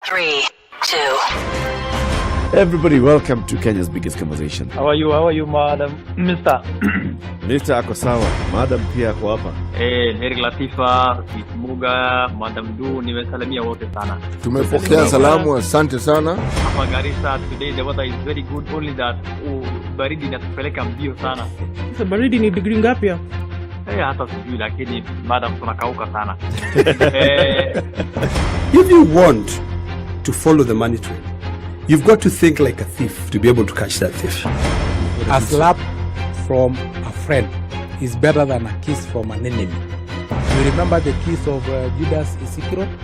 3, 2. Everybody, welcome to Kenya's biggest conversation. How are you, madam? Mr. Mr. ako sawa, madam pia ako hapa. Heri Latifa, Kismuga, Madam Du, nimesalimia wote sana. Tumepokea salamu, asante sana. Hapa Garissa today the weather is very good, only that baridi inatupeleka mbio sana. Sasa baridi ni degree ngapi hapo? Hata sijui, lakini madam tunakauka sana. If you want to follow the money trail, you've got to think like a thief to be able to catch that thief. A slap from a friend is better than a kiss from an enemy. You remember the kiss of Judas Iscariot?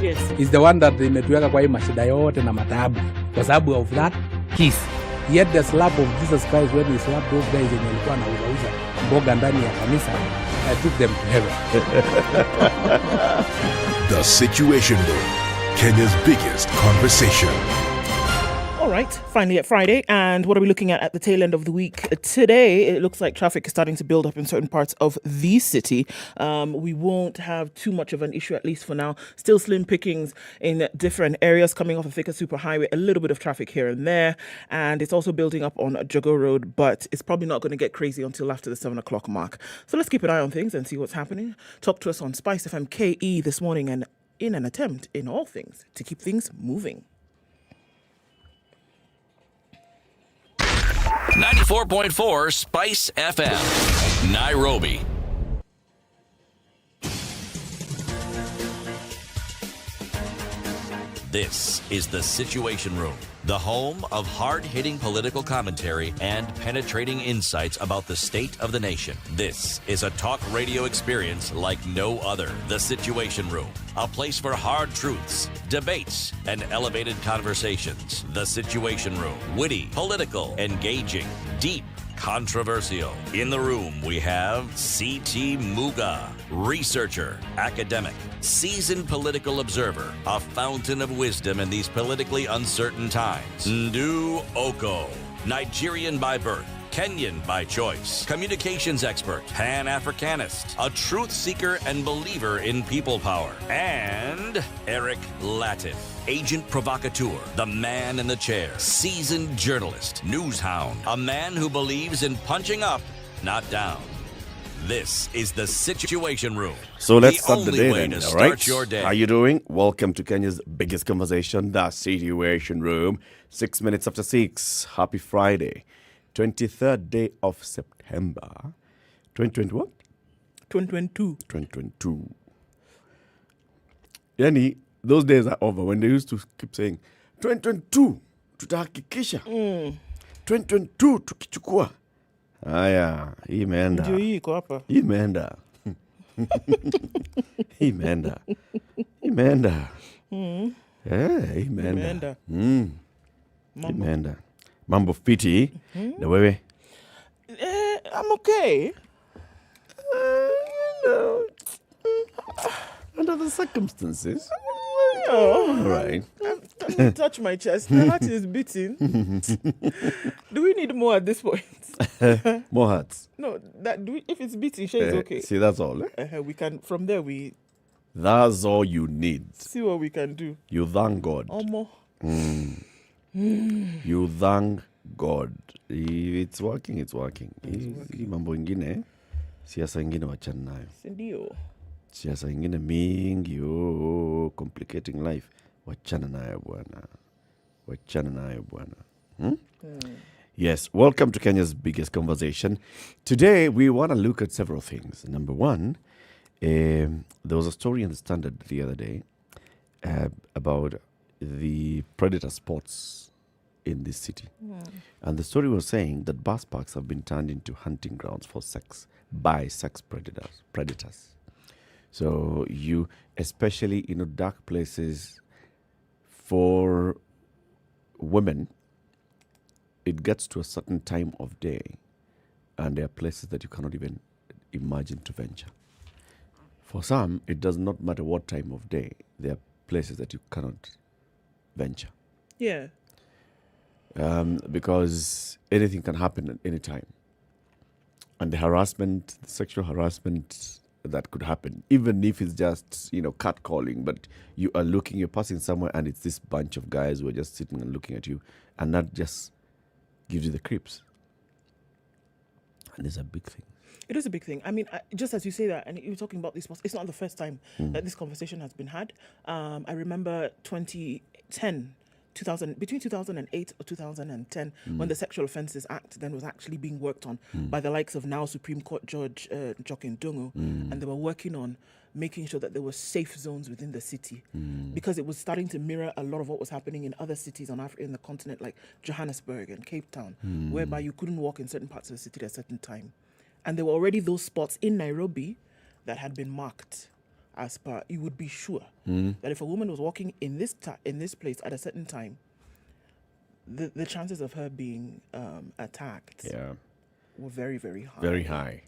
Yes. Is the one that imetuweka kwa hii mashida yote na mataabu kwa sababu of that kiss. Yet the slap of Jesus Christ when he slapped those guys and walikuwa na uza mboga ndani ya kanisa, I took them to heaven. The Situation Room, Kenya's biggest conversation. All right, finally at Friday, and what are we looking at the tail end of the week? Today, it looks like traffic is starting to build up in certain parts of the city. We won't have too much of an issue, at least for now. Still slim pickings in different areas coming off of Thika Superhighway, a little bit of traffic here and there, and it's also building up on Jogo Road, but it's probably not going to get crazy until after the 7 o'clock mark. So let's keep an eye on things and see what's happening. Talk to us on SpiceFM KE this morning, and in an attempt, in all things, to keep things moving. 94.4 Spice FM, Nairobi. This is the Situation Room, the home of hard-hitting political commentary and penetrating insights about the state of the nation. This is a talk radio experience like no other. The Situation Room, a place for hard truths, debates, and elevated conversations. The Situation Room, witty, political, engaging, deep, controversial. In the room, we have C.T. Muga, researcher, academic, seasoned political observer, a fountain of wisdom in these politically uncertain times. Ndu Oko, Nigerian by birth, Kenyan by choice, communications expert, Pan-Africanist, a truth seeker and believer in people power, and Eric Latif, agent provocateur, the man in the chair, seasoned journalist, news hound, a man who believes in punching up, not down. This is the Situation Room. So let's start the day way then, to all start right? your day. How you doing? Welcome to Kenya's biggest conversation, the Situation Room. 6 minutes after 6. Happy Friday. 23rd day of September. 2020 what? 2022. 2022. Yani, those days are over when they used to keep saying 2022 tutahakikisha. 2022 tukichukua. Haya, hii imeenda. Ndio hii iko hapa. Hii imeenda. Hii imeenda. Imeenda. Hii imeenda. Imeenda. Mambo fiti. Na wewe? I'm okay. Under the circumstances. Oh, All right. don't touch my chest. My heart is beating. Do we need more at this point? More hearts. No, if it's beating, sure it's okay. See, that's all. We can, from there, we That's all you need. see what we can do. You thank God. Omo. You thank God. If it's working, it's working. Hii mambo ingine, siasa ingine wachana nayo. Sindio. Siasa ingine mingi, complicating life. Wachana nayo bwana. Wachana nayo bwana. Yes, welcome to Kenya's biggest conversation. Today, we want to look at several things. Number one, there was a story in the Standard the other day about the predator spots in this city. And the story was saying that bus parks have been turned into hunting grounds for sex by sex predators. So you, especially in dark places for women, it gets to a certain time of day and there are places that you cannot even imagine to venture. For some, it does not matter what time of day. There are places that you cannot venture. Yeah. Because anything can happen at any time. And the harassment, the sexual harassment that could happen, even if it's just, catcalling, but you are looking, you're passing somewhere and it's this bunch of guys who are just sitting and looking at you, and that just gives you the creeps. And it's a big thing. It is a big thing. I mean, just as you say that, and you're talking about this, it's not the first time that this conversation has been had. I remember 2010, between 2008 or 2010, when the Sexual Offences Act then was actually being worked on by the likes of now Supreme Court Judge Jokin Dungu, and they were working on making sure that there were safe zones within the city, because it was starting to mirror a lot of what was happening in other cities in the continent, like Johannesburg and Cape Town, whereby you couldn't walk in certain parts of the city at a certain time. And there were already those spots in Nairobi that had been marked as per, you would be sure that if a woman was walking in this place at a certain time, the chances of her being attacked were very, very high. Very high.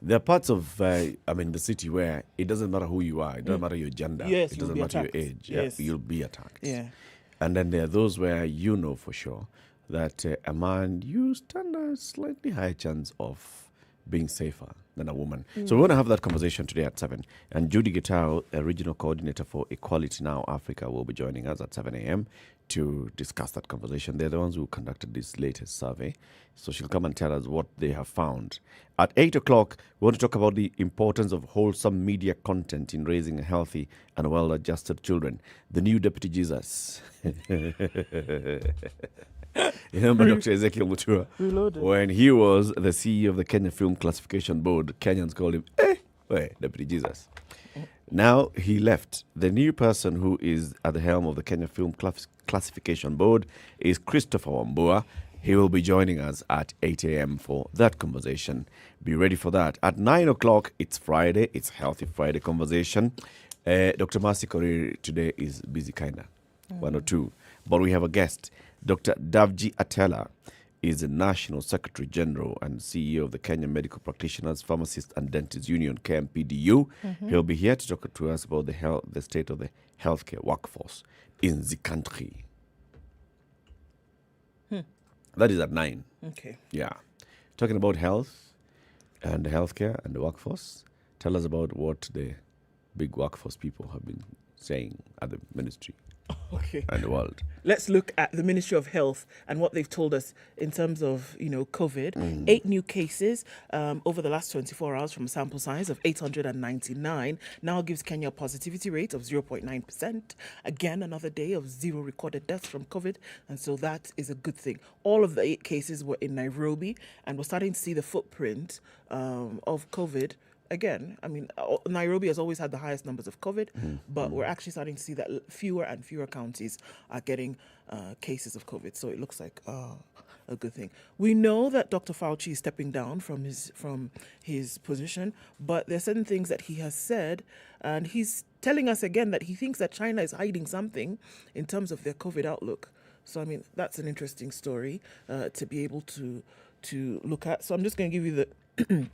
There are parts of, the city where it doesn't matter who you are. It doesn't matter your gender. Yes, it you'll doesn't be matter attacked. your age. Yes. You'll be attacked. Yeah. And then there are those where you know for sure that a man, you stand a slightly higher chance of being safer than a woman. So we want to have that conversation today at 7. And Judy Gitao, a regional coordinator for Equality Now Africa, will be joining us at 7 a.m. to discuss that conversation. They're the ones who conducted this latest survey. So she'll come and tell us what they have found. At 8 o'clock, we want to talk about the importance of wholesome media content in raising healthy and well-adjusted children. The new Deputy Jesus. You remember Dr. Ezekiel Mutua? When he was the CEO of the Kenya Film Classification Board, Kenyans called him, Deputy Jesus. Now he left. The new person who is at the helm of the Kenya Film Classification Board is Christopher Wambua. He will be joining us at 8 a.m. for that conversation. Be ready for that. At 9 o'clock, it's Friday. It's Healthy Friday conversation. Dr. Mercy Korir today is busy kinda, 1 or 2. But we have a guest. Dr. Davji Atela is the National Secretary General and CEO of the Kenya Medical Practitioners, Pharmacists and Dentists Union, KMPDU. He'll be here to talk to us about the state of the healthcare workforce in the country. That is at 9. Okay. Yeah. Talking about health and the healthcare and the workforce. Tell us about what the big workforce people have been saying at the ministry. Okay. And the world. Let's look at the Ministry of Health and what they've told us in terms of, COVID. 8 new cases over the last 24 hours from a sample size of 899 now gives Kenya a positivity rate of 0.9%. Again, another day of 0 recorded deaths from COVID. And so that is a good thing. All of the 8 cases were in Nairobi, and we're starting to see the footprint of COVID. Again, Nairobi has always had the highest numbers of COVID, but we're actually starting to see that fewer and fewer counties are getting cases of COVID. So it looks like a good thing. We know that Dr. Fauci is stepping down from his position, but there are certain things that he has said, and he's telling us again that he thinks that China is hiding something in terms of their COVID outlook. So, that's an interesting story to be able to look at. So I'm just going to give you the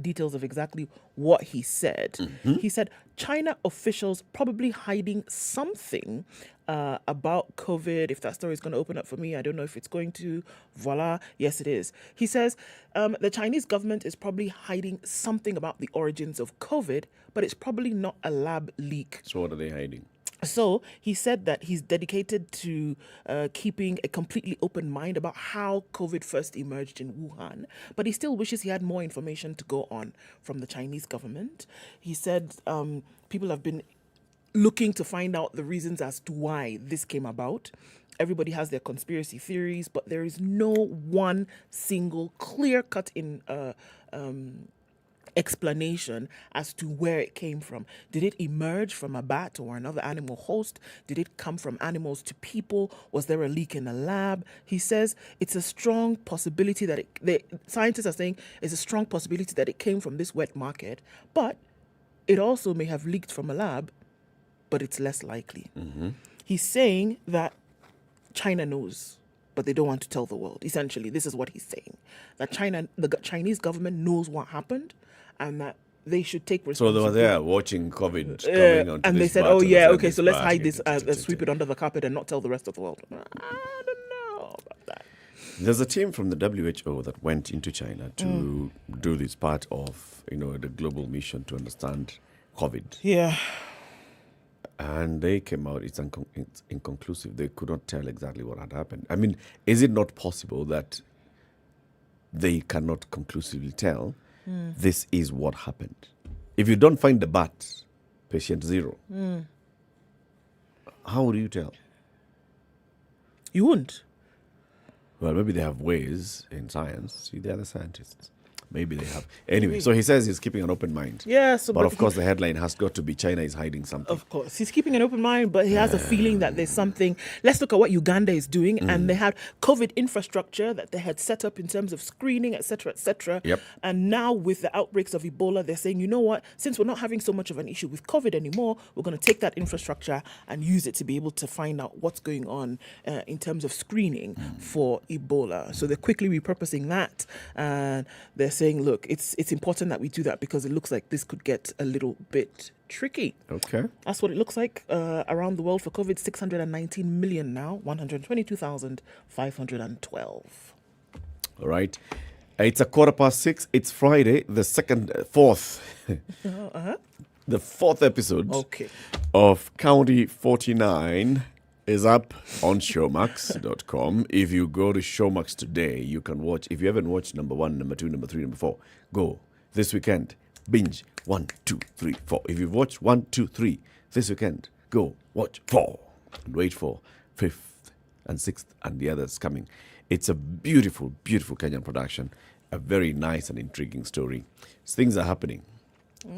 details of exactly what he said. He said China officials probably hiding something about COVID. If that story is going to open up for me, I don't know if it's going to. Voila. Yes, it is. He says the Chinese government is probably hiding something about the origins of COVID, but it's probably not a lab leak. So what are they hiding? So he said that he's dedicated to keeping a completely open mind about how COVID first emerged in Wuhan, but he still wishes he had more information to go on from the Chinese government. He said people have been looking to find out the reasons as to why this came about. Everybody has their conspiracy theories, but there is no one single clear-cut explanation as to where it came from. Did it emerge from a bat or another animal host? Did it come from animals to people? Was there a leak in a lab? He says it's a strong possibility that scientists are saying it's a strong possibility that it came from this wet market, but it also may have leaked from a lab, but it's less likely. He's saying that China knows, but they don't want to tell the world. Essentially, this is what he's saying. That the Chinese government knows what happened, and that they should take responsibility. So they were there watching COVID coming onto and this they said, part, okay, so let's hide this, sweep it under the carpet and not tell the rest of the world. I don't know about that. There's a team from the WHO that went into China to do this part of, the global mission to understand COVID. Yeah. And they came out, it's inconclusive. They could not tell exactly what had happened. I mean, is it not possible that they cannot conclusively tell this is what happened? If you don't find the bat, patient 0, how would you tell? You wouldn't. Well, maybe they have ways in science. See, they're the scientists. Maybe they have. Anyway, so he says he's keeping an open mind. Yeah, so but of course, the headline has got to be China is hiding something. Of course. He's keeping an open mind, but he has a feeling that there's something. Let's look at what Uganda is doing. And they had COVID infrastructure that they had set up in terms of screening, et cetera, et cetera. Yep. And now with the outbreaks of Ebola, they're saying, you know what? Since we're not having so much of an issue with COVID anymore, we're going to take that infrastructure and use it to be able to find out what's going on in terms of screening for Ebola. So they're quickly repurposing that. And they're saying, look, it's important that we do that because it looks like this could get a little bit tricky. Okay. That's what it looks like around the world for COVID. 619 million now, 122,512. All right. It's 6:15. It's Friday, the fourth episode of County 49 is up on showmax.com. If you go to Showmax today, you can watch. If you haven't watched number 1, number 2, number 3, number 4, go this weekend. Binge 1, 2, 3, 4. If you've watched 1, 2, 3 this weekend, go watch 4 and wait for 5th and 6th and the others coming. It's a beautiful, beautiful Kenyan production. A very nice and intriguing story. Things are happening.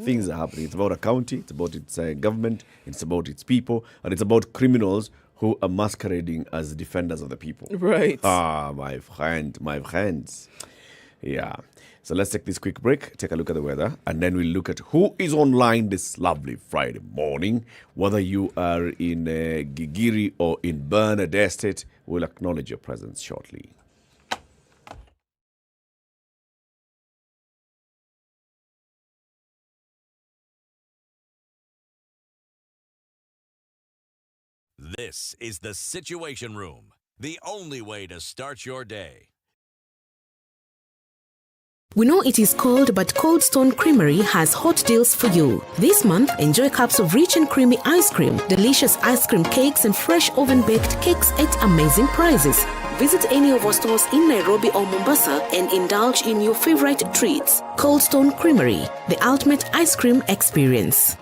Things are happening. It's about a county. It's about its government. It's about its people. And it's about criminals who are masquerading as defenders of the people. Right. My friends. Yeah. So let's take this quick break, take a look at the weather, and then we'll look at who is online this lovely Friday morning. Whether you are in Gigiri or in Bernard Estate, we'll acknowledge your presence shortly. This is the Situation Room, the only way to start your day. We know it is cold, but Cold Stone Creamery has hot deals for you. This month, enjoy cups of rich and creamy ice cream, delicious ice cream cakes, and fresh oven-baked cakes at amazing prices. Visit any of our stores in Nairobi or Mombasa and indulge in your favorite treats. Cold Stone Creamery, the ultimate ice cream experience.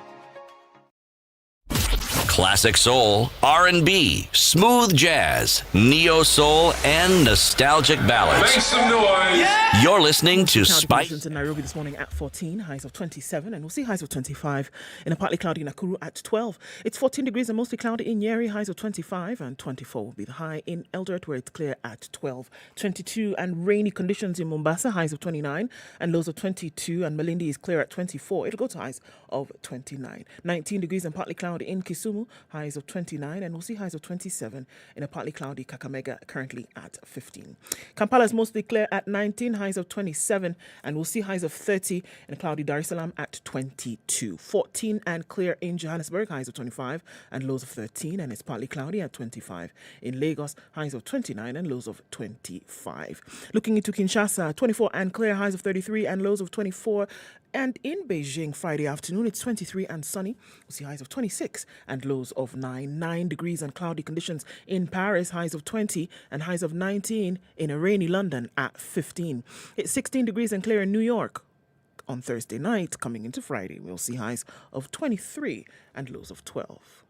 Classic soul, R&B, smooth jazz, neo soul, and nostalgic ballads. Make some noise. Yeah! You're listening to Cloudy Spice. conditions in Nairobi this morning at 14, highs of 27, and we'll see highs of 25 in a partly cloudy Nakuru at 12. It's 14 degrees and mostly cloudy in Nyeri, highs of 25, and 24 will be the high in Eldoret, where it's clear at 12. 22 and rainy conditions in Mombasa, highs of 29 and lows of 22, and Malindi is clear at 24. It'll go to highs of 29. 19 degrees and partly cloudy in Kisumu, highs of 29, and we'll see highs of 27 in a partly cloudy Kakamega, currently at 15. Kampala is mostly clear at 19, highs of 27, and we'll see highs of 30 in a cloudy Dar es Salaam at 22. 14 and clear in Johannesburg, highs of 25 and lows of 13, and it's partly cloudy at 25. In Lagos, highs of 29 and lows of 25. Looking into Kinshasa, 24 and clear, highs of 33 and lows of 24. And in Beijing, Friday afternoon, it's 23 and sunny. We'll see highs of 26 and lows of 9. 9 degrees and cloudy conditions in Paris, highs of 20 and highs of 19 in a rainy London at 15. It's 16 degrees and clear in New York. On Thursday night, coming into Friday, we'll see highs of 23 and lows of 12.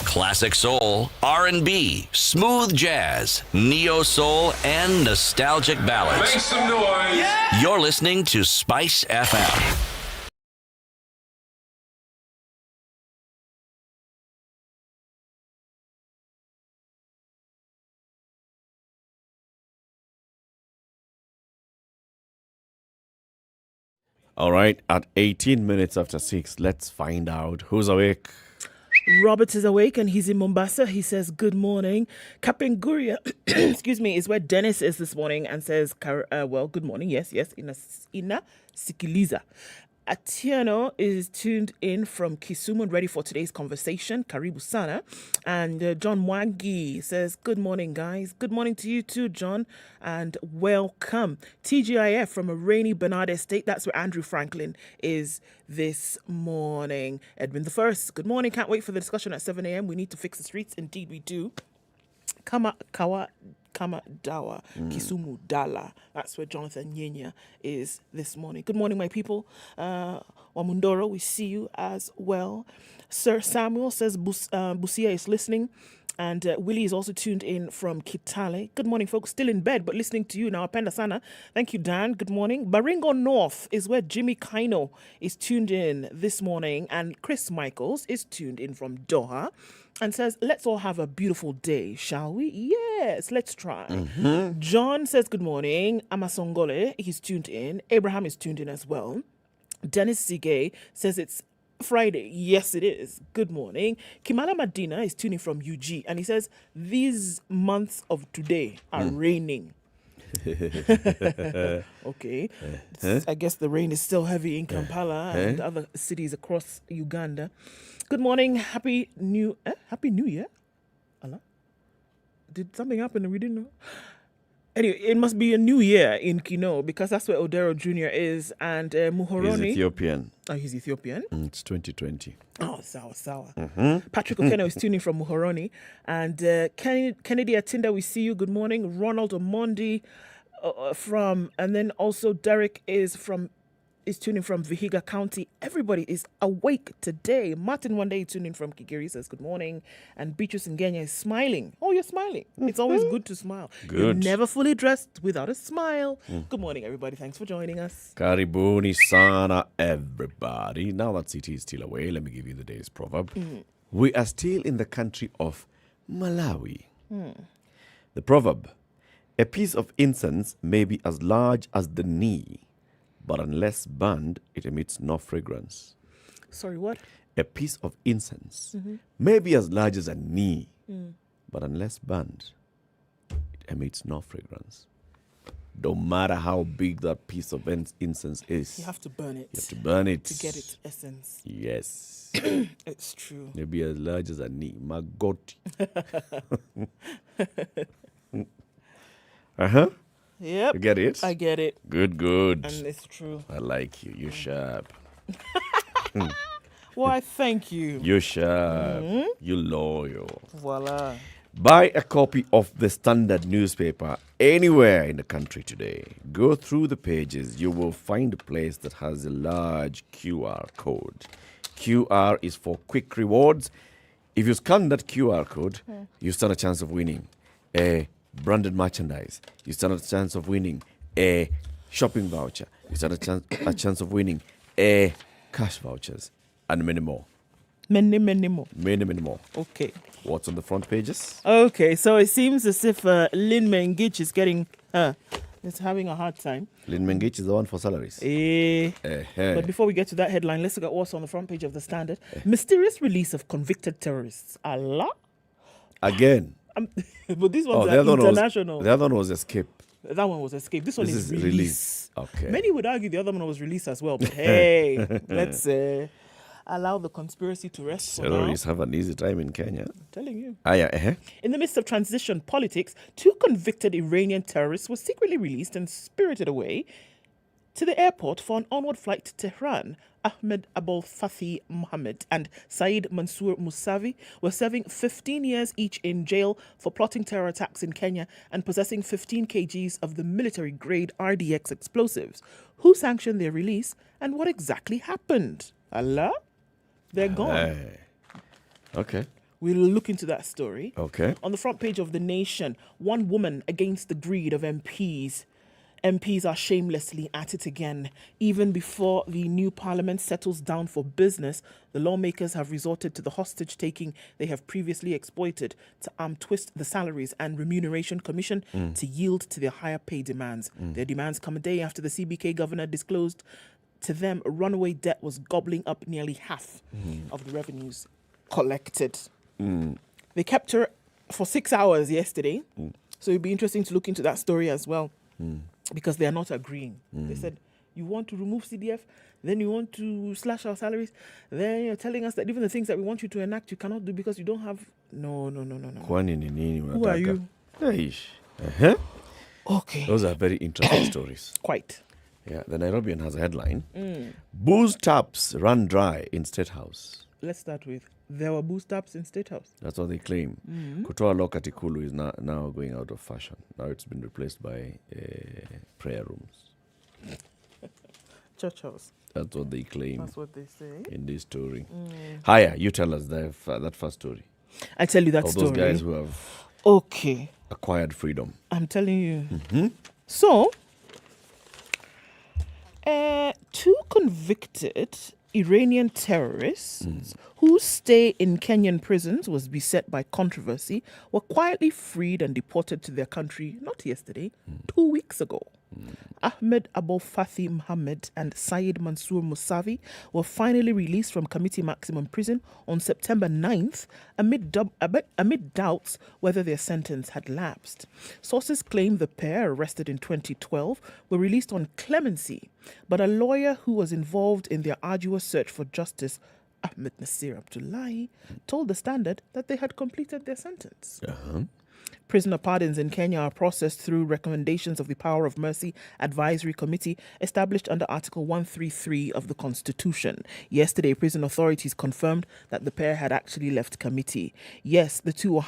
Classic soul, R&B, smooth jazz, neo soul, and nostalgic ballads. Make some noise. Yeah! You're listening to Spice FM. All right, at 18 minutes after 6, let's find out who's awake. Robert is awake and he's in Mombasa. He says, good morning. Kapenguria, excuse me, is where Dennis is this morning and says, well, good morning. Yes, Ina Sikiliza. Atieno is tuned in from Kisumu and ready for today's conversation. Karibu sana. And John Mwangi says, good morning, guys. Good morning to you too, John, and welcome. TGIF from a rainy Bernard Estate. That's where Andrew Franklin is this morning. Edwin the First, good morning. Can't wait for the discussion at 7 a.m. We need to fix the streets. Indeed, we do. Kama Dawa, Kisumu Dala. That's where Jonathan Nyenya is this morning. Good morning, my people. Wamundoro, we see you as well. Sir Samuel says Busia is listening. And Willie is also tuned in from Kitale. Good morning, folks. Still in bed, but listening to you now. Apenda Sana. Thank you, Dan. Good morning. Baringo North is where Jimmy Kaino is tuned in this morning. And Chris Michaels is tuned in from Doha and says, let's all have a beautiful day, shall we? Yes, let's try. John says, good morning. Amasongole, he's tuned in. Abraham is tuned in as well. Dennis Sige says it's Friday. Yes, it is. Good morning. Kimala Madina is tuning from UG and he says, these months of today are raining. Okay. I guess the rain is still heavy in Kampala and other cities across Uganda. Good morning. Happy New Year. Allah. Did something happen that we didn't know? Anyway, it must be a new year in Kino because that's where Odero Jr. is and Muhoroni. He's Ethiopian. Oh, he's Ethiopian? It's 2020. Oh, sour. Patrick Okeno is tuning from Muhoroni. And Kennedy Atinda, we see you. Good morning. Ronald Omondi and then also Derek is tuning from Vihiga County. Everybody is awake today. Martin one day tuning from Kigiri says good morning. And Beatrice Ngenya is smiling. Oh, you're smiling. It's always good to smile. Good. You're never fully dressed without a smile. Good morning, everybody. Thanks for joining us. Karibuni sana, everybody. Now that city is still away, let me give you the day's proverb. We are still in the country of Malawi. The proverb, a piece of incense may be as large as the knee, but unless burned, it emits no fragrance. Sorry, what? A piece of incense may be as large as a knee, but unless burned, it emits no fragrance. Don't matter how big that piece of incense is. You have to burn it. You have to burn it. To get its essence. Yes. It's true. Maybe as large as a knee. Magoti. Yep. You get it? I get it. Good. And it's true. I like you. You're sharp. Why, thank you. You're sharp. You're loyal. Voila. Buy a copy of the Standard newspaper anywhere in the country today. Go through the pages. You will find a place that has a large QR code. QR is for quick rewards. If you scan that QR code, you stand a chance of winning a branded merchandise. You stand a chance of winning a shopping voucher. You stand a chance of winning a cash vouchers and many more. Many more. Many more. Okay. What's on the front pages? Okay, so it seems as if Lynn Mengich is having a hard time. Lynn Mengich is the one for salaries. But before we get to that headline, let's look at what's on the front page of the Standard. Mysterious release of convicted terrorists. Allah? Again. But these ones are international. The other one was escape. That one was escape. This one is release. Okay. Many would argue the other one was release as well. But hey, let's allow the conspiracy to rest for now. Terrorists have an easy time in Kenya. I'm telling you. In the midst of transition politics, 2 convicted Iranian terrorists were secretly released and spirited away to the airport for an onward flight to Tehran. Ahmed Abul Fathi Mohammed and Saeed Mansour Musavi were serving 15 years each in jail for plotting terror attacks in Kenya and possessing 15 kgs of the military-grade RDX explosives. Who sanctioned their release and what exactly happened? Allah? They're gone. Okay. We'll look into that story. Okay. On the front page of The Nation, one woman against the greed of MPs. MPs are shamelessly at it again. Even before the new parliament settles down for business, the lawmakers have resorted to the hostage-taking they have previously exploited to twist the Salaries and Remuneration Commission to yield to their higher pay demands. Their demands come a day after the CBK governor disclosed to them runaway debt was gobbling up nearly half of the revenues collected. They kept her for 6 hours yesterday, so it'd be interesting to look into that story as well. Because they are not agreeing. They said, You want to remove CDF, then you want to slash our salaries, then you're telling us that even the things that we want you to enact, you cannot do because you don't have... No. Kwani ni nini Who are you? Eish. Uh-huh. Okay. Those are very interesting stories. Quite. Yeah, the Nairobian has a headline. Booze taps run dry in State House. Let's start with, there were booze taps in State House. That's what they claim. Kutoa law katikulu is now going out of fashion. Now it's been replaced by prayer rooms. Church house. That's what they claim. That's what they say. In this story. Haya, you tell us that first story. I tell you that Of story. those guys who have Okay. acquired freedom. I'm telling you. So, two convicted Iranian terrorists whose stay in Kenyan prisons was beset by controversy were quietly freed and deported to their country, not yesterday, 2 weeks ago. Ahmed Abou Fathi Mohammed and Syed Mansour Musavi were finally released from Committee Maximum Prison on September 9th amid doubts whether their sentence had lapsed. Sources claim the pair, arrested in 2012, were released on clemency, but a lawyer who was involved in their arduous search for justice, Ahmed Nasir Abdullahi, told the Standard that they had completed their sentence. Prisoner pardons in Kenya are processed through recommendations of the Power of Mercy Advisory Committee established under Article 133 of the Constitution. Yesterday, prison authorities confirmed that the pair had actually left committee. Yes, the two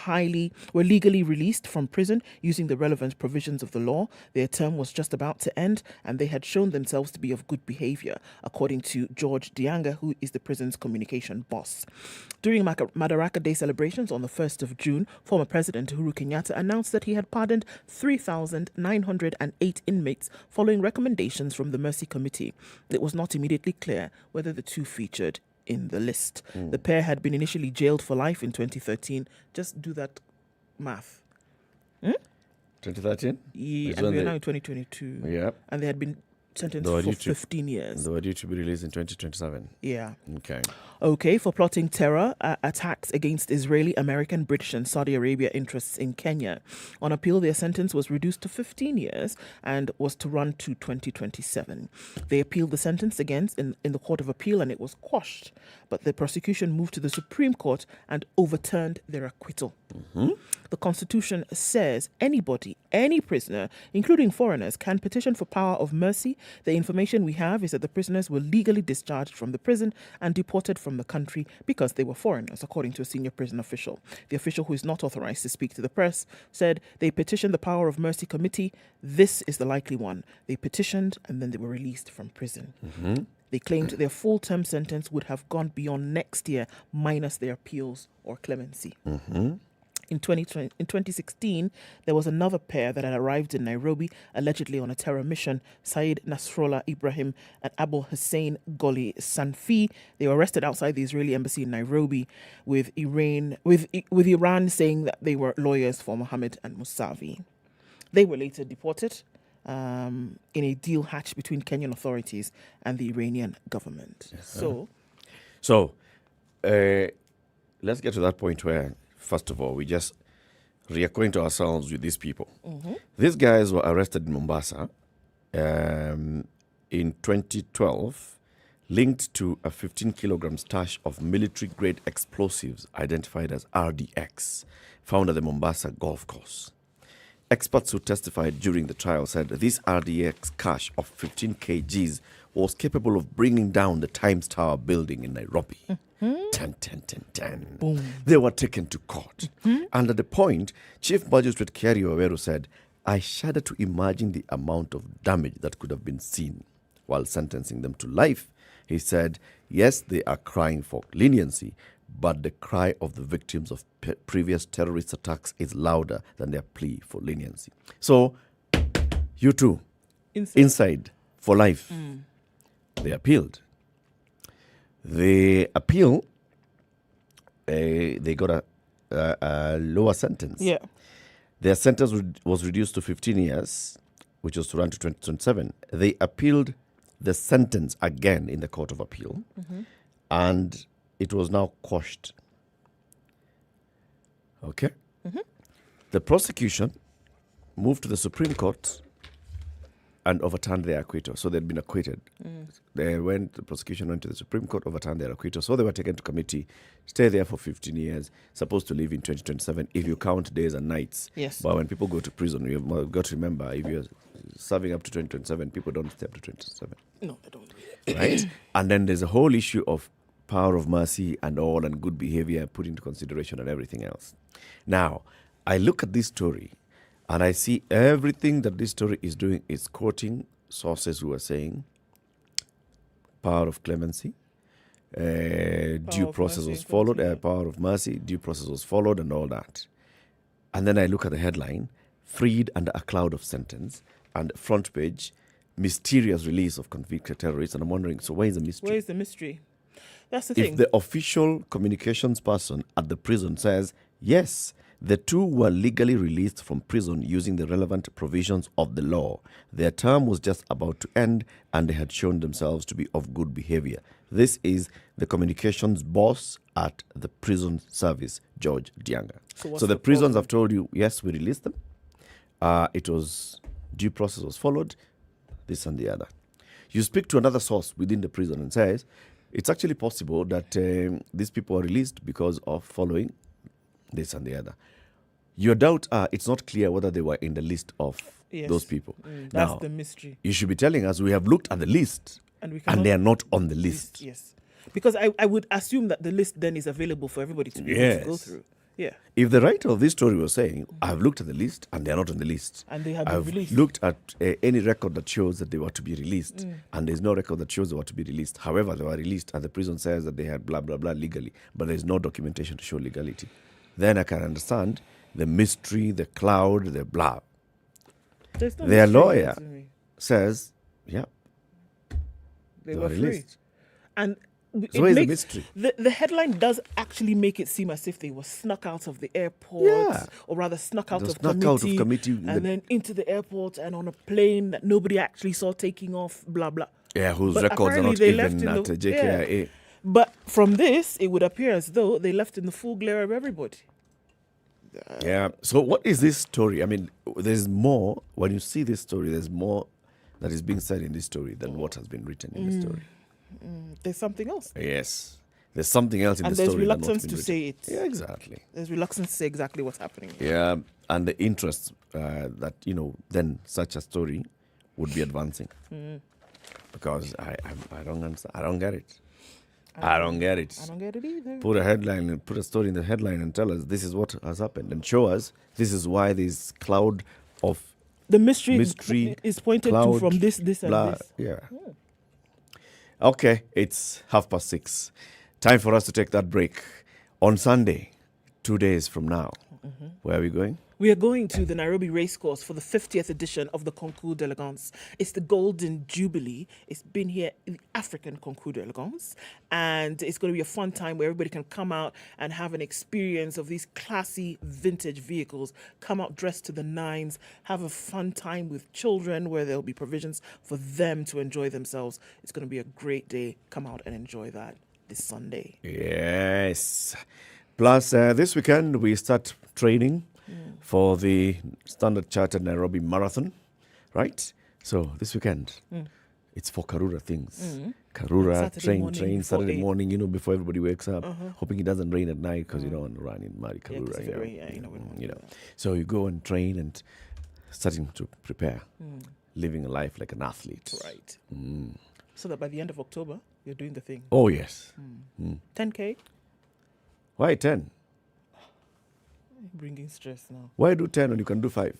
were legally released from prison using the relevant provisions of the law. Their term was just about to end, and they had shown themselves to be of good behavior, according to George Dianga, who is the prison's communication boss. During Madaraka Day celebrations on the 1st of June, former President Uhuru Kenyatta announced that he had pardoned 3,908 inmates following recommendations from the Mercy Committee. It was not immediately clear whether the two featured in the list. The pair had been initially jailed for life in 2013. Just do that math. 2013? Yeah, and we are now in 2022. Yeah. And they had been sentenced for 15 years. They were due to be released in 2027. Yeah. Okay, for plotting terror attacks against Israeli, American, British and Saudi Arabia interests in Kenya. On appeal, their sentence was reduced to 15 years and was to run to 2027. They appealed the sentence again in the Court of Appeal and it was quashed. But the prosecution moved to the Supreme Court and overturned their acquittal. The Constitution says anybody, any prisoner, including foreigners, can petition for power of mercy. The information we have is that the prisoners were legally discharged from the prison and deported from the country because they were foreigners, according to a senior prison official. The official, who is not authorized to speak to the press, said they petitioned the Power of Mercy Committee. This is the likely one. They petitioned and then they were released from prison. They claimed their full-term sentence would have gone beyond next year, minus their appeals or clemency. In 2016, there was another pair that had arrived in Nairobi, allegedly on a terror mission, Said Nasrallah Ibrahim and Abu Hussein Goli Sanfi. They were arrested outside the Israeli embassy in Nairobi, with Iran saying that they were lawyers for Mohammed and Musavi. They were later deported in a deal hatched between Kenyan authorities and the Iranian government. So let's get to that point where, first of all, we just reacquaint ourselves with these people. These guys were arrested in Mombasa in 2012, linked to a 15-kilogram stash of military-grade explosives identified as RDX, found at the Mombasa golf course. Experts who testified during the trial said this RDX cache of 15 kgs was capable of bringing down the Times Tower building in Nairobi. 10. Boom. They were taken to court. And at the point, Chief Magistrate Kerry Waweru said, I shudder to imagine the amount of damage that could have been seen. While sentencing them to life, he said, yes, they are crying for leniency, but the cry of the victims of previous terrorist attacks is louder than their plea for leniency. So, you two, inside for life. They appealed. They got a lower sentence. Yeah. Their sentence was reduced to 15 years, which was to run to 2027. They appealed the sentence again in the Court of Appeal, and it was now quashed. Okay? The prosecution moved to the Supreme Court and overturned their acquittal. So they'd been acquitted. The prosecution went to the Supreme Court, overturned their acquittal. So they were taken to committee, stay there for 15 years, supposed to leave in 2027 if you count days and nights. Yes. But when people go to prison, you've got to remember, if you're serving up to 2027, people don't stay up to 2027. No, they don't. Right? And then there's a whole issue of power of mercy and all, and good behavior put into consideration and everything else. Now, I look at this story and I see everything that this story is doing is quoting sources who are saying power of clemency, due process was followed, power of mercy, due process was followed, and all that. And then I look at the headline, freed under a cloud of sentence, and front page, mysterious release of convicted terrorists. And I'm wondering, so where is the mystery? Where is the mystery? That's the thing. If the official communications person at the prison says, yes, the two were legally released from prison using the relevant provisions of the law. Their term was just about to end and they had shown themselves to be of good behavior. This is the communications boss at the prison service, George Dianga. So the prisons have told you, yes, we released them. It was due process was followed, this and the other. You speak to another source within the prison and says, it's actually possible that these people are released because of following this and the other. Your doubt it's not clear whether they were in the list of those people. That's the mystery. You should be telling us we have looked at the list and they are not on the list. Yes. Because I would assume that the list then is available for everybody to be able to go through. Yeah. If the writer of this story was saying, I've looked at the list and they are not on the list. And they have been released. I've looked at any record that shows that they were to be released. And there's no record that shows they were to be released. However, they were released and the prison says that they had blah, blah, blah legally. But there's no documentation to show legality. Then I can understand the mystery, the cloud, the blah. Their lawyer says, yeah, they were released. And so where's the mystery? The headline does actually make it seem as if they were snuck out of the airport, or rather snuck out of committee, and then into the airport and on a plane that nobody actually saw taking off, blah, blah. Yeah, whose records are not even at JKIA. Yeah. But from this, it would appear as though they left in the full glare of everybody. Yeah. So what is this story? I mean, there's more. When you see this story, there's more that is being said in this story than what has been written in the story. There's something else. Yes. There's something else in the story. And there's reluctance to say it. Yeah, exactly. There's reluctance to say exactly what's happening. Yeah. And the interest that, then such a story would be advancing. Because I don't understand. I don't get it. I don't get it. I don't get it either. Put a headline and put a story in the headline and tell us this is what has happened and show us this is why this cloud of the mystery is pointed to from this blah, and this. Yeah. Okay, it's 6:30. Time for us to take that break. On Sunday, 2 days from now, where are we going? We are going to the Nairobi Racecourse for the 50th edition of the Concours d'Elegance. It's the Golden Jubilee. It's been here in the African Concours d'Elegance. And it's going to be a fun time where everybody can come out and have an experience of these classy vintage vehicles. Come out dressed to the nines, have a fun time with children where there'll be provisions for them to enjoy themselves. It's going to be a great day. Come out and enjoy that this Sunday. Yes. Plus, this weekend we start training for the Standard Chartered Nairobi Marathon, right? So this weekend, it's for Karura things. Karura, train, Saturday morning, before everybody wakes up, hoping it doesn't rain at night because you don't want to run in muddy Karura. So you go and train and starting to prepare, living a life like an athlete. Right. So that by the end of October, you're doing the thing. Oh, yes. 10K? Why 10? Bringing stress now. Why do 10 when you can do 5?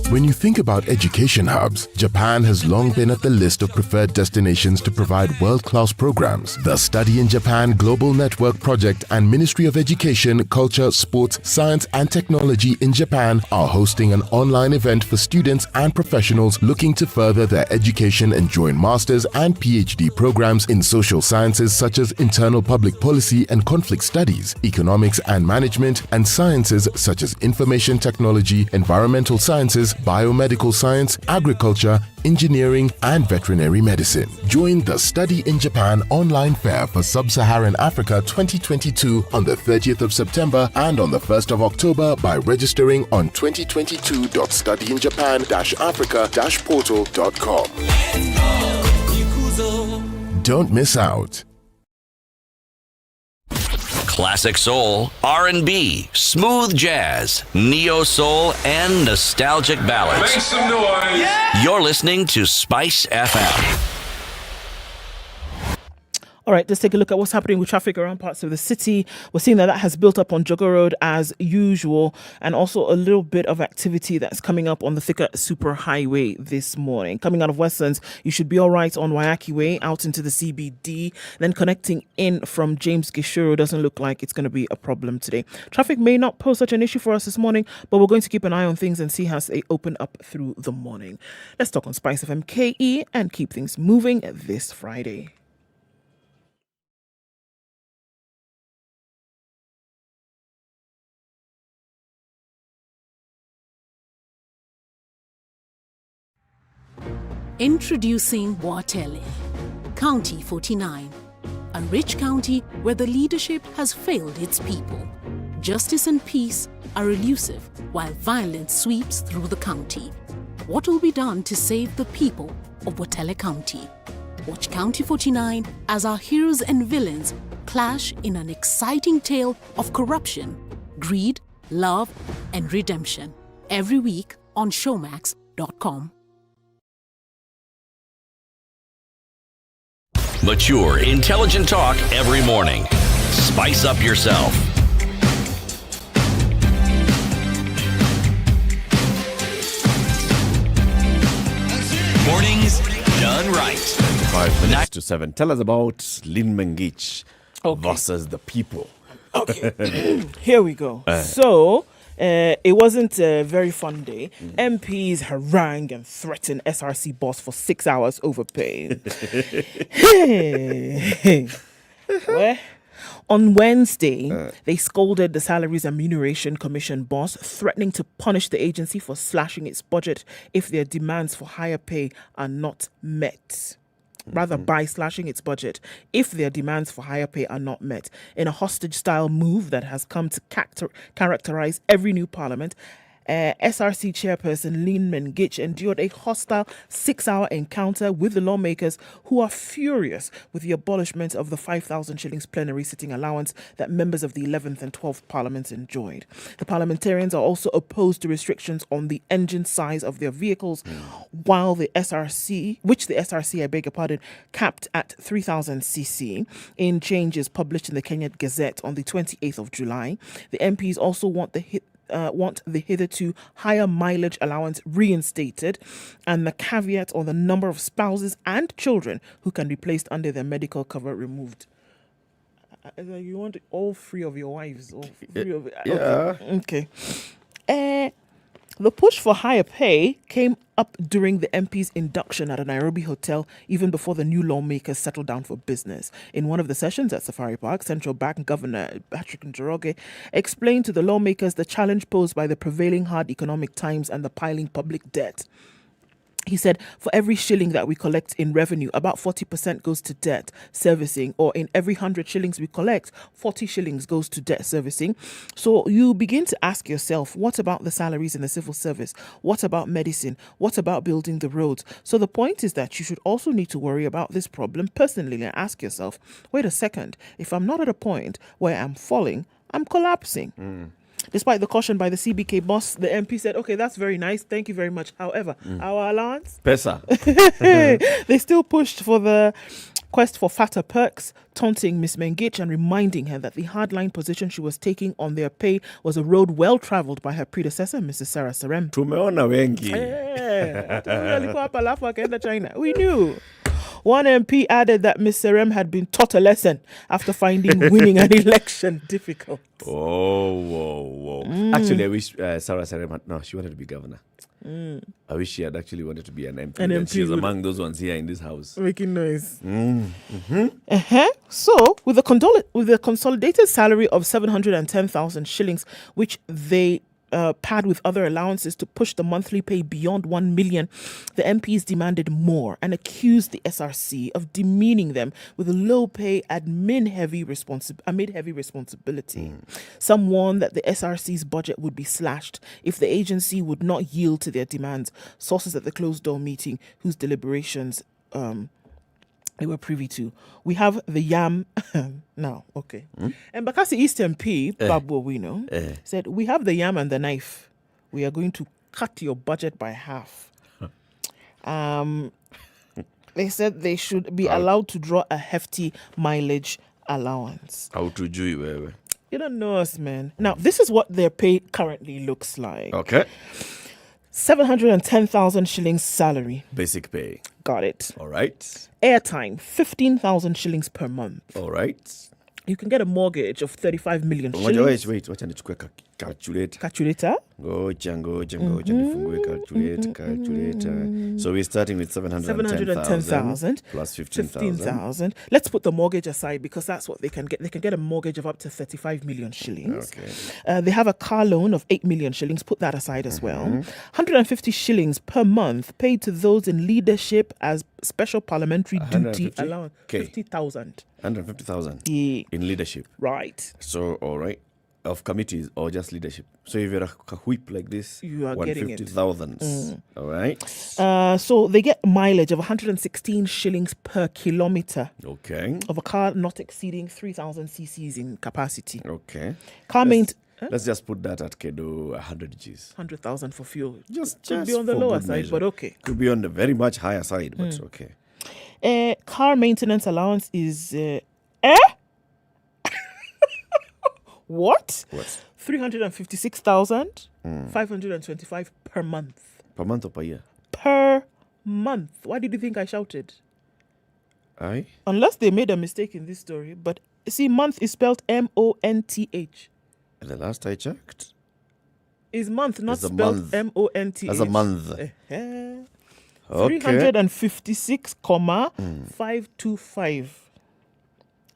When you think about education hubs, Japan has long been at the list of preferred destinations to provide world-class programs. The Study in Japan Global Network Project and Ministry of Education, Culture, Sports, Science and Technology in Japan are hosting an online event for students and professionals looking to further their education and join master's and PhD programs in social sciences such as internal public policy and conflict studies, economics and management, and sciences such as information technology, environmental sciences, biomedical science, agriculture, engineering, and veterinary medicine. Join the Study in Japan online fair for Sub-Saharan Africa 2022 on the 30th of September and on the 1st of October by registering on 2022.studyinjapan-africa-portal.com. Don't miss out. Classic soul, R&B, smooth jazz, neo soul, and nostalgic ballads. Make some noise. Yeah. You're listening to Spice FM. All right, let's take a look at what's happening with traffic around parts of the city. We're seeing that has built up on Jogger Road as usual, and also a little bit of activity that's coming up on the Thika Superhighway this morning. Coming out of Westlands, you should be all right on Wayaki Way out into the CBD. Then connecting in from James Gishuru doesn't look like it's going to be a problem today. Traffic may not pose such an issue for us this morning, but we're going to keep an eye on things and see how they open up through the morning. Let's talk on Spice FM KE and keep things moving this Friday. Introducing Watele, County 49, a rich county where the leadership has failed its people. Justice and peace are elusive while violence sweeps through the county. What will be done to save the people of Watele County? Watch County 49 as our heroes and villains clash in an exciting tale of corruption, greed, love, and redemption. Every week on showmax.com. Mature, intelligent talk every morning. Spice up yourself. Mornings done right. 5 minutes to 7. Tell us about Lynn Mengich versus the people. Okay, here we go. It wasn't a very fun day. MPs harangue and threaten SRC boss for 6 hours over pay. Well, on Wednesday, they scolded the Salaries and Remuneration Commission boss, threatening to punish the agency for slashing its budget if their demands for higher pay are not met. Rather, by slashing its budget if their demands for higher pay are not met. In a hostage-style move that has come to characterize every new parliament, SRC chairperson Lynn Mengich endured a hostile 6-hour encounter with the lawmakers who are furious with the abolishment of the 5,000 shillings plenary sitting allowance that members of the 11th and 12th parliaments enjoyed. The parliamentarians are also opposed to restrictions on the engine size of their vehicles, while the SRC, capped at 3,000 cc in changes published in the Kenya Gazette on the 28th of July. The MPs also want the hitherto higher mileage allowance reinstated and the caveat on the number of spouses and children who can be placed under their medical cover removed. You want all three of your wives? Okay. The push for higher pay came up during the MP's induction at a Nairobi hotel, even before the new lawmakers settled down for business. In one of the sessions at Safari Park, Central Bank Governor Patrick Njoroge explained to the lawmakers the challenge posed by the prevailing hard economic times and the piling public debt. He said, for every shilling that we collect in revenue, about 40% goes to debt servicing, or in every 100 shillings we collect, 40 shillings goes to debt servicing. So you begin to ask yourself, what about the salaries in the civil service? What about medicine? What about building the roads? So the point is that you should also need to worry about this problem personally and ask yourself, wait a second, if I'm not at a point where I'm falling, I'm collapsing. Despite the caution by the CBK boss, the MP said, okay, that's very nice. Thank you very much. However, our allowance? Pesa. They still pushed for the quest for fatter perks, taunting Ms. Mengich and reminding her that the hardline position she was taking on their pay was a road well travelled by her predecessor, Mrs. Sarah Serem. Tumeona wengi. China. We knew. One MP added that Ms. Serem had been taught a lesson after finding winning an election difficult. Whoa. Actually, I wish Sarah Serem she wanted to be governor. I wish she had actually wanted to be an MP. An MP she's among those ones here in this house. Making noise. So, with the consolidated salary of 710,000 shillings, which they pad with other allowances to push the monthly pay beyond 1 million, the MPs demanded more and accused the SRC of demeaning them with low pay amid heavy responsibility. Some warned that the SRC's budget would be slashed if the agency would not yield to their demands. Sources at the closed-door meeting, whose deliberations they were privy to. We have the yam now, okay. And Bakassi East MP, Babu Wino, said, we have the yam and the knife. We are going to cut your budget by half. They said they should be allowed to draw a hefty mileage allowance. How to do it? You don't know us, man. Now, this is what their pay currently looks like. Okay. 710,000 shillings salary. Basic pay. Got it. All right. Airtime, 15,000 shillings per month. All right. You can get a mortgage of 35 million shillings. Wait. Wacha nichukue calculator. Calculator? Ngoja nifungue calculator. So we're starting with 710,000 plus 15,000. Let's put the mortgage aside because that's what they can get. They can get a mortgage of up to 35 million shillings. Okay. They have a car loan of 8 million shillings. Put that aside as well. 150 shillings per month paid to those in leadership as special parliamentary duty allowance. 50,000. 150,000 in leadership. Right. So, all right. Of committees or just leadership. So if you're a whip like this, you are getting it. 150,000. All right. So they get mileage of 116 shillings per kilometer. Okay. Of a car not exceeding 3,000 cc's in capacity. Okay. Let's just put that at Kedo 100 Gs. 100,000 for fuel. Just be on the lower side, but okay. Could be on the very much higher side, but okay. Car maintenance allowance is What? 356,525 per month. Per month or per year? Per month. Why did you think I shouted? Aye. Unless they made a mistake in this story, but see, month is spelled MONTH. And the last I checked, is month not spelled MONTH? That's a month. 356,525.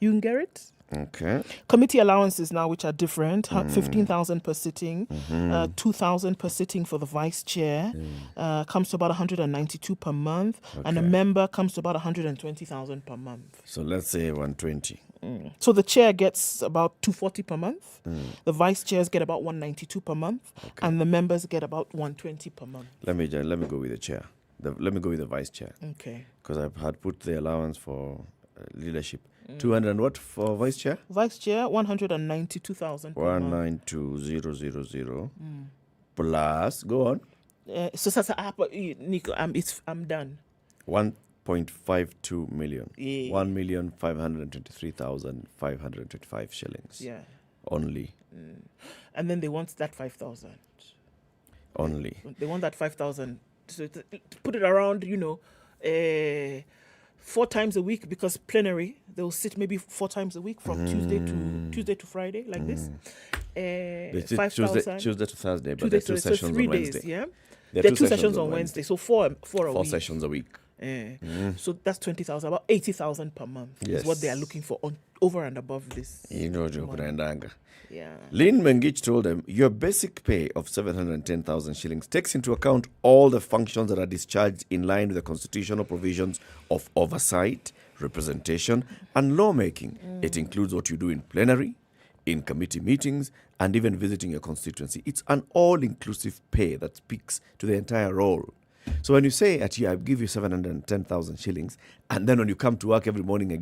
You can get it? Okay. Committee allowances now, which are different, 15,000 per sitting, 2,000 per sitting for the vice chair, comes to about 192 per month, and a member comes to about 120,000 per month. So let's say 120. So the chair gets about 240 per month, the vice chairs get about 192 per month, and the members get about 120 per month. Let me go with the chair. Let me go with the vice chair. Okay. Because I've had put the allowance for leadership. 200 and what for vice chair? Vice chair, 192,000. 192,000 plus. Go on. Nico, I'm done. 1.52 million. Yeah. 1,523,525 shillings. Yeah. Only. And then they want that 5,000. Only. They want that 5,000. So to put it around, 4 times a week, because plenary, they'll sit maybe 4 times a week from Tuesday to Friday, like this. 5,000. Tuesday to Thursday, but there are 2 sessions on Wednesday. Days, yeah? There are 2 sessions on Wednesday, so 4 a week. 4 sessions a week. So that's 20,000, about 80,000 per month is what they are looking for over and above this. Yeah. Lynn Mengich told them, your basic pay of 710,000 shillings takes into account all the functions that are discharged in line with the constitutional provisions of oversight, representation, and lawmaking. It includes what you do in plenary, in committee meetings, and even visiting your constituency. It's an all-inclusive pay that speaks to the entire role. So when you say, I give you 710,000 shillings, and then when you come to work every morning, I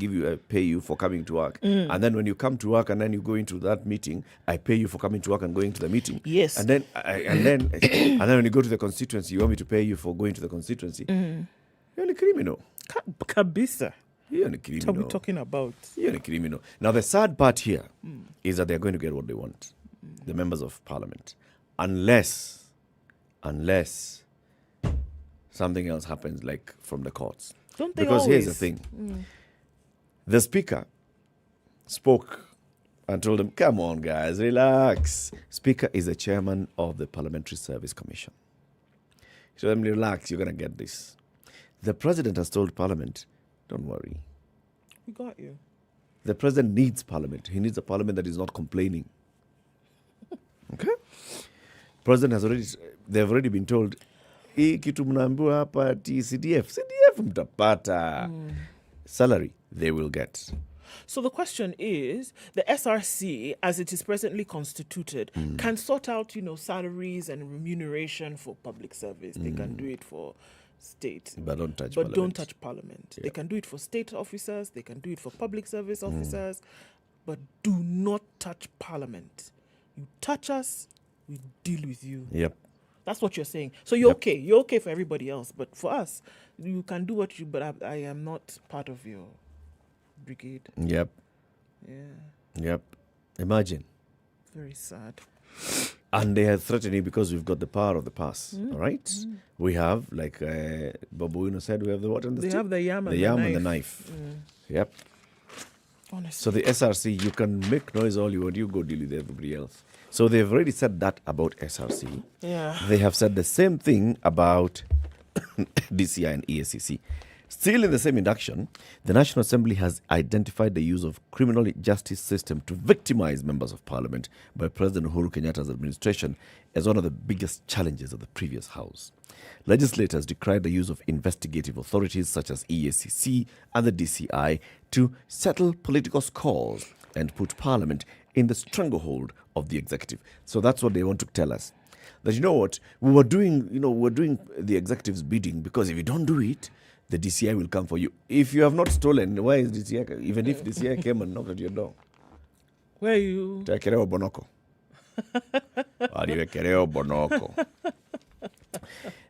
pay you for coming to work. And then when you come to work and then you go into that meeting, I pay you for coming to work and going to the meeting. Yes. And then when you go to the constituency, you want me to pay you for going to the constituency. You're a criminal. Kabisa. You're a criminal. What are we talking about? You're a criminal. Now the sad part here is that they're going to get what they want, the members of parliament, unless something else happens, like from the courts. Don't they Because always? here's the thing. The speaker spoke and told them, come on, guys, relax. Speaker is the chairman of the Parliamentary Service Commission. He told them, relax, you're going to get this. The president has told Parliament, don't worry. We got you. The president needs Parliament. He needs a Parliament that is not complaining. Okay? President has already, they've already been told, hii kitu mnaambiwa hapa CDF mtapata. Salary they will get. So the question is, the SRC, as it is presently constituted, can sort out, salaries and remuneration for public service. They can do it for state. But don't touch But Parliament. don't touch Parliament. They can do it for state officers. They can do it for public service officers. But do not touch Parliament. You touch us, we deal with you. Yep. That's what you're saying. So you're okay. You're okay for everybody else. But for us, you can do what you... But I am not part of your brigade. Yep. Yeah. Yep. Imagine. Very sad. And they are threatening because we've got the power of the purse. All right? We have, like Babuino said, we have the what and the They stick? have the yam and the the yam knife. and the knife. Yep. Honestly. So the SRC, you can make noise all you want, you go deal with everybody else. So they've already said that about SRC. Yeah. They have said the same thing about DCI and EACC. Still in the same induction, the National Assembly has identified the use of criminal justice system to victimize members of parliament by President Uhuru Kenyatta's administration as one of the biggest challenges of the previous House. Legislators decried the use of investigative authorities such as EACC and the DCI to settle political scores and put parliament in the stranglehold of the executive. So that's what they want to tell us. That, you know what, we're doing the executive's bidding, because if you don't do it, the DCI will come for you. If you have not stolen, why is DCI? Even if DCI came and knocked at your door. Where are you? Takereo bonoko. Aliwekereo bonoko.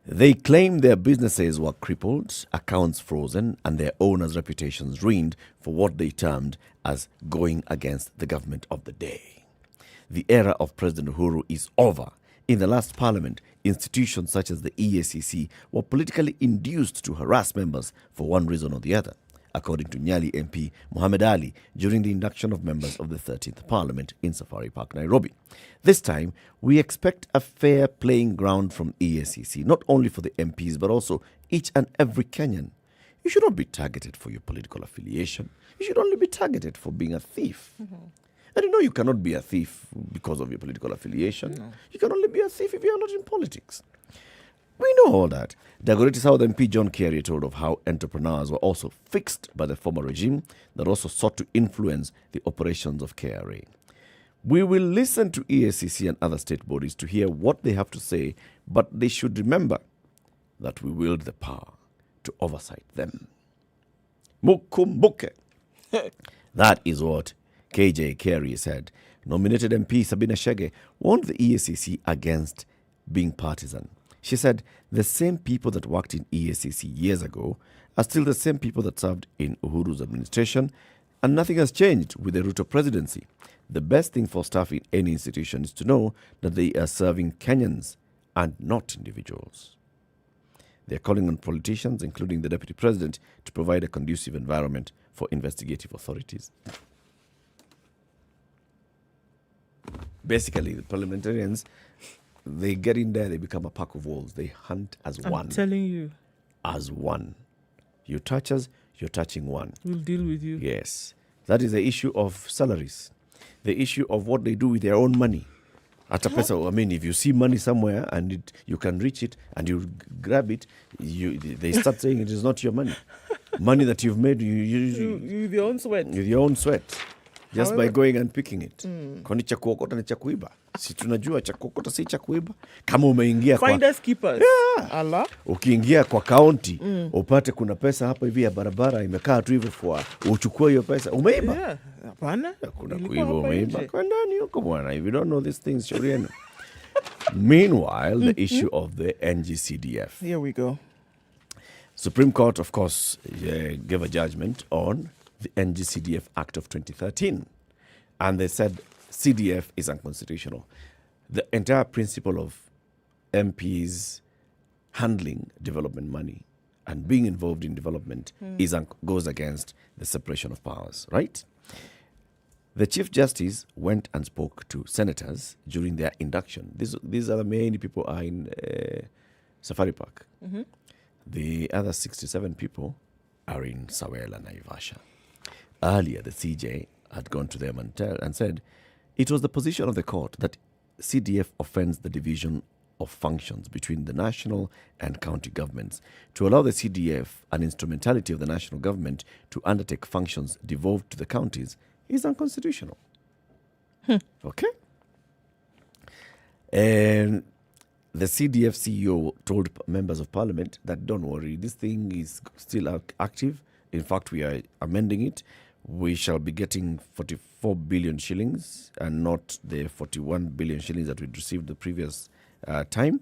They claim their businesses were crippled, accounts frozen, and their owners' reputations ruined for what they termed as going against the government of the day. The era of President Uhuru is over. In the last parliament, institutions such as the EACC were politically induced to harass members for one reason or the other, according to Nyeri MP Mohammed Ali during the induction of members of the 13th Parliament in Safari Park, Nairobi. This time, we expect a fair playing ground from EACC, not only for the MPs, but also each and every Kenyan. You should not be targeted for your political affiliation. You should only be targeted for being a thief. And you know you cannot be a thief because of your political affiliation. No. You can only be a thief if you are not in politics. We know all that. Dagoretti South MP John Kerry told of how entrepreneurs were also fixed by the former regime that also sought to influence the operations of KRA. We will listen to EACC and other state bodies to hear what they have to say, but they should remember that we wield the power to oversight them. Mukumbuke. That is what KJ Kerry said. Nominated MP Sabina Chege warned the EACC against being partisan. She said the same people that worked in EACC years ago are still the same people that served in Uhuru's administration, and nothing has changed with the Ruto presidency. The best thing for staff in any institution is to know that they are serving Kenyans and not individuals. They are calling on politicians, including the deputy president, to provide a conducive environment for investigative authorities. Basically, the parliamentarians, they get in there, they become a pack of wolves. They hunt as one. I'm telling you. As one. You touch us, you're touching one. We'll deal with you. Yes. That is the issue of salaries. The issue of what they do with their own money. I mean, if you see money somewhere and you can reach it and you grab it, they start saying it is not your money. Money that you've made, you with your own sweat. With your own sweat. Just by going and picking it. Kwani cha kuokota ni cha kuiba? Si tunajua cha kuokota si cha kuiba. Kama umeingia kwa finders keepers. Yeah. Allah. Ukiingia kwa county, upate kuna pesa hapa hivi ya barabara imekaa tu hivyo kwa uchukue hiyo pesa. Umeiba? Yeah. Hapana. Kuna kuiba umeiba. Kwa ndani huko bwana. If you don't know these things, shauri yenu. Meanwhile, the issue of the NGCDF. Here we go. Supreme Court, of course, gave a judgment on the NGCDF Act of 2013. And they said CDF is unconstitutional. The entire principle of MPs handling development money and being involved in development goes against the separation of powers, right? The Chief Justice went and spoke to senators during their induction. These are the many people are in Safari Park. The other 67 people are in Sawela, Naivasha. Earlier, the CJ had gone to them and said it was the position of the court that CDF offends the division of functions between the national and county governments. To allow the CDF an instrumentality of the national government to undertake functions devolved to the counties is unconstitutional. Okay? And the CDF CEO told members of parliament that don't worry, this thing is still active. In fact, we are amending it. We shall be getting 44 billion shillings and not the 41 billion shillings that we'd received the previous time.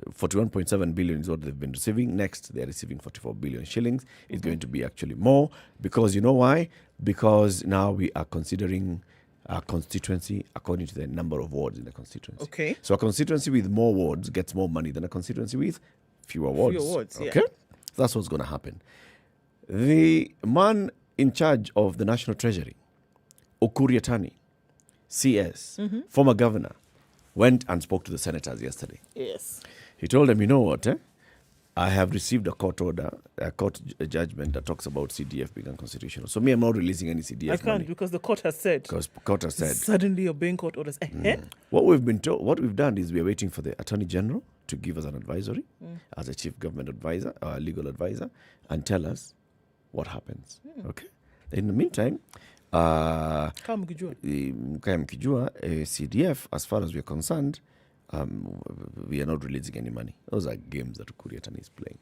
41.7 billion is what they've been receiving. Next, they're receiving 44 billion shillings. It's going to be actually more because you know why? Because now we are considering a constituency according to the number of wards in the constituency. Okay. So a constituency with more wards gets more money than a constituency with fewer wards. Fewer wards, yeah. Okay? That's what's going to happen. The man in charge of the National Treasury, Ukuriatani, CS, former governor, went and spoke to the senators yesterday. Yes. He told them, you know what, I have received a court order, a court judgment that talks about CDF being unconstitutional. So me, I'm not releasing any CDF I can't money. because the court has said. Because court has said. Suddenly obeying court orders. What we've done is we're waiting for the Attorney General to give us an advisory as a chief government advisor, or legal advisor, and tell us what happens. Okay? In the meantime, Kama mkijua, CDF, as far as we're concerned, we are not releasing any money. Those are games that Ukuriatan is playing.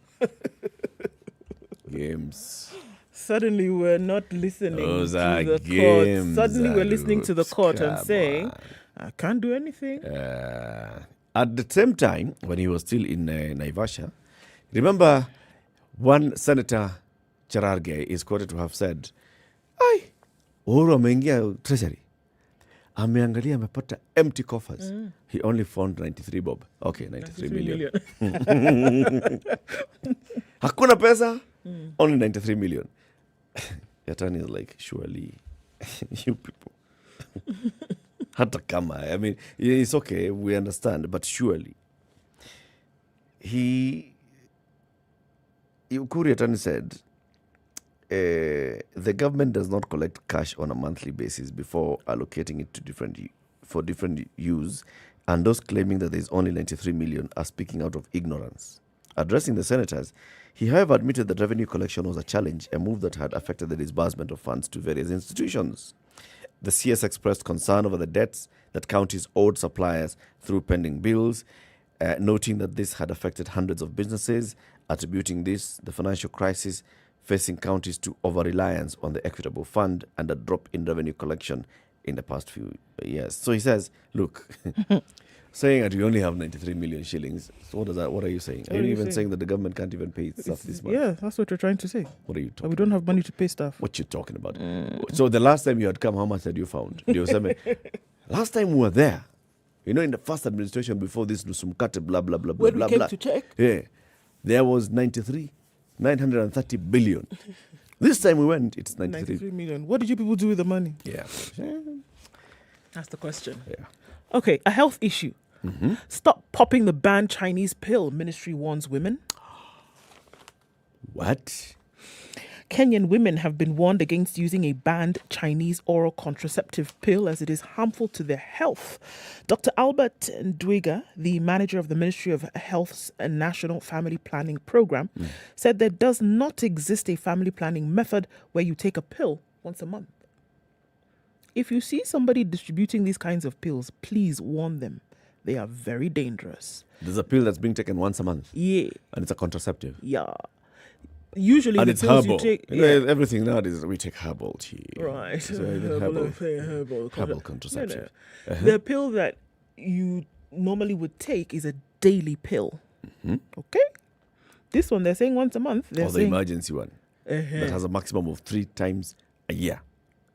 Games. Suddenly we're not listening Those to are the games, court. Suddenly we're listening to the court and come saying, on. I can't do anything. At the same time, when he was still in Naivasha, remember one Senator Cherargei is quoted to have said, Uhuru ameingia treasury, ameangalia amepata empty coffers. He only found 93 bob. Okay, 93 million. Hakuna pesa, only 93 million. Yatani is like, surely, you people. Hata kama, I mean, it's okay, we understand, but surely. Ukuri Yatani said, the government does not collect cash on a monthly basis before allocating it to different use, and those claiming that there is only 93 million are speaking out of ignorance. Addressing the senators, he however admitted that revenue collection was a challenge, a move that had affected the disbursement of funds to various institutions. The CS expressed concern over the debts that counties owed suppliers through pending bills, noting that this had affected hundreds of businesses, attributing the financial crisis facing counties to over-reliance on the Equitable Fund and a drop in revenue collection in the past few years. So he says, look, saying that we only have 93 million shillings, so what are you saying? Are you even saying that the government can't even pay stuff this month? Yeah, that's what you're trying to say. What are you talking We don't have money to pay staff. What you talking about? So the last time you had come, how much had you found? Last time we were there, in the first administration before this Nusumkate, blah, blah, blah, blah, When blah, we came blah. to check? Yeah. There was 930 billion. This time we went, it's 93 million. What did you people do with the money? Yeah. That's the question. Yeah. Okay, a health issue. Stop popping the banned Chinese pill, ministry warns women. What? Kenyan women have been warned against using a banned Chinese oral contraceptive pill as it is harmful to their health. Dr. Albert Ndwiga, the manager of the Ministry of Health's National Family Planning Program, said there does not exist a family planning method where you take a pill once a month. If you see somebody distributing these kinds of pills, please warn them. They are very dangerous. There's a pill that's being taken once a month. Yeah. And it's a contraceptive. Yeah. Usually and the it's pills herbal. you take... Everything nowadays, we take herbal tea. Right. So herbal Herbal contraceptive. No. The pill that you normally would take is a daily pill. Okay? This one, they're saying once a month. Or the emergency one. That has a maximum of 3 times a year.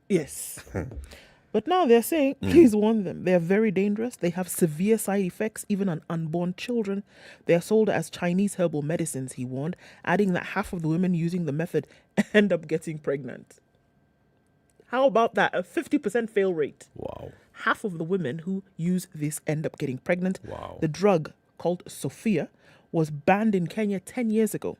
Yes. But now they're saying, please warn them. They're very dangerous. They have severe side effects, even on unborn children. They are sold as Chinese herbal medicines, he warned, adding that half of the women using the method end up getting pregnant. How about that? A 50% fail rate. Wow. Half of the women who use this end up getting pregnant. Wow. The drug, called Sophia, was banned in Kenya 10 years ago.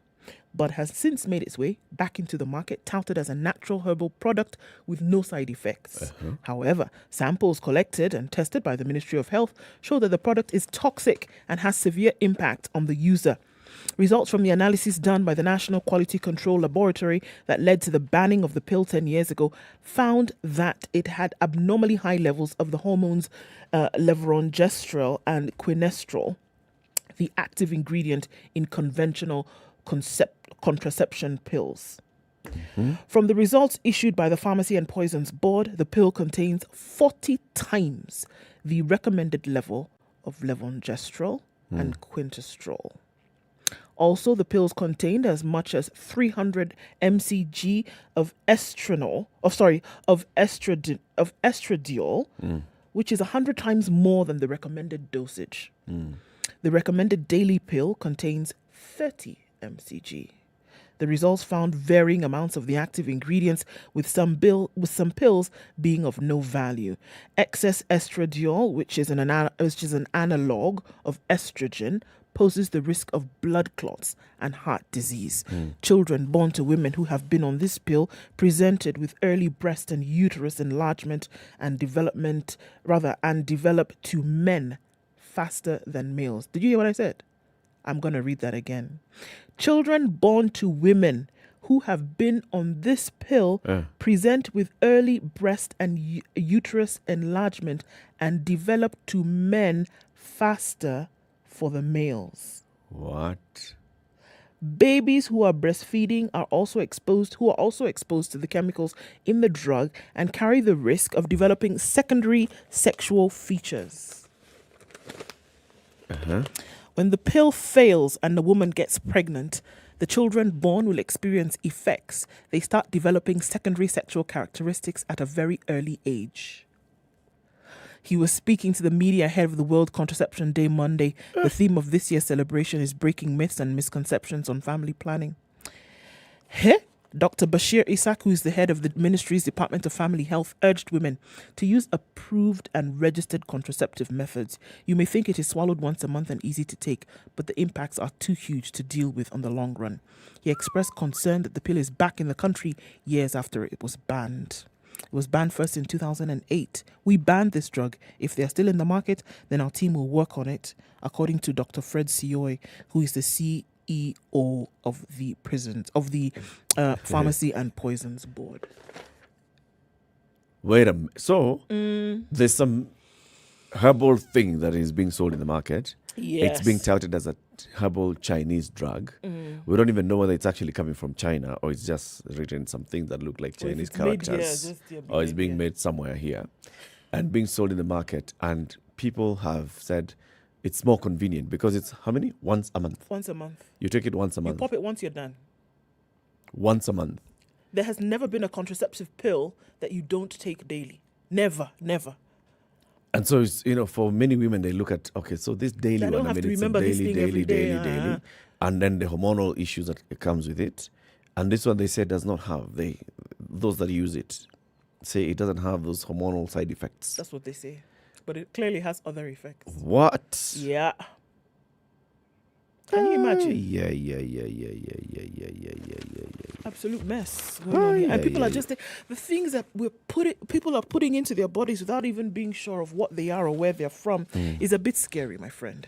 but has since made its way back into the market, touted as a natural herbal product with no side effects. However, samples collected and tested by the Ministry of Health show that the product is toxic and has severe impact on the user. Results from the analysis done by the National Quality Control Laboratory that led to the banning of the pill 10 years ago found that it had abnormally high levels of the hormones levonorgestrel and quinestrol, the active ingredient in conventional contraception pills. From the results issued by the Pharmacy and Poisons Board, the pill contains 40 times the recommended level of levonorgestrel and quintestrol. Also, the pills contained as much as 300 mcg of estradiol, which is 100 times more than the recommended dosage. The recommended daily pill contains 30 mcg. The results found varying amounts of the active ingredients, with some pills being of no value. Excess estradiol, which is an analog of estrogen, poses the risk of blood clots and heart disease. Children born to women who have been on this pill presented with early breast and uterus enlargement and develop to men faster than males. Did you hear what I said? I'm going to read that again. Children born to women who have been on this pill present with early breast and uterus enlargement and develop to men faster for the males. What? Babies who are breastfeeding are also exposed to the chemicals in the drug and carry the risk of developing secondary sexual features. When the pill fails and the woman gets pregnant, the children born will experience effects. They start developing secondary sexual characteristics at a very early age. He was speaking to the media ahead of the World Contraception Day Monday. The theme of this year's celebration is breaking myths and misconceptions on family planning. Dr. Bashir Isak, who is the head of the ministry's Department of Family Health, urged women to use approved and registered contraceptive methods. You may think it is swallowed once a month and easy to take, but the impacts are too huge to deal with on the long run. He expressed concern that the pill is back in the country years after it was banned. It was banned first in 2008. We banned this drug. If they are still in the market, then our team will work on it, according to Dr. Fred Sioy, who is the CEO of the Pharmacy and Poisons Board. Wait a minute. So, there's some herbal thing that is being sold in the market. Yes. It's being touted as a herbal Chinese drug. We don't even know whether it's actually coming from China or it's just written something that look like Chinese characters. Or it's being made somewhere here and being sold in the market. And people have said it's more convenient because it's how many? Once a month. Once a month. You take it once a month. You pop it once you're done. Once a month. There has never been a contraceptive pill that you don't take daily. Never. And so, it's, for many women, they look at, okay, so this daily one, it's daily. And then the hormonal issues that comes with it. And this one, they say, does not have. Those that use it say it doesn't have those hormonal side effects. That's what they say. But it clearly has other effects. What? Yeah. Can you imagine? Yeah. Absolute mess. And people are just the things that people are putting into their bodies without even being sure of what they are or where they're from is a bit scary, my friend.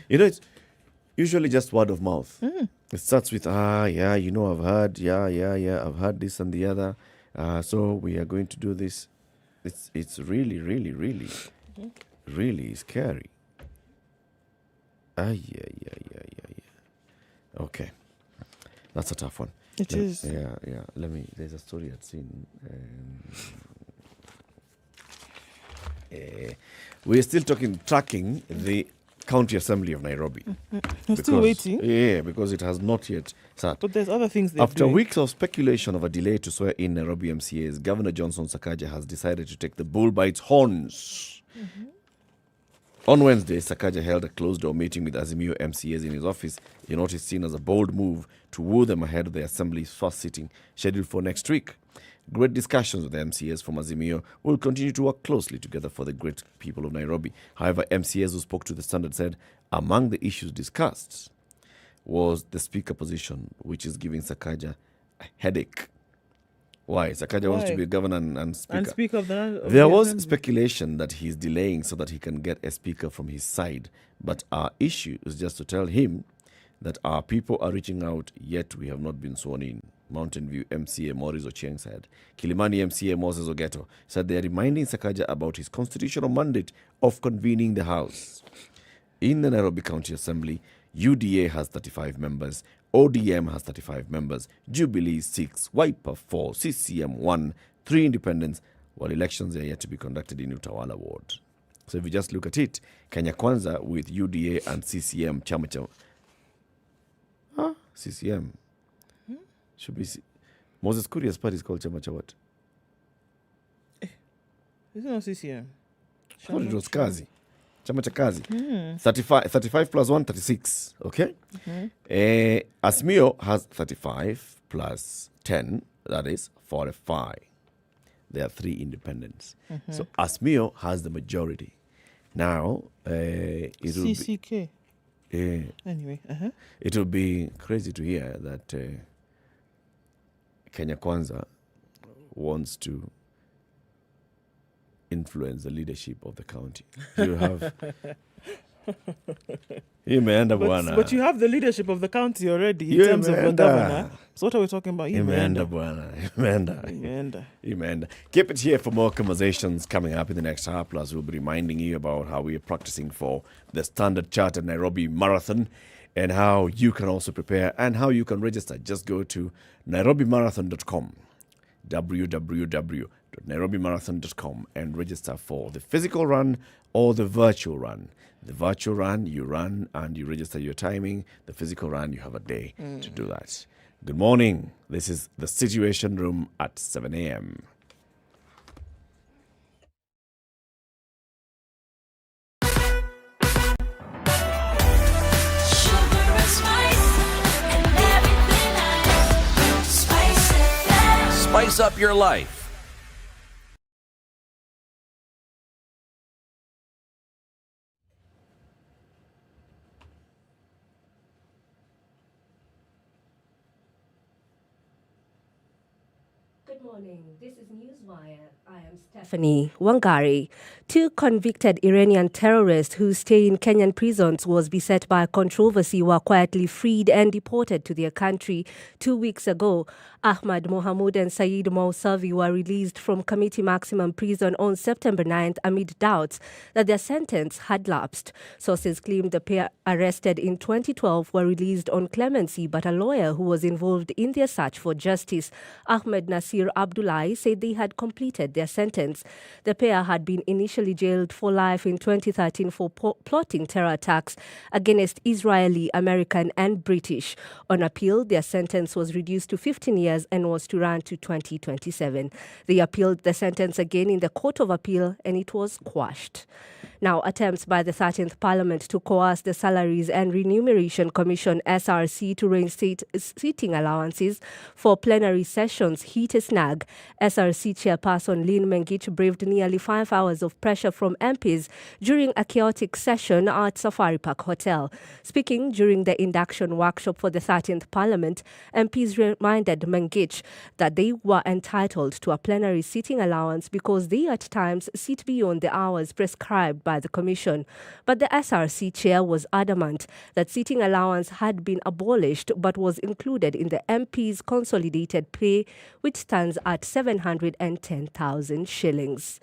It's usually just word of mouth. It starts with I've heard, I've heard this and the other. So we are going to do this. It's really, really, really, really scary. Yeah. Okay. That's a tough one. It is. Yeah. There's a story I'd seen. We're still tracking the County Assembly of Nairobi. We're still waiting. Yeah, because it has not yet sat. But there's other things they're After doing. weeks of speculation of a delay to swear in Nairobi MCAs, Governor Johnson Sakaja has decided to take the bull by its horns. On Wednesday, Sakaja held a closed-door meeting with Azimio MCAs in his office in what is seen as a bold move to woo them ahead of the Assembly's first sitting, scheduled for next week. Great discussions with the MCAs from Azimio will continue to work closely together for the great people of Nairobi. However, MCAs who spoke to the Standard said among the issues discussed was the speaker position, which is giving Sakaja a headache. Why? Sakaja wants to be governor and speaker. And speaker of the There was speculation that he's delaying so that he can get a speaker from his side. But our issue is just to tell him that our people are reaching out, yet we have not been sworn in. Mountain View MCA Maurice Ochieng said. Kilimani MCA Moses Ogeto said they are reminding Sakaja about his constitutional mandate of convening the House. In the Nairobi County Assembly, UDA has 35 members, ODM has 35 members, Jubilee 6, Wiper 4, CCM 1, 3 independents, while elections are yet to be conducted in Utawala Ward. So if you just look at it, Kenya Kwanza with UDA and CCM, CCM. Should be Moses Kuria's party is called Chama Cha what? Is it not CCM? I thought it was Kazi. Chama Cha Kazi. 35 plus 1, 36. Okay? Asmio has 35 plus 10. That is 45. There are 3 independents. So Asmio has the majority. Now, it will CCK. be... Anyway, It will be crazy to hear that Kenya Kwanza wants to influence the leadership of the county. You have... Imeenda bwana. But you have the leadership of the county already in terms of the governor. So what are we talking about? Imeenda bwana. Imeenda. Keep it here for more conversations coming up in the next hour. Plus, we'll be reminding you about how we are practicing for the Standard Chartered Nairobi Marathon and how you can also prepare and how you can register. Just go to nairobimarathon.com, www.nairobimarathon.com, and register for the physical run or the virtual run. The virtual run, you run and you register your timing. The physical run, you have a day to do that. Good morning. This is the Situation Room at 7 a.m. Spice up your life. Good morning. This is Newswire. I am Stephanie Wangari. 2 convicted Iranian terrorists whose stay in Kenyan prisons was beset by controversy were quietly freed and deported to their country 2 weeks ago. Ahmad Mohamud and Saeed Mousavi were released from Committee Maximum Prison on September 9th amid doubts that their sentence had lapsed. Sources claim the pair arrested in 2012 were released on clemency, but a lawyer who was involved in their search for justice, Ahmed Nasir Abdullahi, said they had completed their sentence. The pair had been initially jailed for life in 2013 for plotting terror attacks against Israeli, American and British. On appeal, their sentence was reduced to 15 years and was to run to 2027. They appealed the sentence again in the Court of Appeal and it was quashed. Now, attempts by the 13th Parliament to coerce the Salaries and Remuneration Commission (SRC) to reinstate seating allowances for plenary sessions hit a snag. SRC chairperson Lynn Mengich braved nearly 5 hours of pressure from MPs during a chaotic session at Safari Park Hotel. Speaking during the induction workshop for the 13th Parliament, MPs reminded Mengich that they were entitled to a plenary seating allowance because they at times sit beyond the hours prescribed by the Commission. But the SRC chair was adamant that seating allowance had been abolished but was included in the MP's consolidated pay, which stands at 710,000 shillings.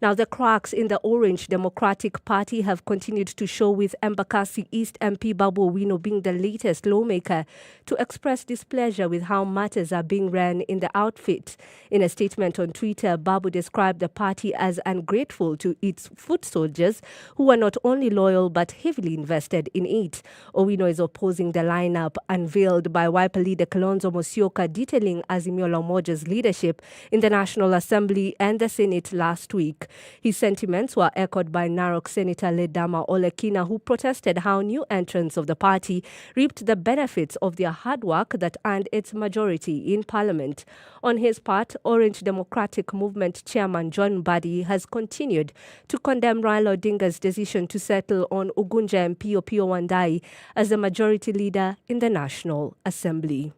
Now, the cracks in the Orange Democratic Party have continued to show, with Embakasi East MP Babu Owino being the latest lawmaker to express displeasure with how matters are being run in the outfit. In a statement on Twitter, Babu described the party as ungrateful to its foot soldiers who are not only loyal but heavily invested in it. Owino is opposing the lineup unveiled by Wiper leader Kalonzo Musyoka, detailing Azimio la Umoja's leadership in the National Assembly and the Senate last week. His sentiments were echoed by Narok Senator Ledama Olekina, who protested how new entrants of the party reaped the benefits of their hard work that earned its majority in Parliament. On his part, Orange Democratic Movement Chairman John Mbadi has continued to condemn Raila Odinga's decision to settle on Ugunja MP Opiyo Wandayi as the majority leader in the National Assembly.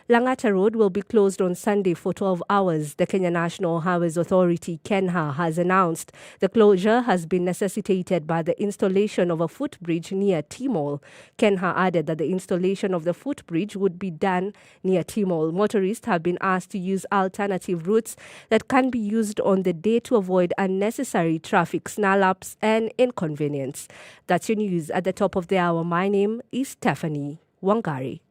Langata Road will be closed on Sunday for 12 hours. The Kenya National Highways Authority, KENHA, has announced the closure has been necessitated by the installation of a footbridge near T-Mall. KENHA added that the installation of the footbridge would be done near T-Mall. Motorists have been asked to use alternative routes that can be used on the day to avoid unnecessary traffic snarl-ups and inconvenience. That's your news at the top of the hour. My name is Stephanie Wangari.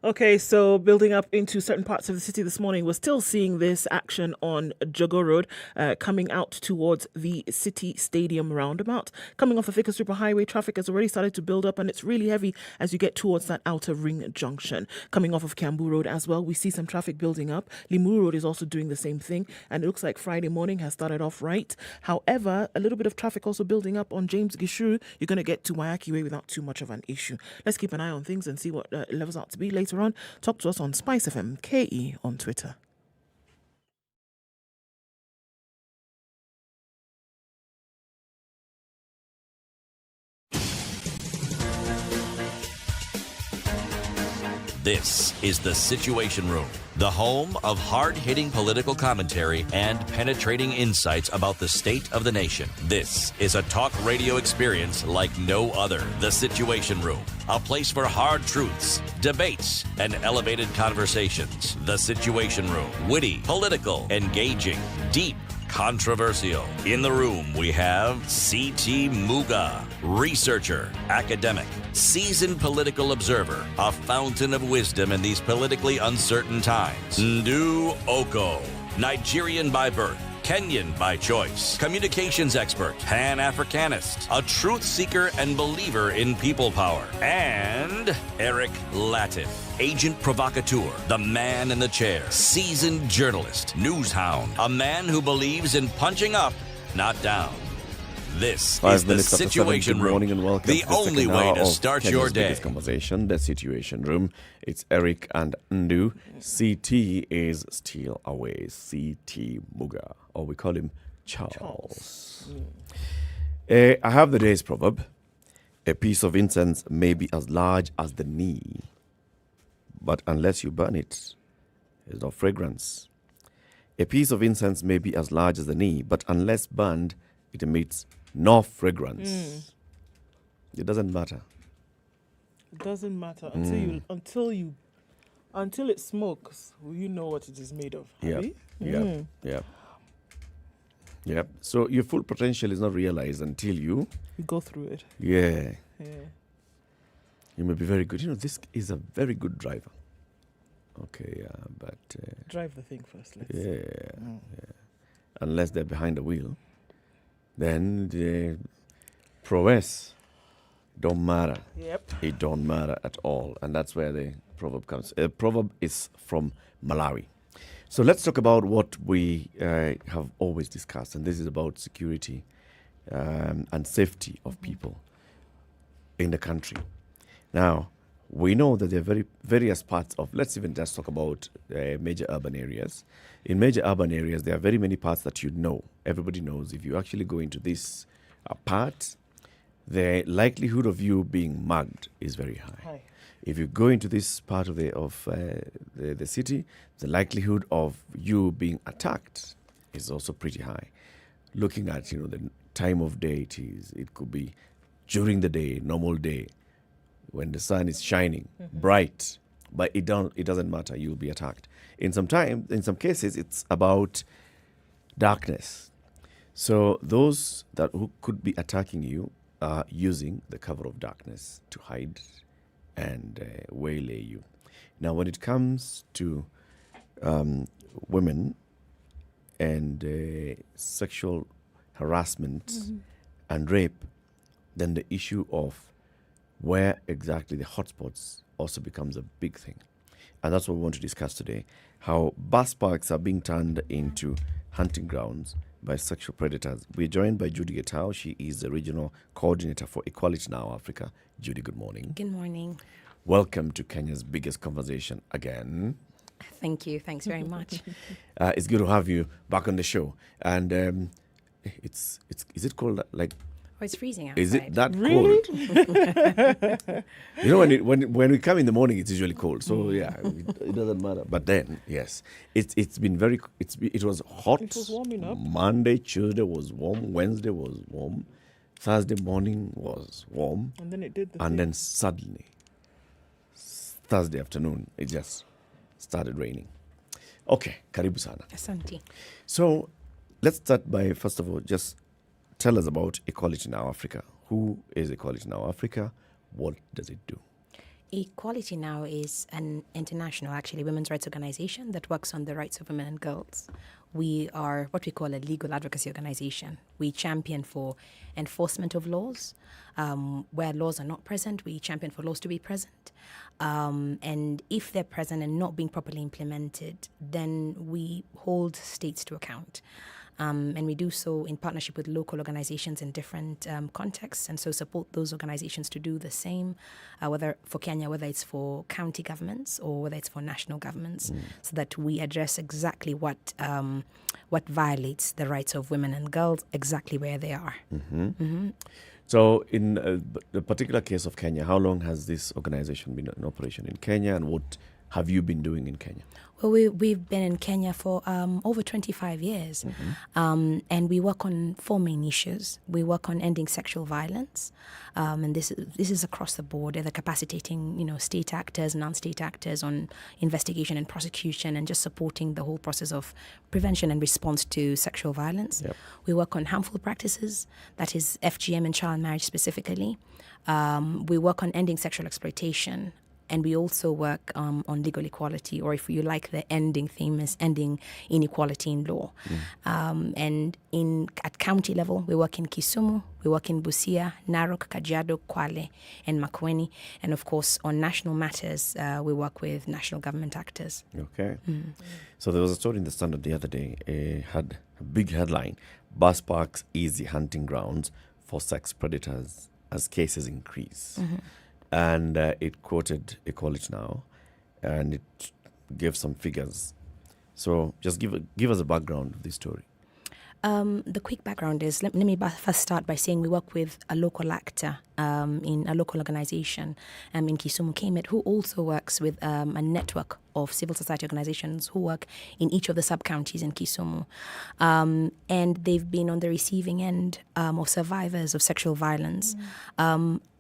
Okay, so building up into certain parts of the city this morning, we're still seeing this action on Jogo Road coming out towards the City Stadium roundabout. Coming off of Vickers Super Highway, traffic has already started to build up and it's really heavy as you get towards that outer ring junction. Coming off of Kiambu Road as well, we see some traffic building up. Limuru Road is also doing the same thing, and it looks like Friday morning has started off right. However, a little bit of traffic also building up on James Gishuru. You're going to get to Wayaki Way without too much of an issue. Let's keep an eye on things and see what levels out to be later on. Talk to us on SpiceFM KE on Twitter. This is The Situation Room, the home of hard-hitting political commentary and penetrating insights about the state of the nation. This is a talk radio experience like no other. The Situation Room, a place for hard truths, debates, and elevated conversations. The Situation Room, witty, political, engaging, deep, controversial. In the room, we have C.T. Muga, researcher, academic, seasoned political observer, a fountain of wisdom in these politically uncertain times. Ndu Oko, Nigerian by birth, Kenyan by choice, communications expert, Pan-Africanist, a truth seeker and believer in people power, and Eric Latif, agent provocateur, the man in the chair, seasoned journalist, news hound, a man who believes in punching up, not down. This is the Situation Room, morning and welcome the to the only second way hour to of start Kenya's your day. biggest conversation, the Situation Room. It's Eric and Ndu. CT is still away. CT Muga, or we call him Charles. I have the day's proverb. A piece of incense may be as large as the knee, but unless you burn it, there's no fragrance. A piece of incense may be as large as the knee, but unless burned, it emits no fragrance. It doesn't matter. It doesn't matter until it smokes. You know what it is made of. Yep. So your full potential is not realized until you go through it. Yeah. You may be very good. You know, this is a very good driver. Okay, but drive the thing first. Unless they're behind the wheel, then the prowess don't matter. Yep. It don't matter at all. And that's where the proverb comes. A proverb is from Malawi. So let's talk about what we have always discussed. And this is about security and safety of people in the country. Now, we know that there are various parts of, let's even just talk about major urban areas. In major urban areas, there are very many parts that you know. Everybody knows if you actually go into this part, the likelihood of you being mugged is very high. If you go into this part of the city, the likelihood of you being attacked is also pretty high. Looking at the time of day it could be during the day, normal day, when the sun is shining bright, but it doesn't matter. You'll be attacked. In some cases, it's about darkness. So those who could be attacking you are using the cover of darkness to hide and waylay you. Now, when it comes to women, and sexual harassment and rape, then the issue of where exactly the hotspots also becomes a big thing. And that's what we want to discuss today, how bus parks are being turned into hunting grounds by sexual predators. We're joined by Judy Getao. She is the Regional Coordinator for Equality Now Africa. Judy, good morning. Good morning. Welcome to Kenya's biggest conversation again. Thank you. Thanks very much. It's good to have you back on the show. And is it cold? Like, oh, it's freezing outside. Is it that cold? You know, when we come in the morning, it's usually cold. So yeah, it doesn't matter. But then, yes, it was hot. It was warming up. Monday, Tuesday was warm. Wednesday was warm. Thursday morning was warm. And then it did the And thing. then suddenly, Thursday afternoon, it just started raining. Okay, karibu sana. Asante. So let's start by, first of all, just tell us about Equality Now Africa. Who is Equality Now Africa? What does it do? Equality Now is an international, actually, women's rights organization that works on the rights of women and girls. We are what we call a legal advocacy organization. We champion for enforcement of laws. Where laws are not present, we champion for laws to be present. And if they're present and not being properly implemented, then we hold states to account. And we do so in partnership with local organizations in different contexts, and so support those organizations to do the same, whether for Kenya, whether it's for county governments or whether it's for national governments, so that we address exactly what violates the rights of women and girls exactly where they are. So in the particular case of Kenya, how long has this organization been in operation in Kenya, and what have you been doing in Kenya? Well, we've been in Kenya for over 25 years, and we work on 4 main issues. We work on ending sexual violence, and this is across the board, either capacitating, state actors, non-state actors on investigation and prosecution, and just supporting the whole process of prevention and response to sexual violence. Yep. We work on harmful practices, that is FGM and child marriage specifically. We work on ending sexual exploitation. And we also work on legal equality, or if you like, the ending theme is ending inequality in law. And at county level, we work in Kisumu, we work in Busia, Narok, Kajiado, Kwale, and Makueni. And of course, on national matters, we work with national government actors. Okay. So there was a story in the Standard the other day, had a big headline, bus parks easy hunting grounds for sex predators as cases increase. And it quoted Equality Now, and it gave some figures. So just give us a background of this story. The quick background is, let me first start by saying we work with a local actor in a local organization in Kisumu, KMET, who also works with a network of civil society organizations who work in each of the sub-counties in Kisumu. And they've been on the receiving end of survivors of sexual violence.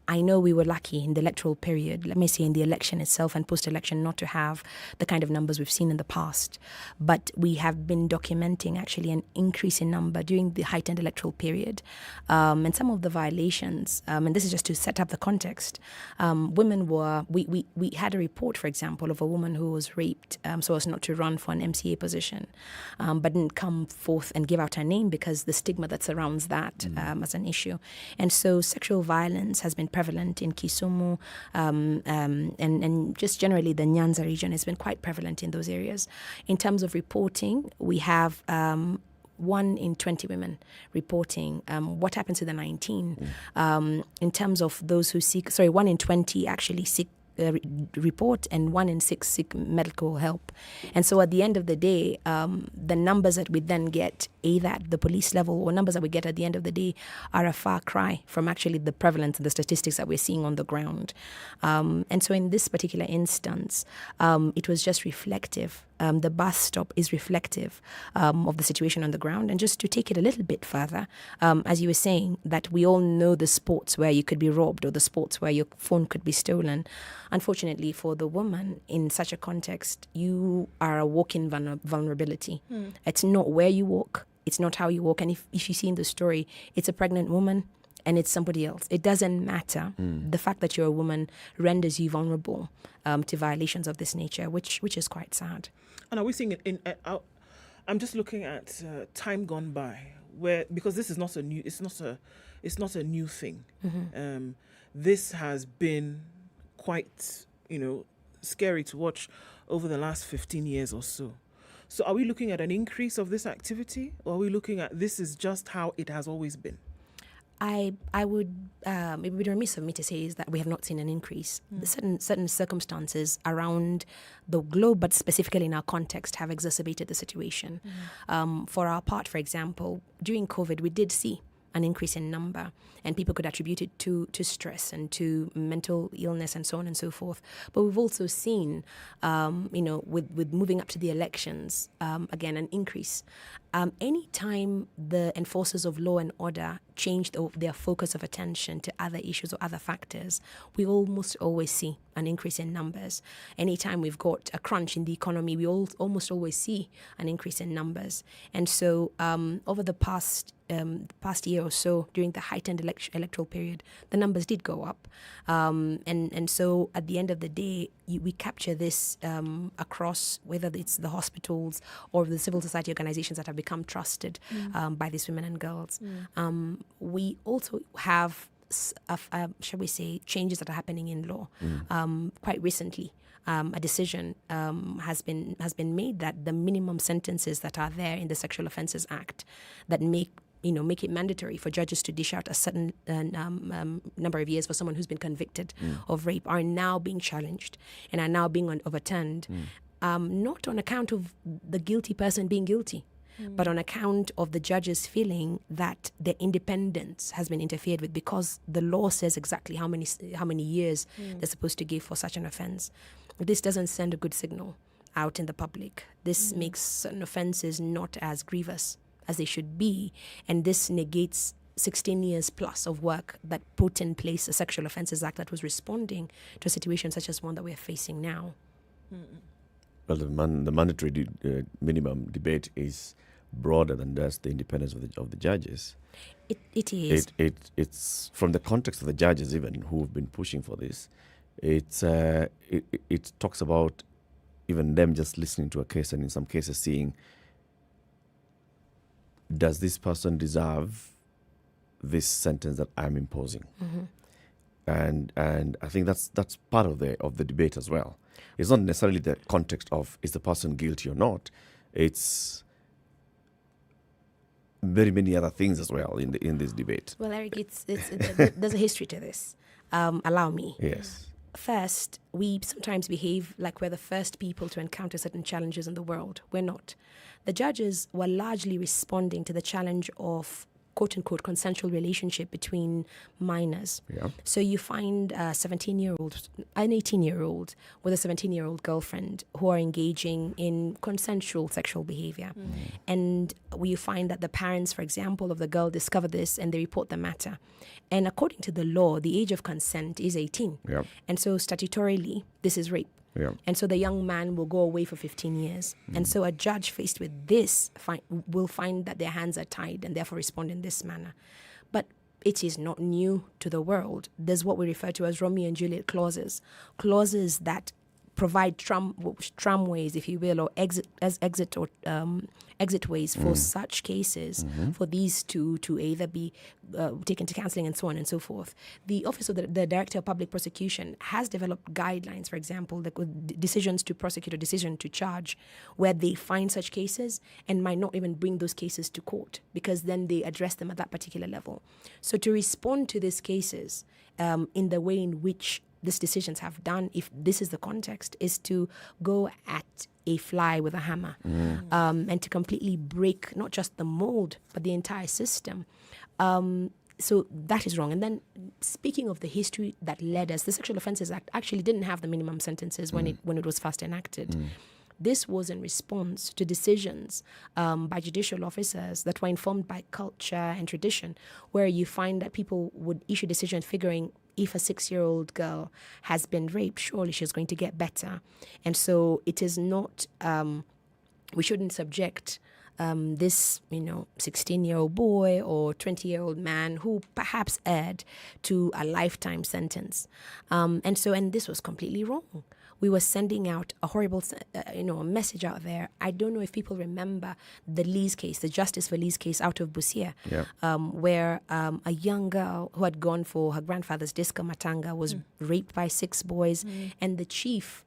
I know we were lucky in the electoral period, let me say in the election itself and post-election, not to have the kind of numbers we've seen in the past. But we have been documenting actually an increase in number during the heightened electoral period. And some of the violations, and this is just to set up the context, women were, we had a report, for example, of a woman who was raped so as not to run for an MCA position, but didn't come forth and give out her name because the stigma that surrounds that as an issue. And so sexual violence has been prevalent in Kisumu, and just generally the Nyanza region has been quite prevalent in those areas. In terms of reporting, we have 1 in 20 women reporting. What happens to the 19? In terms of those who seek, 1 in 20 actually seek report, and 1 in 6 seek medical help. And so at the end of the day, the numbers that we then get, either at the police level or numbers that we get at the end of the day, are a far cry from actually the prevalence and the statistics that we're seeing on the ground. And so in this particular instance, it was just reflective. The bus stop is reflective of the situation on the ground. And just to take it a little bit further, as you were saying, that we all know the sports where you could be robbed or the sports where your phone could be stolen. Unfortunately, for the woman in such a context, you are a walk-in vulnerability. It's not where you walk. It's not how you walk. And if you see in the story, it's a pregnant woman and it's somebody else. It doesn't matter. The fact that you're a woman renders you vulnerable to violations of this nature, which is quite sad. And are we seeing it I'm just looking at time gone by, where because this is not a new, it's not a new thing. This has been quite, scary to watch over the last 15 years or so. So are we looking at an increase of this activity, or are we looking at this is just how it has always been? I would, it would be remiss of me to say is that we have not seen an increase. Certain circumstances around the globe, but specifically in our context, have exacerbated the situation. For our part, for example, during COVID, we did see an increase in number, and people could attribute it to stress and to mental illness and so on and so forth. But we've also seen, with moving up to the elections, again, an increase. Anytime the enforcers of law and order change their focus of attention to other issues or other factors, we almost always see an increase in numbers. Anytime we've got a crunch in the economy, we almost always see an increase in numbers. And so over the past year or so, during the heightened electoral period, the numbers did go up. And so at the end of the day, we capture this across, whether it's the hospitals or the civil society organizations that have become trusted by these women and girls. We also have, shall we say, changes that are happening in law. Quite recently, a decision has been made that the minimum sentences that are there in the Sexual Offences Act that make it mandatory for judges to dish out a certain number of years for someone who's been convicted of rape are now being challenged and are now being overturned, not on account of the guilty person being guilty, but on account of the judges feeling that their independence has been interfered with because the law says exactly how many years they're supposed to give for such an offense. This doesn't send a good signal out in the public. This makes certain offenses not as grievous as they should be, and this negates 16 years plus of work that put in place a Sexual Offences Act that was responding to a situation such as one that we're facing now. Well, the mandatory minimum debate is broader than just the independence of the judges. It is. It's from the context of the judges even who've been pushing for this. It talks about even them just listening to a case and in some cases seeing, does this person deserve this sentence that I'm imposing? And I think that's part of the debate as well. It's not necessarily the context of is the person guilty or not. It's very many other things as well in this debate. Well, Eric, there's a history to this. Allow me. Yes. First, we sometimes behave like we're the first people to encounter certain challenges in the world. We're not. The judges were largely responding to the challenge of quote-unquote consensual relationship between minors. So you find an 18-year-old with a 17-year-old girlfriend who are engaging in consensual sexual behavior. And you find that the parents, for example, of the girl discover this and they report the matter. And according to the law, the age of consent is 18. And so statutorily, this is rape. And so the young man will go away for 15 years. And so a judge faced with this will find that their hands are tied and therefore respond in this manner. But it is not new to the world. There's what we refer to as Romeo and Juliet clauses that provide tramways, if you will, or exit ways for such cases, for these two to either be taken to counseling and so on and so forth. The Office of the Director of Public Prosecution has developed guidelines, for example, decisions to prosecute or decision to charge, where they find such cases and might not even bring those cases to court because then they address them at that particular level. So to respond to these cases in the way in which these decisions have done, if this is the context, is to go at a fly with a hammer and to completely break not just the mold, but the entire system. So that is wrong. And then speaking of the history that led us, the Sexual Offences Act actually didn't have the minimum sentences when it was first enacted. This was in response to decisions by judicial officers that were informed by culture and tradition, where you find that people would issue decisions figuring if a 6-year-old girl has been raped, surely she's going to get better. And so it is not, we shouldn't subject this, 16-year-old boy or 20-year-old man who perhaps erred to a lifetime sentence. And this was completely wrong. we were sending out a horrible, a message out there. I don't know if people remember the Lee's case, the Justice for Lee's case out of Busia, where a young girl who had gone for her grandfather's disco matanga was raped by 6 boys, and the chief,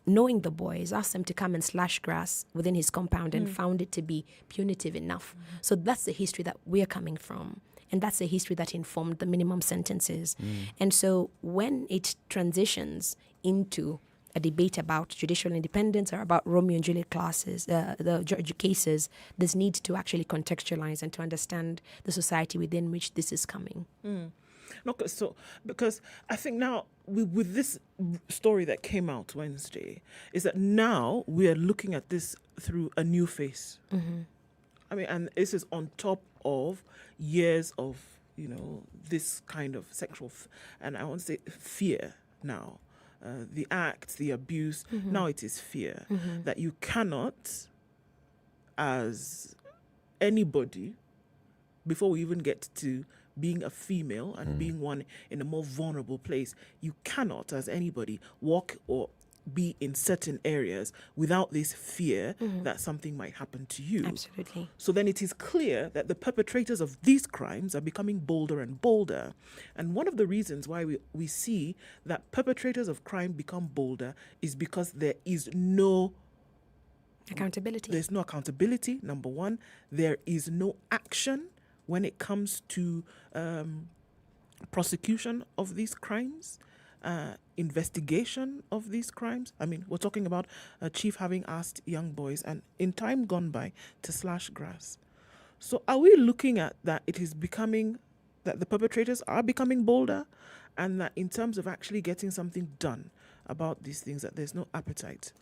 knowing the boys, asked them to come and slash grass within his compound and found it to be punitive enough. So that's the history that we're coming from. And that's the history that informed the minimum sentences. And so when it transitions into a debate about judicial independence or about Romeo and Juliet cases, there's need to actually contextualize and to understand the society within which this is coming. Okay, so because I think now with this story that came out Wednesday, is that now we are looking at this through a new face. I mean, and this is on top of years of, this kind of sexual, and I want to say fear now. The act, the abuse, now it is fear that you cannot, as anybody, before we even get to being a female and being one in a more vulnerable place, you cannot, as anybody, walk or be in certain areas without this fear that something might happen to you. Absolutely. So then it is clear that the perpetrators of these crimes are becoming bolder and bolder. And one of the reasons why we see that perpetrators of crime become bolder is because there is no accountability. There's no accountability, number one. There is no action when it comes to prosecution of these crimes. Investigation of these crimes. I mean, we're talking about a chief having asked young boys and in time gone by to slash grass. So are we looking at that it is becoming, that the perpetrators are becoming bolder, and that in terms of actually getting something done about these things, that there's no appetite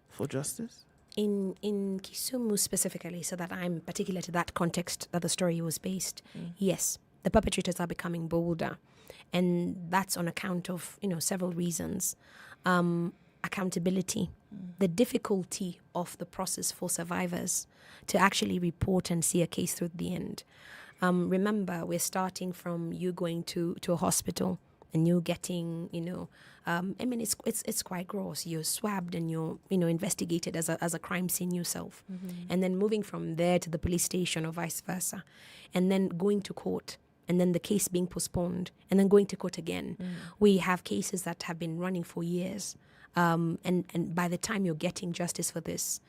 for justice? In Kisumu specifically, so that I'm particular to that context that the story was based, yes, the perpetrators are becoming bolder. And that's on account of, several reasons. Accountability, the difficulty of the process for survivors to actually report and see a case through the end. Remember, we're starting from you going to a hospital and you getting, it's quite gross. You're swabbed and you're, investigated as a crime scene yourself. And then moving from there to the police station or vice versa. And then going to court. And then the case being postponed, and then going to court again. We have cases that have been running for years. And by the time you're getting justice for this,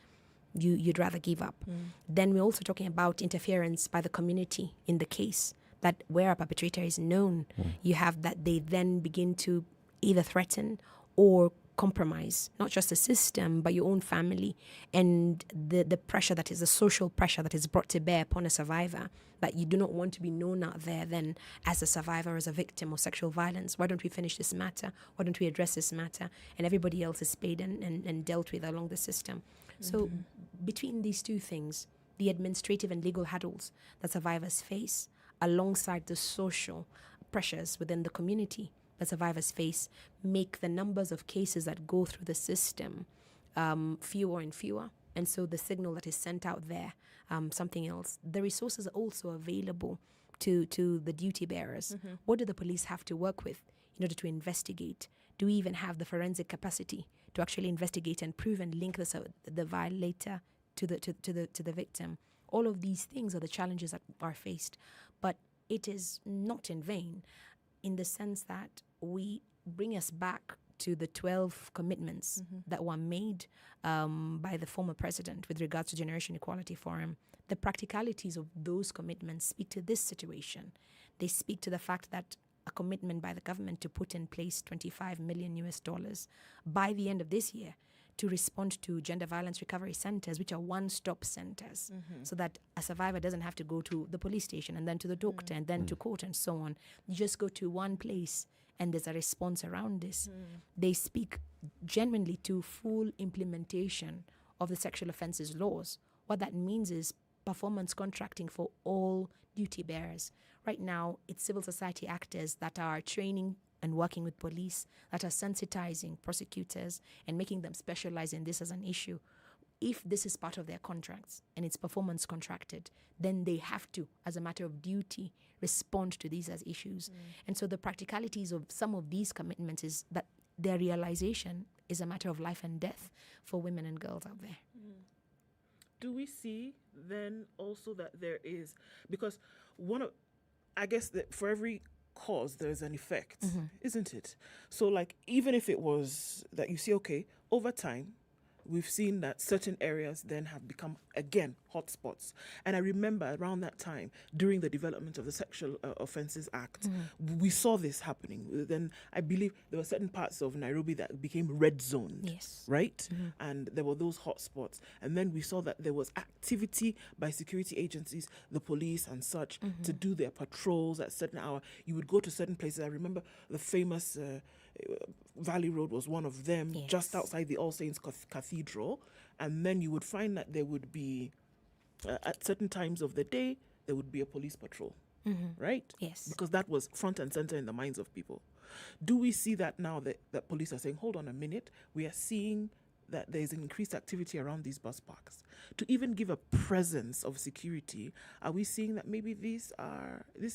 you'd rather give up. Then we're also talking about interference by the community in the case, that where a perpetrator is known, you have that they then begin to either threaten or compromise, not just the system, but your own family, and the pressure that is the social pressure that is brought to bear upon a survivor, that you do not want to be known out there then as a survivor, as a victim of sexual violence. Why don't we finish this matter? Why don't we address this matter? And everybody else is paid and dealt with along the system. So between these two things, the administrative and legal hurdles that survivors face, alongside the social pressures within the community that survivors face, make the numbers of cases that go through the system fewer and fewer. And so the signal that is sent out there, something else. The resources are also available to the duty bearers. What do the police have to work with in order to investigate? Do we even have the forensic capacity to actually investigate and prove and link the violator to the victim? All of these things are the challenges that are faced. But it is not in vain, in the sense that we bring us back to the 12 commitments that were made by the former president with regards to Generation Equality Forum. The practicalities of those commitments speak to this situation. They speak to the fact that a commitment by the government to put in place $25 million by the end of this year to respond to gender violence recovery centers, which are one-stop centers, so that a survivor doesn't have to go to the police station and then to the doctor and then to court and so on. You just go to one place and there's a response around this. They speak genuinely to full implementation of the sexual offences laws. What that means is performance contracting for all duty bearers. Right now, it's civil society actors that are training and working with police, that are sensitizing prosecutors and making them specialize in this as an issue. If this is part of their contracts and it's performance contracted, then they have to, as a matter of duty, respond to these as issues. And so the practicalities of some of these commitments is that their realization is a matter of life and death for women and girls out there. Do we see then also that there is, because I guess that for every cause there's an effect, isn't it? So like, even if it was that you see, okay, over time, we've seen that certain areas then have become, again, hotspots. And I remember around that time, during the development of the Sexual Offences Act, we saw this happening. Then I believe there were certain parts of Nairobi that became red zones, Yes. right? And there were those hotspots. And then we saw that there was activity by security agencies, the police and such, to do their patrols at certain hour. You would go to certain places. I remember the famous Valley Road was one of them, Yes. just outside the All Saints Cathedral. And then you would find that there would be, at certain times of the day, there would be a police patrol, right? Yes. Because that was front and center in the minds of people. Do we see that now that police are saying, hold on a minute, we are seeing that there's increased activity around these bus parks? To even give a presence of security, are we seeing that maybe this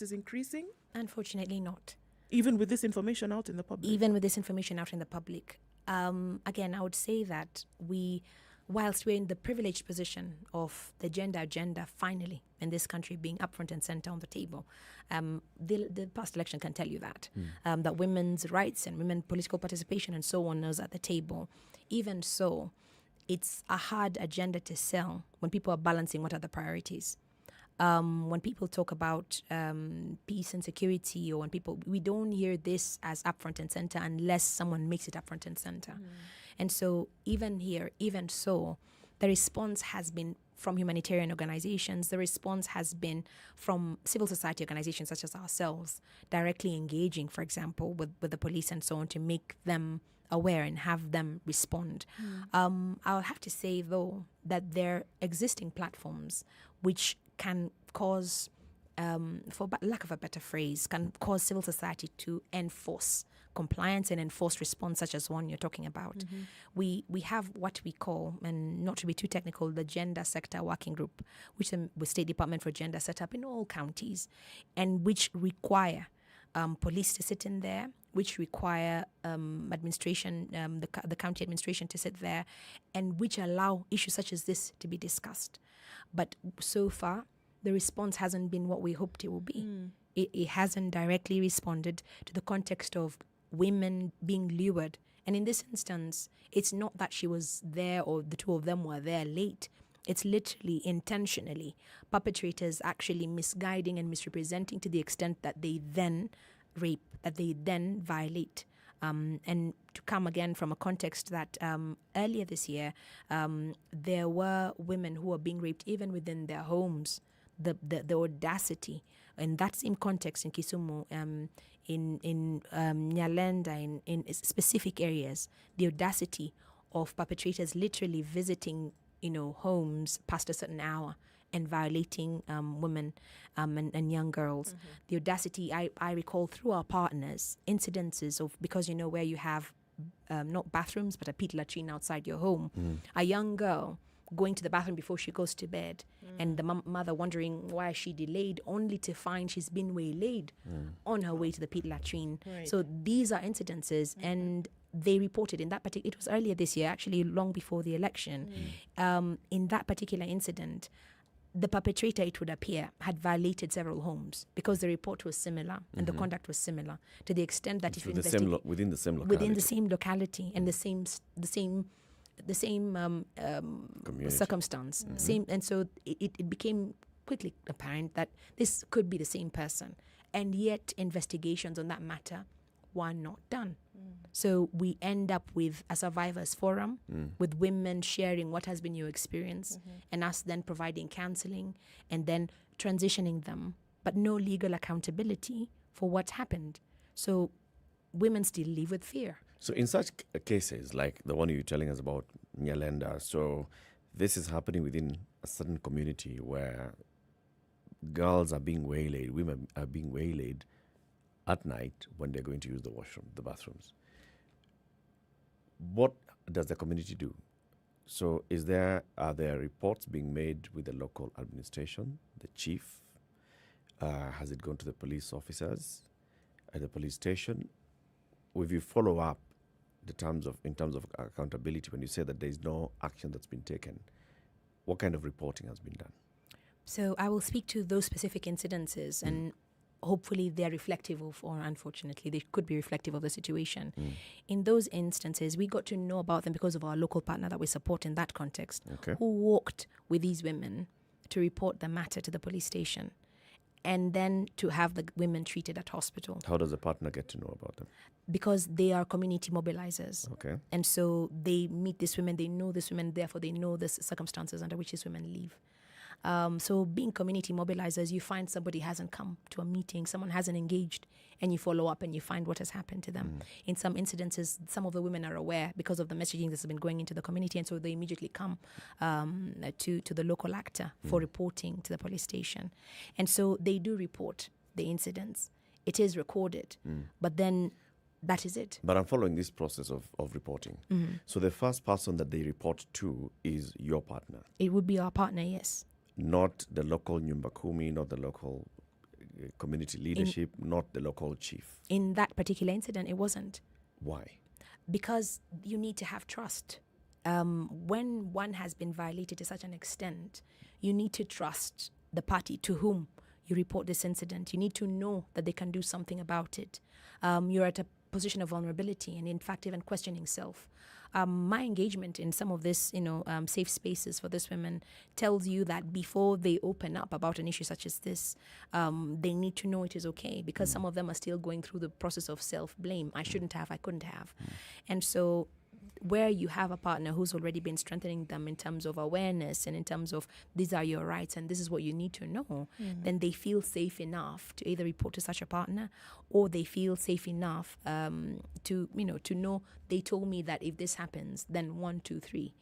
is increasing? Unfortunately not. Even with this information out in the public? Even with this information out in the public. Again, I would say that whilst we're in the privileged position of the gender agenda finally in this country being up front and center on the table, the past election can tell you that, that women's rights and women political participation and so on is at the table. Even so, it's a hard agenda to sell when people are balancing what are the priorities. When people talk about peace and security, or when we don't hear this as upfront and center unless someone makes it upfront and center. And so even here, even so, the response has been from humanitarian organizations. The response has been from civil society organizations such as ourselves, directly engaging, for example, with the police and so on to make them aware and have them respond. I'll have to say, though, that there are existing platforms which can cause, for lack of a better phrase, can cause civil society to enforce compliance and enforce response, such as one you're talking about. We have what we call, and not to be too technical, the Gender Sector Working Group, which the State Department for Gender set up in all counties, and which require police to sit in there, which require administration, the county administration to sit there, and which allow issues such as this to be discussed. But so far, the response hasn't been what we hoped it will be. It hasn't directly responded to the context of women being lured. And in this instance, it's not that she was there or the two of them were there late. It's literally intentionally perpetrators actually misguiding and misrepresenting to the extent that they then rape, that they then violate. And to come again from a context that earlier this year, there were women who were being raped even within their homes. The audacity in that same context in Kisumu, in Nyalenda, in specific areas, the audacity of perpetrators literally visiting, homes past a certain hour and violating women and young girls. The audacity, I recall through our partners, incidences of, because where you have not bathrooms but a pit latrine outside your home, a young girl going to the bathroom before she goes to bed, and the mother wondering why she delayed, only to find she's been waylaid on her way to the pit latrine. Right. So these are incidences, and they reported in that particular, it was earlier this year, actually long before the election, in that particular incident, the perpetrator, it would appear, had violated several homes because the report was similar and the conduct was similar, to the extent that within the same locality and the same circumstance, same, and so it became quickly apparent that this could be the same person, and yet investigations on that matter were not done. So we end up with a survivors forum with women sharing what has been your experience, and us then providing counseling and then transitioning them, but no legal accountability for what happened. So women still live with fear. So in such cases, like the one you're telling us about, Nyalenda, so this is happening within a certain community where girls are being waylaid, women are being waylaid at night when they're going to use the washroom, the bathrooms. What does the community do? So are there reports being made with the local administration, the chief? Has it gone to the police officers at the police station? If you follow up, in terms of accountability, when you say that there is no action that's been taken, what kind of reporting has been done? So I will speak to those specific incidences, and hopefully they're reflective of, or unfortunately, they could be reflective of the situation. In those instances, we got to know about them because of our local partner that we support in that context, who walked with these women to report the matter to the police station, and then to have the women treated at hospital. How does the partner get to know about them? Because they are community mobilizers. Okay. And so they meet these women, they know these women, therefore they know the circumstances under which these women live. So being community mobilizers, you find somebody hasn't come to a meeting, someone hasn't engaged, and you follow up and you find what has happened to them. In some incidences, some of the women are aware because of the messaging that's been going into the community, and so they immediately come to the local actor for reporting to the police station. And so they do report the incidents. It is recorded, but then that is it. But I'm following this process of reporting. So the first person that they report to is your partner. It would be our partner, yes. Not the local Nyumba Kumi, not the local community leadership, not the local chief. In that particular incident, it wasn't. Why? Because you need to have trust. When one has been violated to such an extent, you need to trust the party to whom you report this incident. You need to know that they can do something about it. You're at a position of vulnerability and, in fact, even questioning self. My engagement in some of this, safe spaces for these women tells you that before they open up about an issue such as this, they need to know it is okay, because some of them are still going through the process of self-blame. I shouldn't have, I couldn't have. And so where you have a partner who's already been strengthening them in terms of awareness and in terms of these are your rights and this is what you need to know, then they feel safe enough to either report to such a partner, or they feel safe enough to know they told me that if this happens, then 1, 2, 3.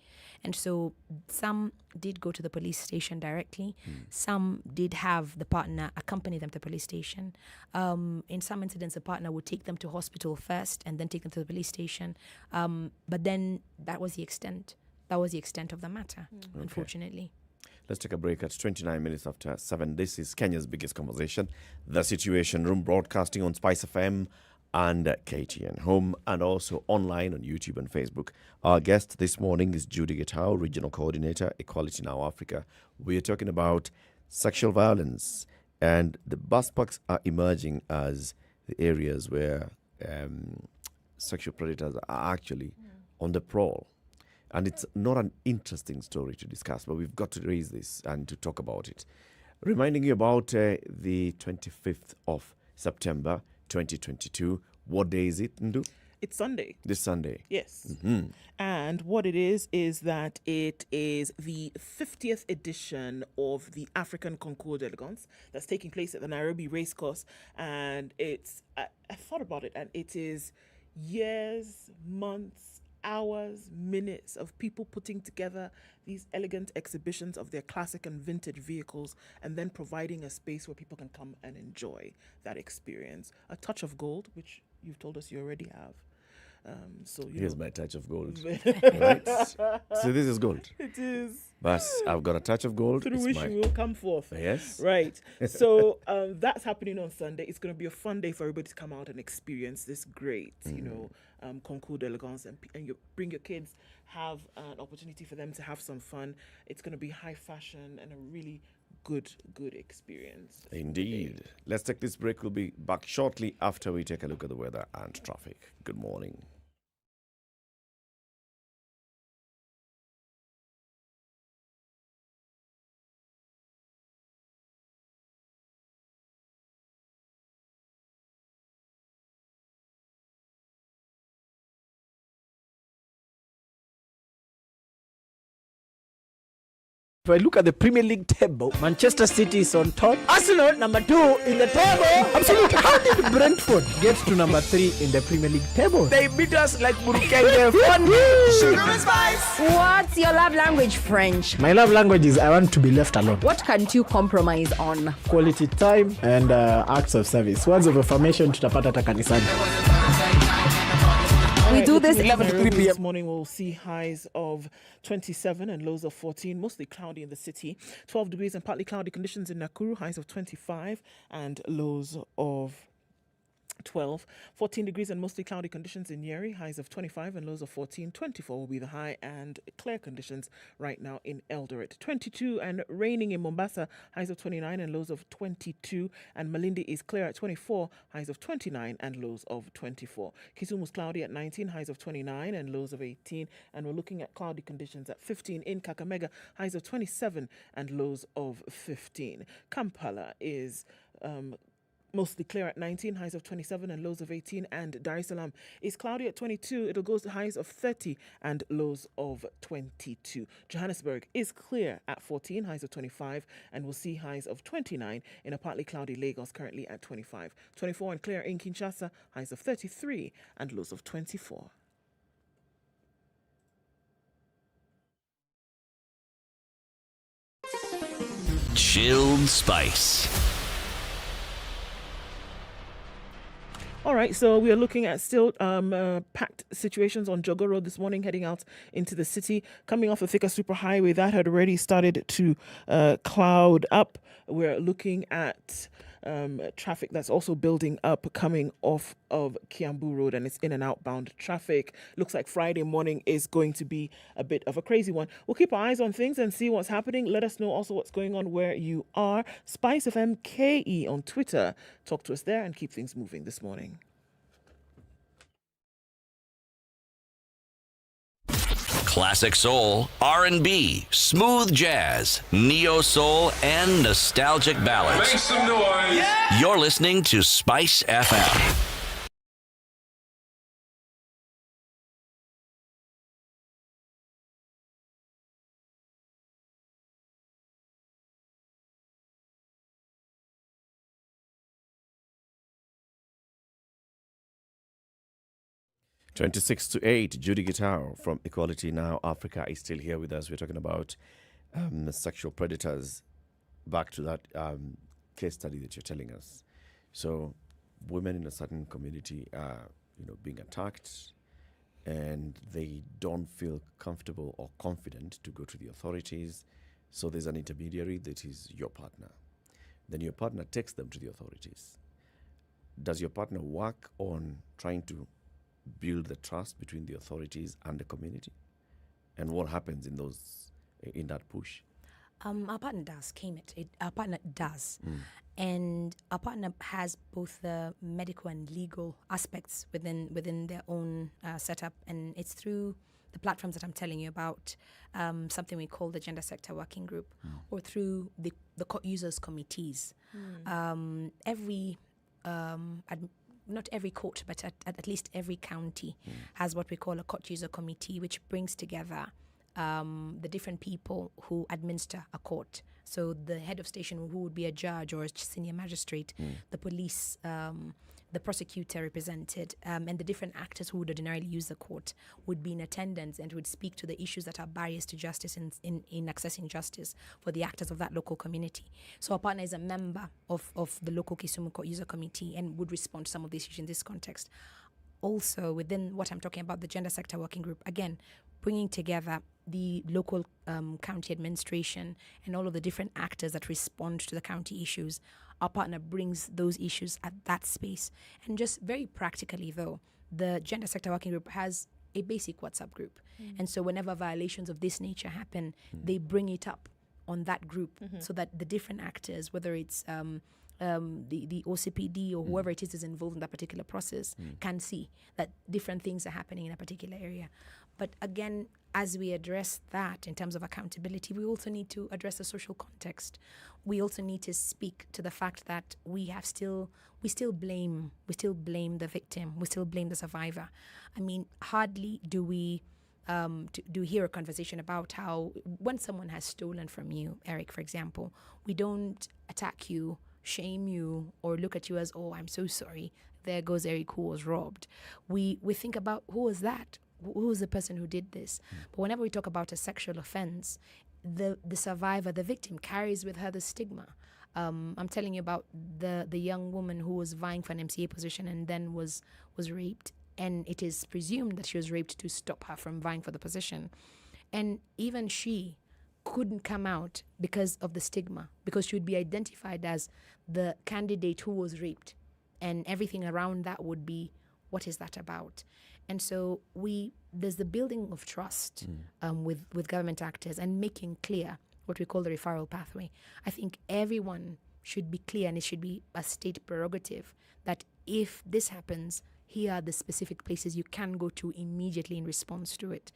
And so some did go to the police station directly. Some did have the partner accompany them to the police station. In some incidents, the partner would take them to hospital first and then take them to the police station. But then that was the extent. That was the extent of the matter, unfortunately. Let's take a break at 29 minutes after 7. This is Kenya's biggest conversation, The Situation Room, broadcasting on SpiceFM and KTN Home, and also online on YouTube and Facebook. Our guest this morning is Judy Getao, Regional Coordinator, Equality Now Africa. We are talking about sexual violence, and the bus parks are emerging as the areas where sexual predators are actually on the prowl. And it's not an interesting story to discuss, but we've got to raise this and to talk about it. Reminding you about the 25th of September, 2022. What day is it, Ndu? It's Sunday. This Sunday. Yes. And what it is that it is the 50th edition of the African Concours d'Elegance that's taking place at the Nairobi Racecourse. And it's, I thought about it, and it is years, months, hours, minutes of people putting together these elegant exhibitions of their classic and vintage vehicles, and then providing a space where people can come and enjoy that experience. A touch of gold, which you've told us you already have. Here's my touch of gold. Right? So this is gold. It is. But I've got a touch of gold. Through which we will come forth. Yes. Right. So that's happening on Sunday. It's going to be a fun day for everybody to come out and experience this great, Concours d'Elegance, and you bring your kids, have an opportunity for them to have some fun. It's going to be high fashion and a really good experience. Indeed. Let's take this break. We'll be back shortly after we take a look at the weather and traffic. Good morning. If I look at the Premier League table, Manchester City is on top. Arsenal, number 2 in the table. Absolutely. How did Brentford get to number 3 in the Premier League table? They beat us like Burkenge. What's your love language, French? My love language is I want to be left alone. What can't you compromise on? Quality time and acts of service. Words of affirmation tutapata hata kanisani. We do this 11 to 3 p.m. This morning we'll see highs of 27 and lows of 14, mostly cloudy in the city. 12 degrees and partly cloudy conditions in Nakuru, highs of 25 and lows of 12. 14 degrees and mostly cloudy conditions in Nyeri, highs of 25 and lows of 14. 24 will be the high, and clear conditions right now in Eldoret. 22 and raining in Mombasa, highs of 29 and lows of 22. And Malindi is clear at 24, highs of 29 and lows of 24. Kisumu is cloudy at 19, highs of 29 and lows of 18. And we're looking at cloudy conditions at 15 in Kakamega, highs of 27 and lows of 15. Kampala is mostly clear at 19, highs of 27 and lows of 18. And Dar es Salaam is cloudy at 22. It'll go to highs of 30 and lows of 22. Johannesburg is clear at 14, highs of 25, and we'll see highs of 29 in a partly cloudy Lagos, currently at 25. 24 and clear in Kinshasa, highs of 33 and lows of 24. Chilled Spice. All right, so we are looking at still packed situations on Jogo Road this morning, heading out into the city. Coming off the Thika Superhighway, that had already started to cloud up. We're looking at traffic that's also building up coming off of Kiambu Road, and it's in and outbound traffic. Looks like Friday morning is going to be a bit of a crazy one. We'll keep our eyes on things and see what's happening. Let us know also what's going on where you are. SpiceFM KE on Twitter. Talk to us there and keep things moving this morning. Classic soul, R&B, smooth jazz, neo soul, and nostalgic ballads. Make some noise. Yeah! You're listening to Spice FM. Twenty-six to 8, Judy Guitar from Equality Now Africa is still here with us. We're talking about sexual predators. Back to that case study that you're telling us. So, women in a certain community are, being attacked, and they don't feel comfortable or confident to go to the authorities. So there's an intermediary that is your partner. Then your partner takes them to the authorities. Does your partner work on trying to build the trust between the authorities and the community? And what happens in that push? Our partner does, our partner does. And our partner has both the medical and legal aspects within their own setup. And it's through the platforms that I'm telling you about, something we call the Gender Sector Working Group, or through the court users committees. Not every court, but at least every county has what we call a court user committee, which brings together the different people who administer a court. So the head of station, who would be a judge or a senior magistrate, the police, the prosecutor represented, and the different actors who would ordinarily use the court would be in attendance and would speak to the issues that are barriers to justice in accessing justice for the actors of that local community. So our partner is a member of the local Kisumu Court User Committee and would respond to some of these issues in this context. Also, within what I'm talking about, the Gender Sector Working Group, again, bringing together the local county administration and all of the different actors that respond to the county issues. Our partner brings those issues at that space. And just very practically, though, the Gender Sector Working Group has a basic WhatsApp group. And so whenever violations of this nature happen, they bring it up on that group so that the different actors, whether it's the OCPD or whoever it is involved in that particular process, can see that different things are happening in a particular area. But again, as we address that in terms of accountability, we also need to address the social context. We also need to speak to the fact that we still blame the victim, we still blame the survivor. I mean, hardly do we hear a conversation about how when someone has stolen from you, Eric, for example, we don't attack you, shame you, or look at you as, oh, I'm so sorry, there goes Eric who was robbed. We think about, who was that? Who was the person who did this? But whenever we talk about a sexual offense, the survivor, the victim, carries with her the stigma. I'm telling you about the young woman who was vying for an MCA position and then was raped. And it is presumed that she was raped to stop her from vying for the position. And even she couldn't come out because of the stigma, because she would be identified as the candidate who was raped. and everything around that would be, what is that about? And so there's the building of trust with government actors and making clear what we call the referral pathway. I think everyone should be clear, and it should be a state prerogative that if this happens, here are the specific places you can go to immediately in response to it.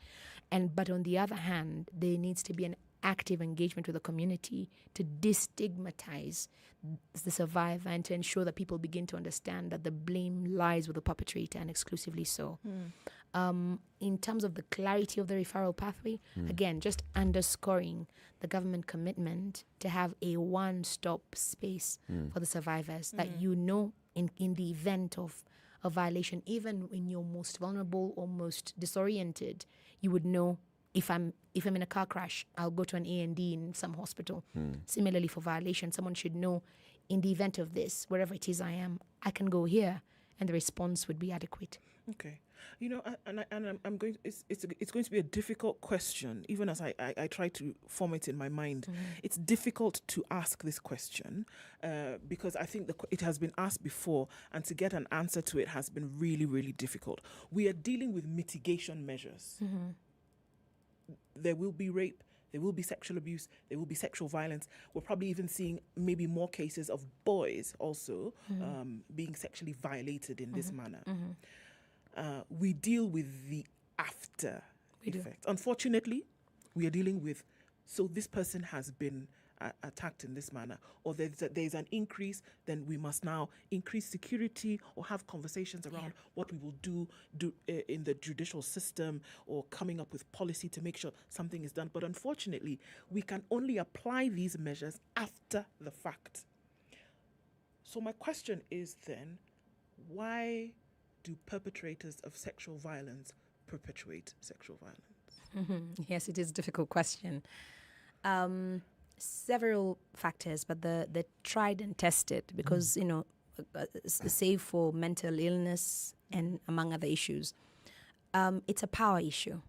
But on the other hand, there needs to be an active engagement with the community to destigmatize the survivor and to ensure that people begin to understand that the blame lies with the perpetrator, and exclusively so. In terms of the clarity of the referral pathway, again, just underscoring the government commitment to have a one-stop space for the survivors, that in the event of a violation, even when you're most vulnerable or most disoriented, you would know, if I'm in a car crash, I'll go to an A&D in some hospital. Similarly, for violation, someone should know, in the event of this, wherever it is I am, I can go here, and the response would be adequate. Okay, I'm going. It's going to be a difficult question, even as I try to form it in my mind. It's difficult to ask this question because I think it has been asked before, and to get an answer to it has been really, really difficult. We are dealing with mitigation measures. There will be rape, there will be sexual abuse, there will be sexual violence. We're probably even seeing maybe more cases of boys also being sexually violated in this manner. We deal with the after effect. Unfortunately, we are dealing with, so this person has been attacked in this manner, or there's an increase, then we must now increase security or have conversations around what we will do in the judicial system, or coming up with policy to make sure something is done. But unfortunately, we can only apply these measures after the fact. So my question is then, why do perpetrators of sexual violence perpetuate sexual violence? Yes, it is a difficult question. Several factors, but the tried and tested, because, save for mental illness and among other issues, it's a power issue.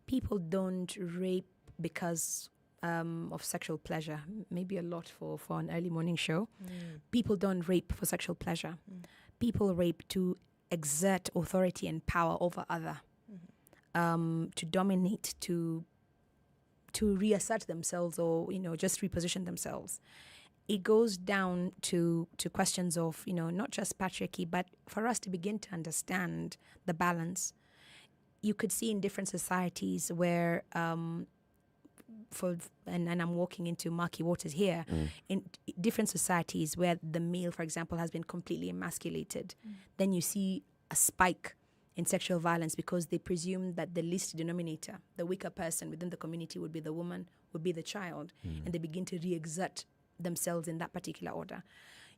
People don't rape because of sexual pleasure. Maybe a lot for an early morning show. People don't rape for sexual pleasure. People rape to exert authority and power over other, to dominate, to reassert themselves, or just reposition themselves. It goes down to questions of not just patriarchy, but for us to begin to understand the balance. You could see in different societies where and I'm walking into murky waters here, in different societies where the male, for example, has been completely emasculated, then you see a spike in sexual violence, because they presume that the least denominator, the weaker person within the community, would be the woman, would be the child, and they begin to re-exert themselves in that particular order.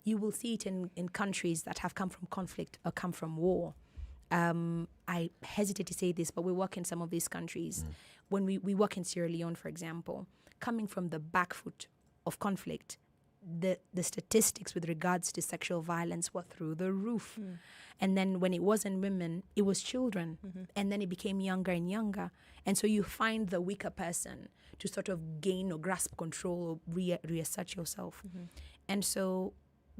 You will see it in countries that have come from conflict or come from war. I hesitate to say this, but we work in some of these countries. When we work in Sierra Leone, for example, coming from the back foot of conflict, the statistics with regards to sexual violence were through the roof. And then when it wasn't women, it was children. And then it became younger and younger. And so you find the weaker person to sort of gain or grasp control or reassert yourself. And so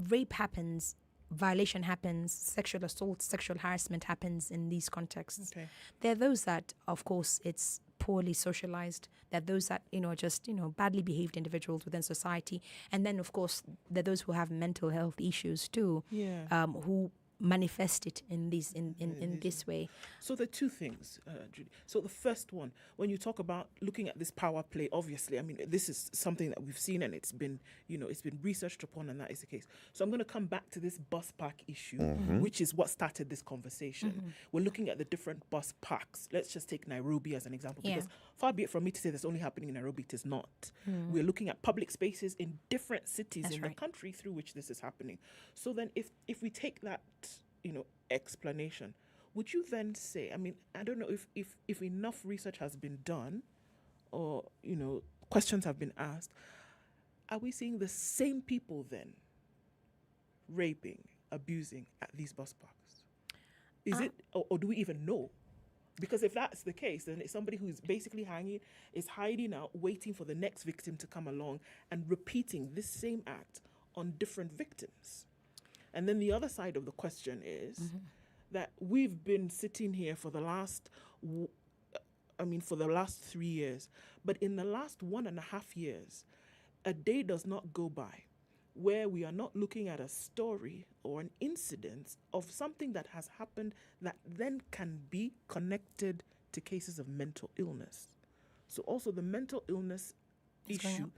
rape happens, violation happens, sexual assault, sexual harassment happens in these contexts. There are those that, of course, it's poorly socialized. There are those that, just, badly behaved individuals within society. And then, of course, there are those who have mental health issues too, who manifest it in this way. So there are two things, Judy. So the first one, when you talk about looking at this power play, obviously, I mean, this is something that we've seen, and it's been researched upon, and that is the case. So I'm going to come back to this bus park issue, which is what started this conversation. We're looking at the different bus parks. Let's just take Nairobi as an example, because far be it from me to say that's only happening in Nairobi, it is not. We're looking at public spaces in different cities the country through which this is happening. So then if we take that explanation, would you then say, I mean, I don't know if enough research has been done, or questions have been asked, are we seeing the same people then raping, abusing at these bus parks? Is it, or do we even know? Because if that's the case, then it's somebody who's basically hiding out, waiting for the next victim to come along and repeating this same act on different victims. And then the other side of the question is that we've been sitting here for the last, for the last 3 years, but in the last 1.5 years, a day does not go by where we are not looking at a story or an incident of something that has happened that then can be connected to cases of mental illness. So also the mental illness issue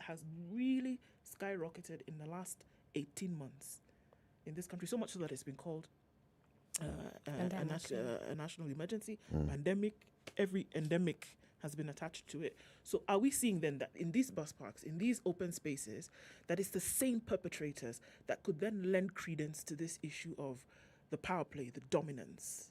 has really skyrocketed in the last 18 months in this country, so much so that it's been called a national emergency, pandemic. Every endemic has been attached to it. So are we seeing then that in these bus parks, in these open spaces, that it's the same perpetrators that could then lend credence to this issue of the power play, the dominance?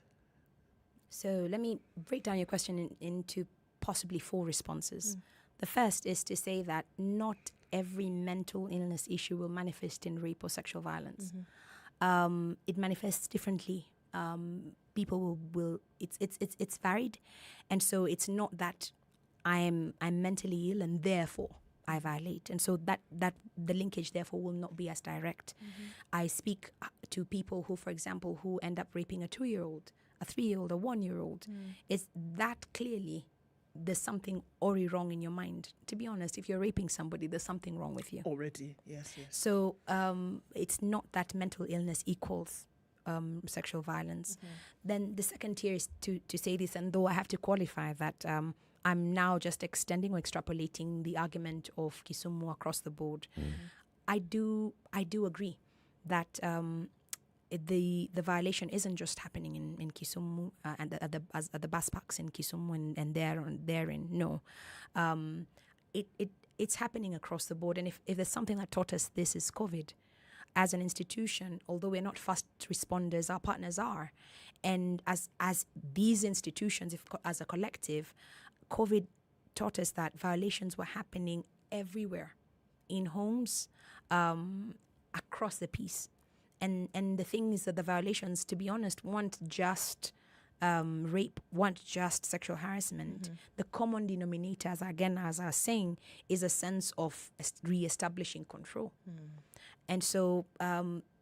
So let me break down your question into possibly 4 responses. The first is to say that not every mental illness issue will manifest in rape or sexual violence. It manifests differently. People will it's varied, and so it's not that I'm mentally ill and therefore I violate, and so that the linkage therefore will not be as direct. I speak to people who, for example, who end up raping a 2-year-old, a 3-year-old, a 1-year-old. It's that clearly there's something already wrong in your mind. To be honest, if you're raping somebody, there's something wrong with you already. Yes. So it's not that mental illness equals sexual violence. Then the second tier is to say this, and though I have to qualify that I'm now just extending or extrapolating the argument of Kisumu across the board. I do agree that the violation isn't just happening in Kisumu and at the bus parks in Kisumu and therein. No, it's happening across the board. And if there's something that taught us this is COVID. As an institution, although we're not fast responders, our partners are. And as these institutions, as a collective, COVID taught us that violations were happening everywhere, in homes, across the piece. And the thing is that the violations, to be honest, weren't just rape, weren't just sexual harassment. The common denominator, as I was saying, is a sense of re-establishing control. And so,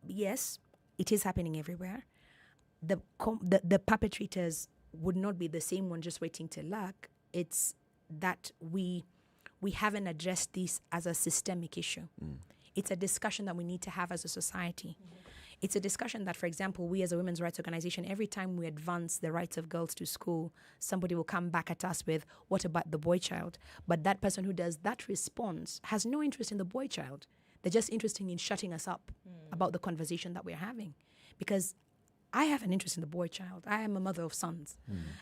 yes, it is happening everywhere. The perpetrators would not be the same one just waiting to lurk. It's that we haven't addressed this as a systemic issue. It's a discussion that we need to have as a society. It's a discussion that, for example, we as a women's rights organization, every time we advance the rights of girls to school, somebody will come back at us with, what about the boy child? But that person who does that response has no interest in the boy child. They're just interested in shutting us up about the conversation that we're having. Because I have an interest in the boy child. I am a mother of sons.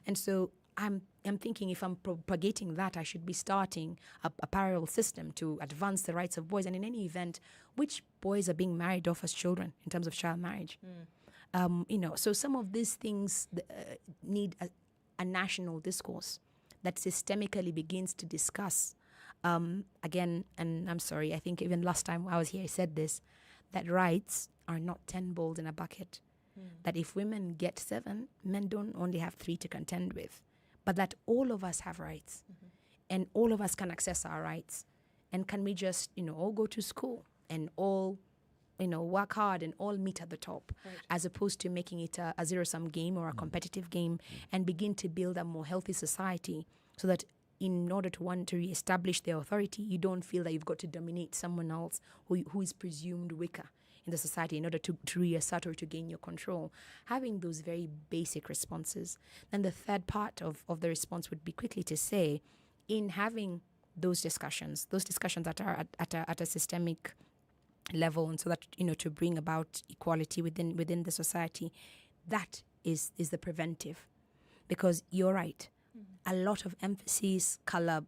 And so I'm thinking if I'm propagating that, I should be starting a parallel system to advance the rights of boys. And in any event, which boys are being married off as children in terms of child marriage? So some of these things need a national discourse that systemically begins to discuss. Again, and I'm sorry, I think even last time I was here, I said this, that rights are not 10 balls in a bucket. That if women get 7, men don't only have 3 to contend with. But that all of us have rights, and all of us can access our rights. And can we just, all go to school and all, work hard and all meet at the top, as opposed to making it a zero-sum game or a competitive game, and begin to build a more healthy society so that in order to reestablish their authority, you don't feel that you've got to dominate someone else who is presumed weaker in the society in order to reassert or to gain your control. Having those very basic responses. Then the third part of the response would be quickly to say, in having those discussions that are at a systemic level, and so that, to bring about equality within the society, that is the preventive. Because you're right, a lot of emphasis, color,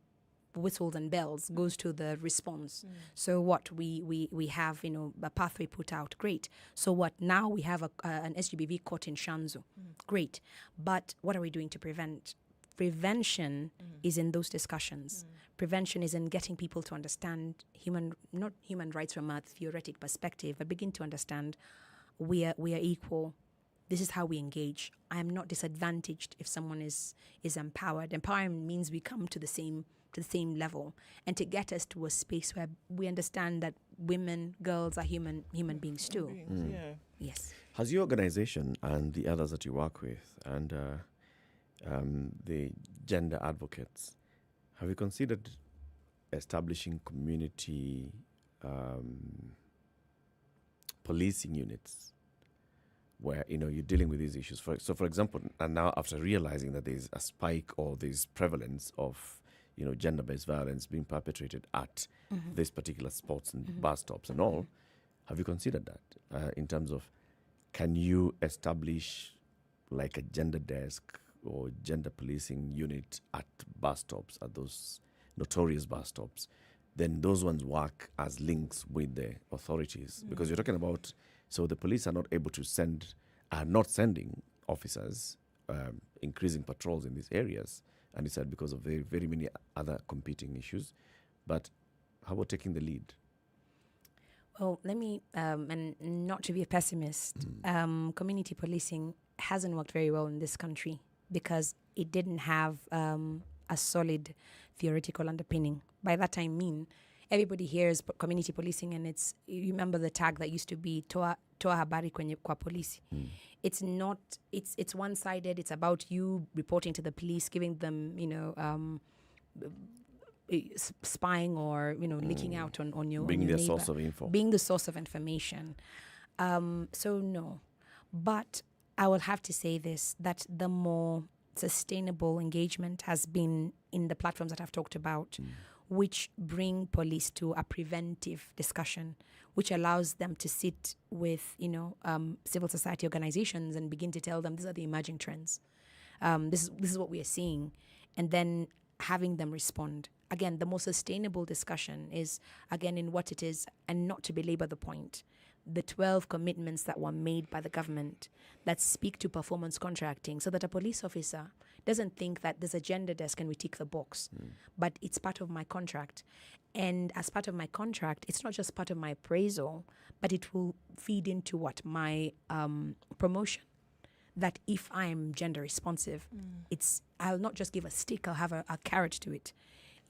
whistles and bells goes to the response. So what we have, a pathway put out, great. So what now we have an SGBV court in Shanzu, great. But what are we doing to prevent? Prevention is in those discussions. Prevention is in getting people to understand not human rights from a theoretic perspective, but begin to understand we are equal. this is how we engage. I am not disadvantaged if someone is empowered. Empowerment means we come to the same level, and to get us to a space where we understand that women, girls are human beings too. Yeah. Yes. Has your organization and the others that you work with and the gender advocates, have you considered establishing community policing units where you're dealing with these issues? For example, and now after realizing that there's a spike or there's prevalence of gender-based violence being perpetrated at this particular spots and bus stops and all, have you considered that in terms of, can you establish like a gender desk or gender policing unit at bus stops, at those notorious bus stops? Then those ones work as links with the authorities, because you're talking about, so the police are not able to not sending officers, increasing patrols in these areas, and it's because of very, very many other competing issues. But how about taking the lead? Well, let me, and not to be a pessimist, community policing hasn't worked very well in this country because it didn't have a solid theoretical underpinning. By that I mean, everybody hears community policing and you remember the tag that used to be toa habari kwenye kwa polisi. It's not, it's one-sided. It's about you reporting to the police, giving them, spying or, leaking out on your being your the neighbor. source of info. Being the source of information. So no. But I will have to say this, that the more sustainable engagement has been in the platforms that I've talked about, which bring police to a preventive discussion, which allows them to sit with, civil society organizations and begin to tell them these are the emerging trends. This is what we are seeing. And then having them respond. Again, the most sustainable discussion is, again, in what it is, and not to belabor the point, the 12 commitments that were made by the government that speak to performance contracting, so that a police officer doesn't think that there's a gender desk and we tick the box, but it's part of my contract. And as part of my contract, it's not just part of my appraisal, but it will feed into what? My promotion. That if I'm gender responsive, I'll not just give a stick, I'll have a carrot to it.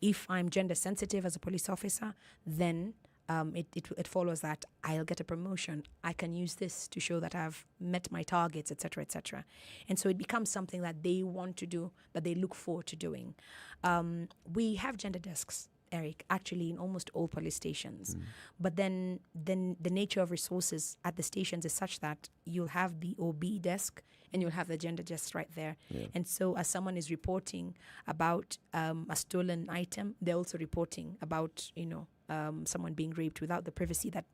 If I'm gender sensitive as a police officer, then it follows that I'll get a promotion. I can use this to show that I've met my targets, etc., etc. And so it becomes something that they want to do, that they look forward to doing. We have gender desks, Eric, actually in almost all police stations. But then the nature of resources at the stations is such that you'll have the OB desk and you'll have the gender desk right there. Yeah. And so as someone is reporting about a stolen item, they're also reporting about, someone being raped without the privacy that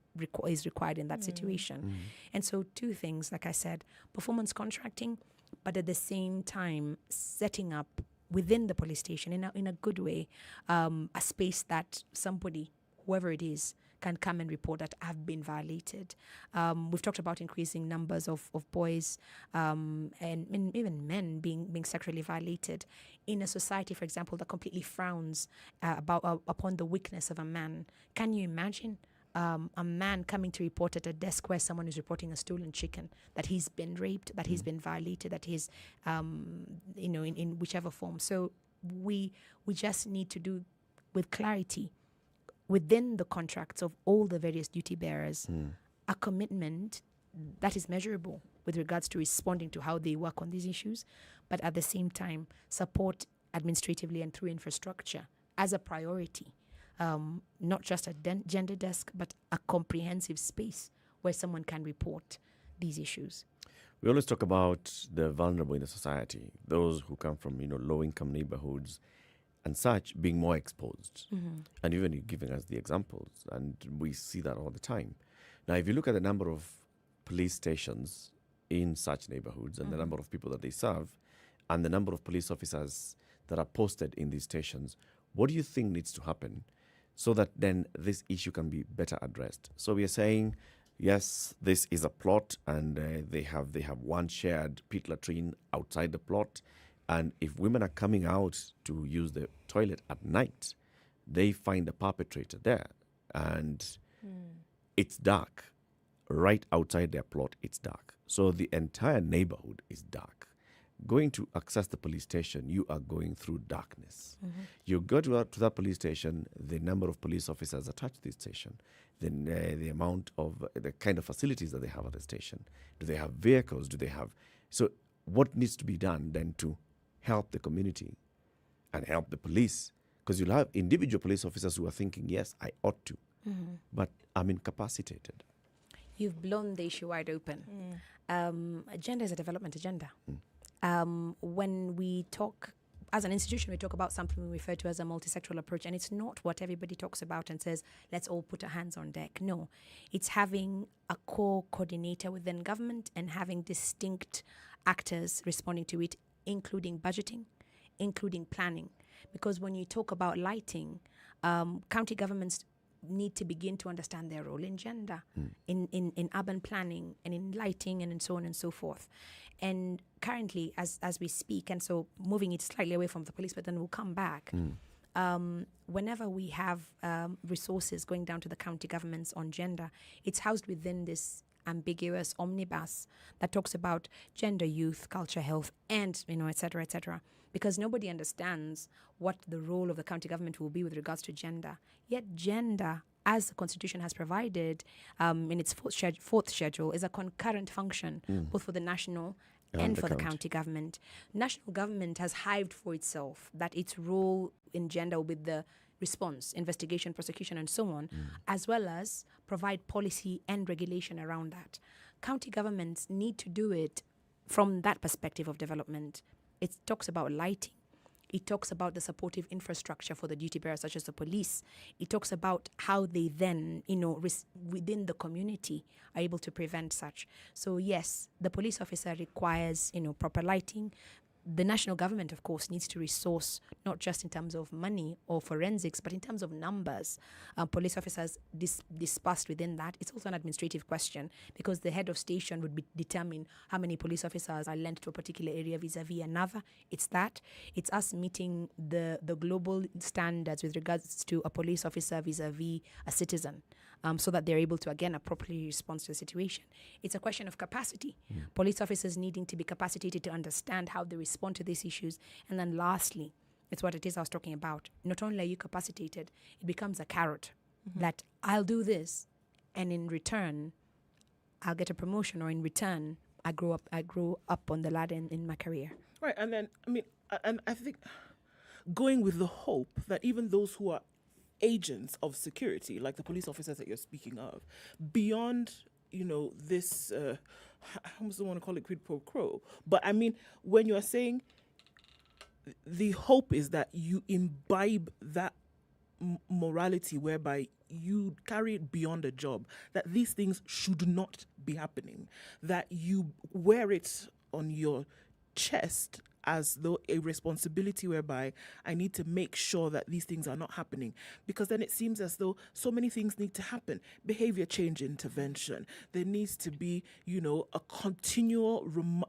is required in that situation. And so two things, like I said, performance contracting, but at the same time setting up within the police station in a good way, a space that somebody, whoever it is, can come and report that have been violated. We've talked about increasing numbers of boys and even men being sexually violated in a society, for example, that completely frowns upon the weakness of a man. Can you imagine a man coming to report at a desk where someone is reporting a stolen chicken, that he's been raped, that he's been violated, that he's, in whichever form. So we just need to do with clarity within the contracts of all the various duty bearers, a commitment that is measurable with regards to responding to how they work on these issues, but at the same time support administratively and through infrastructure as a priority. Not just a gender desk, but a comprehensive space where someone can report these issues. We always talk about the vulnerable in the society, those who come from low-income neighborhoods and such, being more exposed. And even you're giving us the examples, and we see that all the time. Now, if you look at the number of police stations in such neighborhoods and the number of people that they serve and the number of police officers that are posted in these stations, what do you think needs to happen so that then this issue can be better addressed? So we are saying, yes, this is a plot, and they have one shared pit latrine outside the plot. And if women are coming out to use the toilet at night, they find the perpetrator there. And it's dark. Right outside their plot, it's dark. So the entire neighborhood is dark. Going to access the police station, you are going through darkness. You go to that police station, the number of police officers attached to the station, then the amount of the kind of facilities that they have at the station. Do they have vehicles? Do they have... So what needs to be done then to help the community and help the police? Because you'll have individual police officers who are thinking, yes, I ought to, but I'm incapacitated. You've blown the issue wide open. Gender is a development agenda. When we talk, as an institution, we talk about something we refer to as a multi-sectoral approach, and it's not what everybody talks about and says, let's all put our hands on deck. No, it's having a core coordinator within government and having distinct actors responding to it, including budgeting, including planning. Because when you talk about lighting, county governments need to begin to understand their role in gender, in urban planning and in lighting and in so on and so forth. And currently, as we speak, and so moving it slightly away from the police, but then we'll come back. Whenever we have resources going down to the county governments on gender, it's housed within this ambiguous omnibus that talks about gender, youth, culture, health, and, et cetera, because nobody understands what the role of the county government will be with regards to gender. Yet gender, as the Constitution has provided in its fourth schedule, is a concurrent function, both for the national and for the county government. National government has hived for itself that its role in gender with the response, investigation, prosecution, and so on, as well as provide policy and regulation around that. County governments need to do it from that perspective of development. It talks about lighting. It talks about the supportive infrastructure for the duty bearers, such as the police. It talks about how they then, within the community, are able to prevent such. So yes, the police officer requires, proper lighting. The national government, of course, needs to resource, not just in terms of money or forensics, but in terms of numbers. Police officers dispersed within that. It's also an administrative question because the head of station would determine how many police officers are lent to a particular area vis-a-vis another. It's that. It's us meeting the global standards with regards to a police officer vis-a-vis a citizen, so that they're able to, again, appropriately respond to the situation. It's a question of capacity. Police officers needing to be capacitated to understand how they respond to these issues. And then lastly, it's what it is I was talking about. Not only are you capacitated, it becomes a carrot that I'll do this, and in return, I'll get a promotion, or in return, I grow up on the ladder in my career. Right, and then, and I think going with the hope that even those who are agents of security, like the police officers that you're speaking of, beyond this, I almost don't want to call it quid pro quo, but when you're saying the hope is that you imbibe that morality whereby you carry it beyond a job, that these things should not be happening, that you wear it on your chest as though a responsibility whereby I need to make sure that these things are not happening, because then it seems as though so many things need to happen. Behavior change intervention. There needs to be, a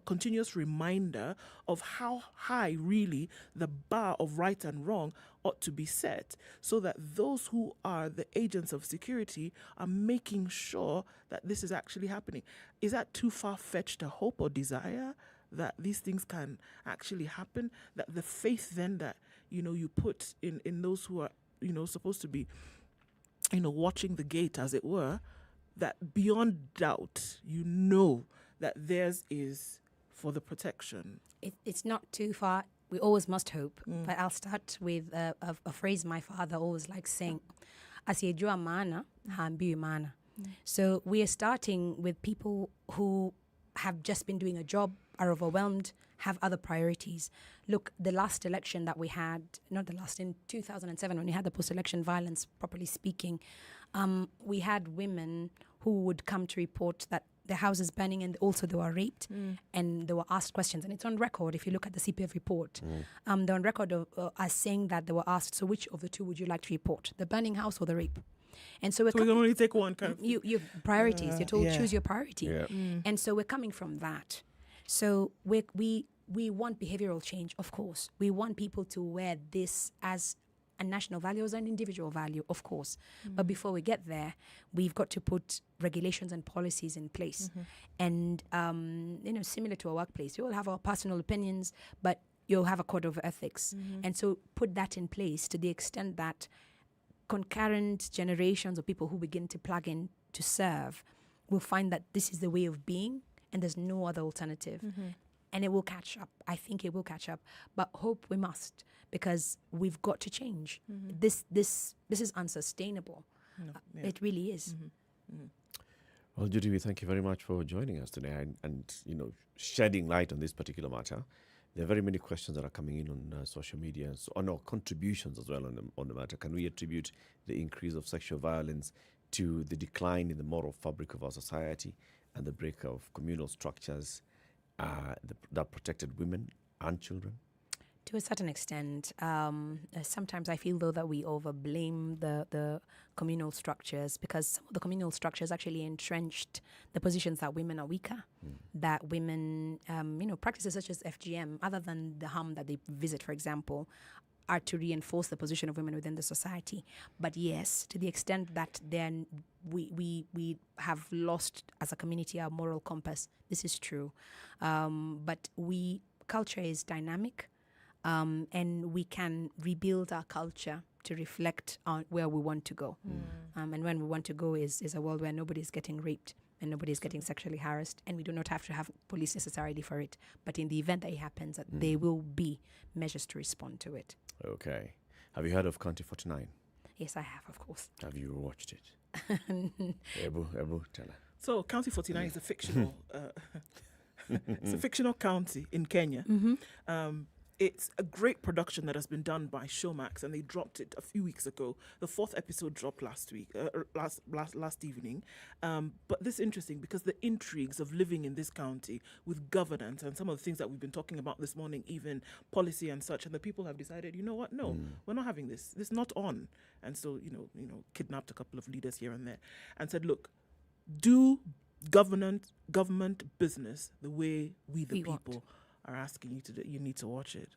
continuous reminder of how high really the bar of right and wrong ought to be set, so that those who are the agents of security are making sure that this is actually happening. Is that too far-fetched a hope or desire that these things can actually happen? That the faith then that, you put in those who are, supposed to be, watching the gate, as it were, that beyond doubt, that theirs is for the protection. It's not too far. We always must hope. But I'll start with a phrase my father always likes saying, asiyejua maana, haambiwi maana. So we are starting with people who have just been doing a job, are overwhelmed, have other priorities. Look, the last election that we had, in 2007, when we had the post-election violence, properly speaking, we had women who would come to report that their house is burning, and also they were raped, and they were asked questions. And it's on record, if you look at the CPF report. They're on record as saying that they were asked, so which of the two would you like to report, the burning house or the rape? And so we can only take one kind of... Your priorities. You're told choose your priority. And so we're coming from that. So we want behavioral change, of course. We want people to wear this as a national value or an individual value, of course. But before we get there, we've got to put regulations and policies in place. And, similar to a workplace, we all have our personal opinions, but you'll have a code of ethics. And so put that in place to the extent that concurrent generations of people who begin to plug in to serve will find that this is the way of being and there's no other alternative. And it will catch up. I think it will catch up. But hope we must, because we've got to change. This is unsustainable. It really is. Well, Judy, we thank you very much for joining us today and shedding light on this particular matter. There are very many questions that are coming in on social media and on our contributions as well on the matter. Can we attribute the increase of sexual violence to the decline in the moral fabric of our society and the break of communal structures that protected women and children? To a certain extent, sometimes I feel though that we overblame the communal structures, because some of the communal structures actually entrenched the positions that women are weaker, that women, practices such as FGM, other than the harm that they visit, for example, are to reinforce the position of women within the society. But yes, to the extent that then we have lost as a community our moral compass, this is true. But culture is dynamic. And we can rebuild our culture to reflect on where we want to go. And when we want to go is a world where nobody's getting raped and nobody's getting sexually harassed, and we do not have to have police necessarily for it. But in the event that it happens, that there will be measures to respond to it. Okay. Have you heard of County 49? Yes, I have, of course. Have you watched it? Ebu, tell her. So, County 49 is a fictional... it's a fictional county in Kenya. It's a great production that has been done by Showmax, and they dropped it a few weeks ago. The 4th episode dropped last evening. But this is interesting because the intrigues of living in this county with governance and some of the things that we've been talking about this morning, even policy and such, and the people have decided, you know what, no, we're not having this. This is not on. And so, kidnapped a couple of leaders here and there and said, look, do government business the way we the people are asking you to do. You need to watch it.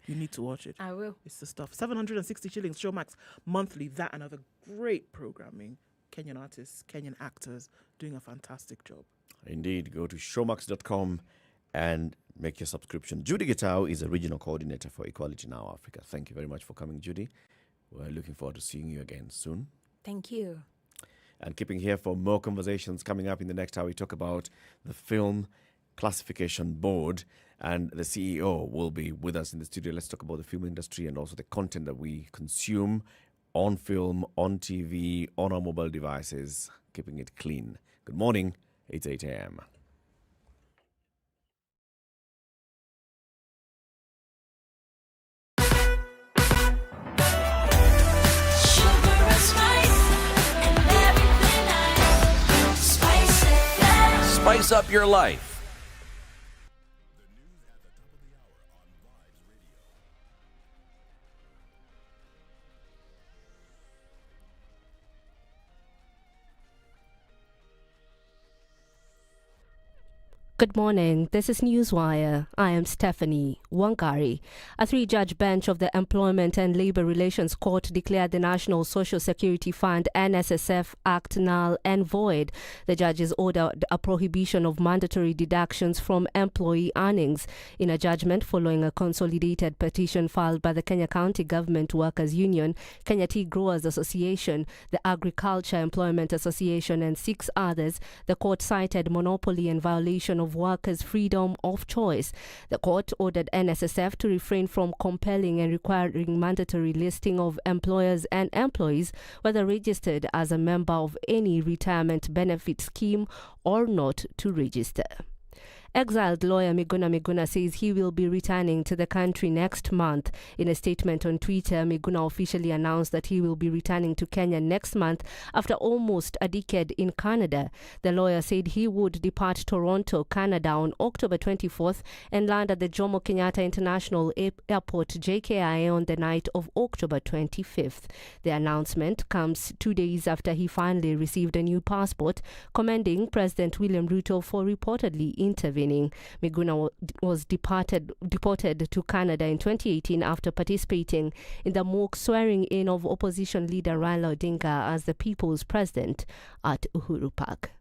You need to watch it. I will. It's the stuff. 760 shillings, Showmax monthly. That and other great programming. Kenyan artists, Kenyan actors doing a fantastic job. Indeed. Go to showmax.com and make your subscription. Judy Gitau is a regional coordinator for Equality Now Africa. Thank you very much for coming, Judy. We're looking forward to seeing you again soon. Thank you. And keeping here for more conversations coming up in the next hour. We talk about the Film Classification Board, and the CEO will be with us in the studio. Let's talk about the film industry and also the content that we consume on film, on TV, on our mobile devices, keeping it clean. Good morning. It's 8 a.m. Spice up your life. Good morning. This is Newswire. I am Stephanie Wangari. A 3-judge bench of the Employment and Labour Relations Court declared the National Social Security Fund NSSF Act null and void. The judges ordered a prohibition of mandatory deductions from employee earnings in a judgment following a consolidated petition filed by the Kenya County Government Workers Union, Kenya Tea Growers Association, the Agriculture Employment Association, and 6 others. The court cited monopoly and violation of workers' freedom of choice. The court ordered NSSF to refrain from compelling and requiring mandatory listing of employers and employees, whether registered as a member of any retirement benefit scheme or not to register. Exiled lawyer Miguna says he will be returning to the country next month. In a statement on Twitter, Miguna officially announced that he will be returning to Kenya next month after almost a decade in Canada. The lawyer said he would depart Toronto, Canada on October 24th and land at the Jomo Kenyatta International Airport, JKIA, on the night of October 25th. The announcement comes 2 days after he finally received a new passport, commending President William Ruto for reportedly intervening campaigning. Miguna was deported to Canada in 2018 after participating in the mock swearing-in of opposition leader Raila Odinga as the people's president at Uhuru Park.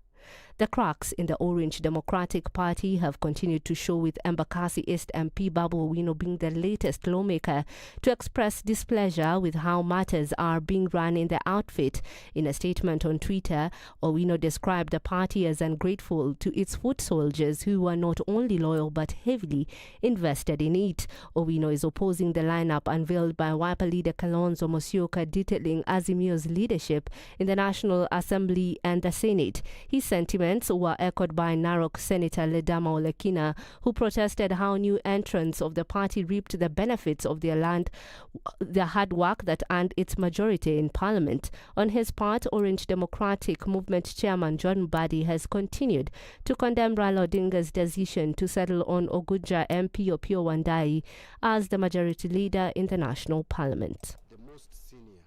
The cracks in the Orange Democratic Party have continued to show, with Embakasi East MP Babu Owino being the latest lawmaker to express displeasure with how matters are being run in the outfit. In a statement on Twitter, Owino described the party as ungrateful to its foot soldiers who were not only loyal but heavily invested in it. Owino is opposing the lineup unveiled by Wiper leader Kalonzo Musyoka, detailing Azimio's leadership in the National Assembly and the Senate. His sentiments were echoed by Narok Senator Ledama Olekina, who protested how new entrants of the party reaped the benefits of their hard work that earned its majority in parliament. On his part, Orange Democratic Movement Chairman John Mbadi has continued to condemn Raila Odinga's decision to settle on Oguja MP Opiyo Wandayi as the majority leader in the national parliament. The most senior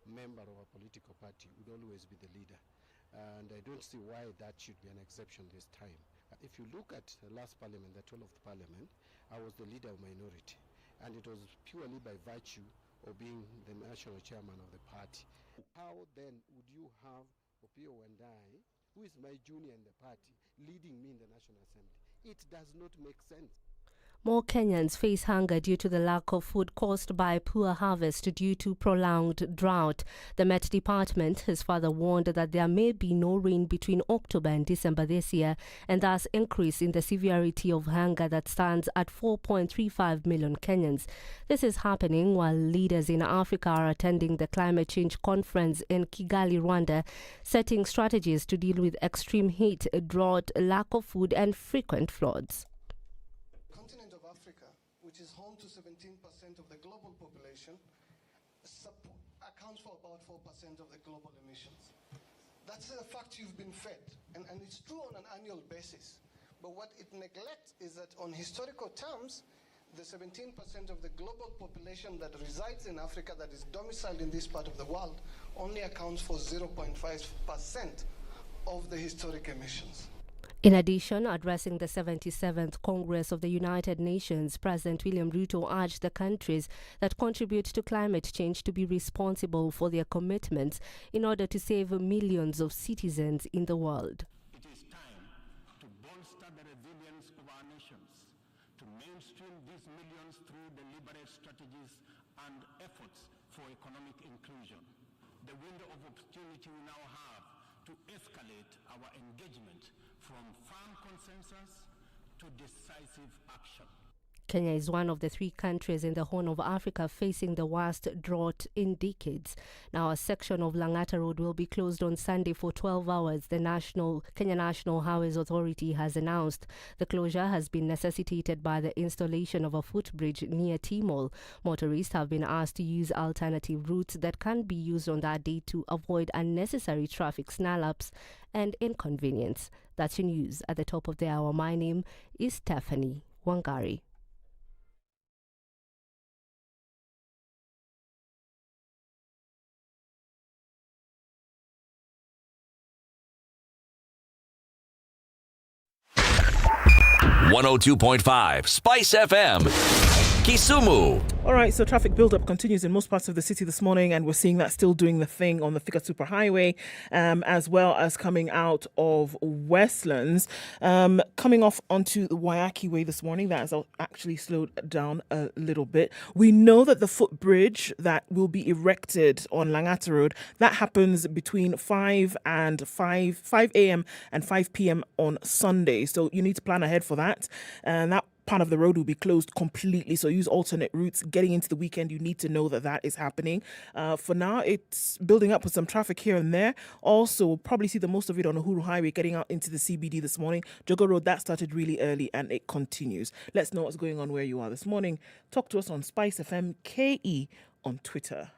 member of a political party would always be the leader. And I don't see why that should be an exception this time. If you look at the last parliament, the 12th parliament, I was the leader of minority. And it was purely by virtue of being the national chairman of the party. How then would you have Opiyo Wandayi, who is my junior in the party, leading me in the National Assembly? It does not make sense. More Kenyans face hunger due to the lack of food caused by poor harvest due to prolonged drought. The Met Department has further warned that there may be no rain between October and December this year, and thus increase in the severity of hunger that stands at 4.35 million Kenyans. This is happening while leaders in Africa are attending the climate change conference in Kigali, Rwanda, setting strategies to deal with extreme heat, drought, lack of food, and frequent floods. Which is home to 17% of the global population, accounts for about 4% of the global emissions. That's a fact you've been fed, and it's true on an annual basis. But what it neglects is that on historical terms, the 17% of the global population that resides in Africa, that is domiciled in this part of the world, only accounts for 0.5% of the historic emissions. In addition, addressing the 77th Congress of the United Nations, President William Ruto urged the countries that contribute to climate change to be responsible for their commitments in order to save millions of citizens in the world. It is time to bolster the resilience of our nations, to mainstream these millions through deliberate strategies and efforts for economic inclusion. The window of opportunity we now have to escalate our engagement from firm consensus to decisive action. Kenya is one of the 3 countries in the Horn of Africa facing the worst drought in decades. Now, a section of Langata Road will be closed on Sunday for 12 hours, the Kenya National Highways Authority has announced. The closure has been necessitated by the installation of a footbridge near T-Mall. Motorists have been asked to use alternative routes that can be used on that day to avoid unnecessary traffic snarl-ups and inconvenience. That's your news at the top of the hour. My name is Stephanie Wangari. .5 SpiceFM, Kisumu. All right, so traffic buildup continues in most parts of the city this morning, and we're seeing that still doing the thing on the Thika Superhighway, as well as coming out of Westlands. Coming off onto the Waiyaki Way this morning, that has actually slowed down a little bit. We know that the footbridge that will be erected on Langata Road, that happens between 5 a.m. and 5 p.m. on Sunday. So you need to plan ahead for that. And that part of the road will be closed completely, so use alternate routes. Getting into the weekend, you need to know that is happening. For now, it's building up with some traffic here and there. Also, we'll probably see the most of it on Uhuru Highway getting out into the CBD this morning. Jogo Road, that started really early and it continues. Let's know what's going on where you are this morning. Talk to us on SpiceFM KE on Twitter.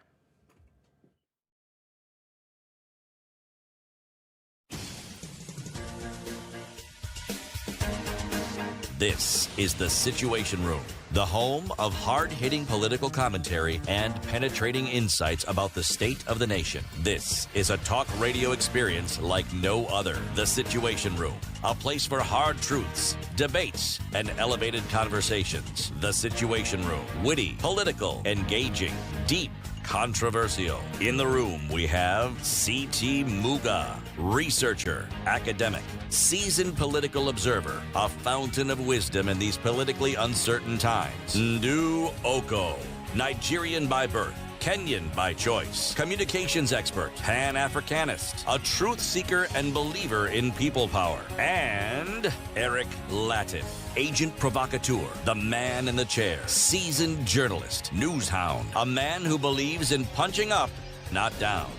This is The Situation Room, the home of hard-hitting political commentary and penetrating insights about the state of the nation. This is a talk radio experience like no other. The Situation Room, a place for hard truths, debates, and elevated conversations. The Situation Room, witty, political, engaging, deep, controversial. In the room, we have C.T. Muga, researcher, academic, seasoned political observer, a fountain of wisdom in these politically uncertain times. Ndu Oko, Nigerian by birth, Kenyan by choice, communications expert, Pan-Africanist, a truth seeker and believer in people power, and Eric Latif, agent provocateur, the man in the chair, seasoned journalist, news hound, a man who believes in punching up, not down.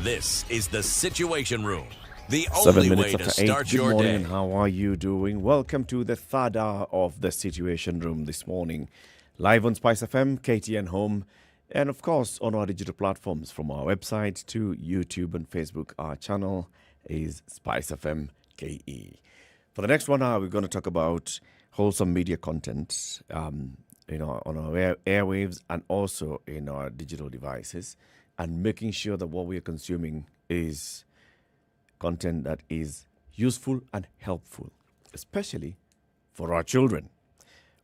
This is The Situation Room, the 7 only minutes way to after 8. start Good your morning. day. How are you doing? Welcome to the third hour of The Situation Room this morning. Live on SpiceFM, KTN Home, and of course on our digital platforms from our website to YouTube and Facebook. Our channel is SpiceFM KE. For the next 1 hour, we're going to talk about wholesome media content on our airwaves and also in our digital devices, and making sure that what we are consuming is content that is useful and helpful, especially for our children.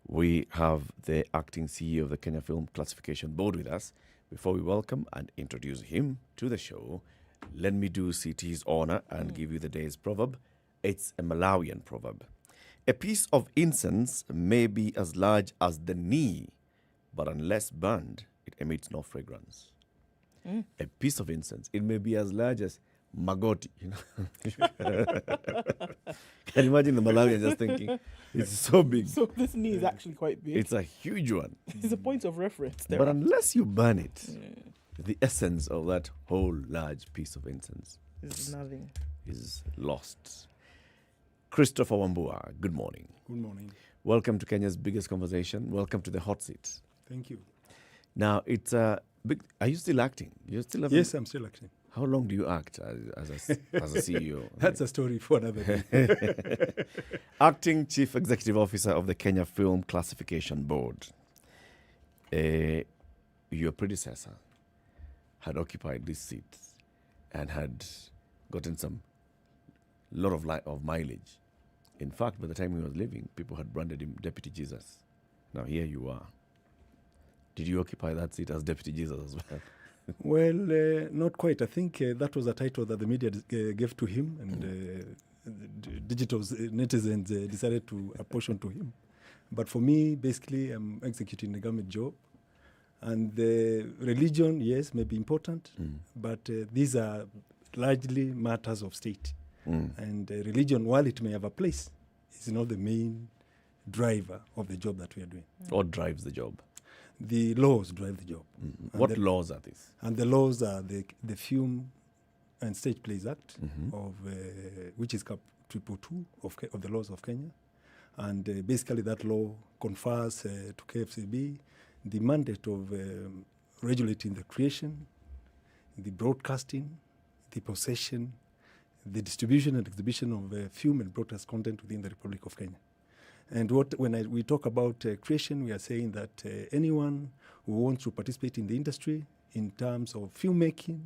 We have the acting CEO of the Kenya Film Classification Board with us. Before we welcome and introduce him to the show, let me do CT's honor and give you the day's proverb. It's a Malawian proverb. A piece of incense may be as large as the knee, but unless burned, it emits no fragrance. A piece of incense, it may be as large as magoti. Can you imagine the Malawian just thinking, it's so big. So this knee is actually quite big. It's a huge one. It's a point of reference there. But unless you burn it, the essence of that whole large piece of incense It's nothing. is lost. Christopher Wambua, good morning. Good morning. Welcome to Kenya's biggest conversation. Welcome to the hot seat. Thank you. Now, it's a big. Are you still acting? You're still having, Yes, I'm still acting. How long do you act as a CEO? That's a story for another day. Acting Chief Executive Officer of the Kenya Film Classification Board. Your predecessor had occupied this seat and had gotten some lot of mileage. In fact, by the time he was leaving, people had branded him Deputy Jesus. Now here you are. Did you occupy that seat as Deputy Jesus as well? Well, not quite. I think that was a title that the media gave to him, and digital netizens decided to apportion to him. But for me, basically, I'm executing a government job. And the religion, yes, may be important, but these are largely matters of state. And religion, while it may have a place, is not the main driver of the job that we are doing. What drives the job? The laws drive the job. What laws are these? And the laws are the Film and Stage Plays Act, of which is Cap 222 of the laws of Kenya. And basically that law confers to KFCB the mandate of regulating the creation, the broadcasting, the possession, the distribution and exhibition of film and broadcast content within the Republic of Kenya. And when we talk about creation, we are saying that anyone who wants to participate in the industry in terms of filmmaking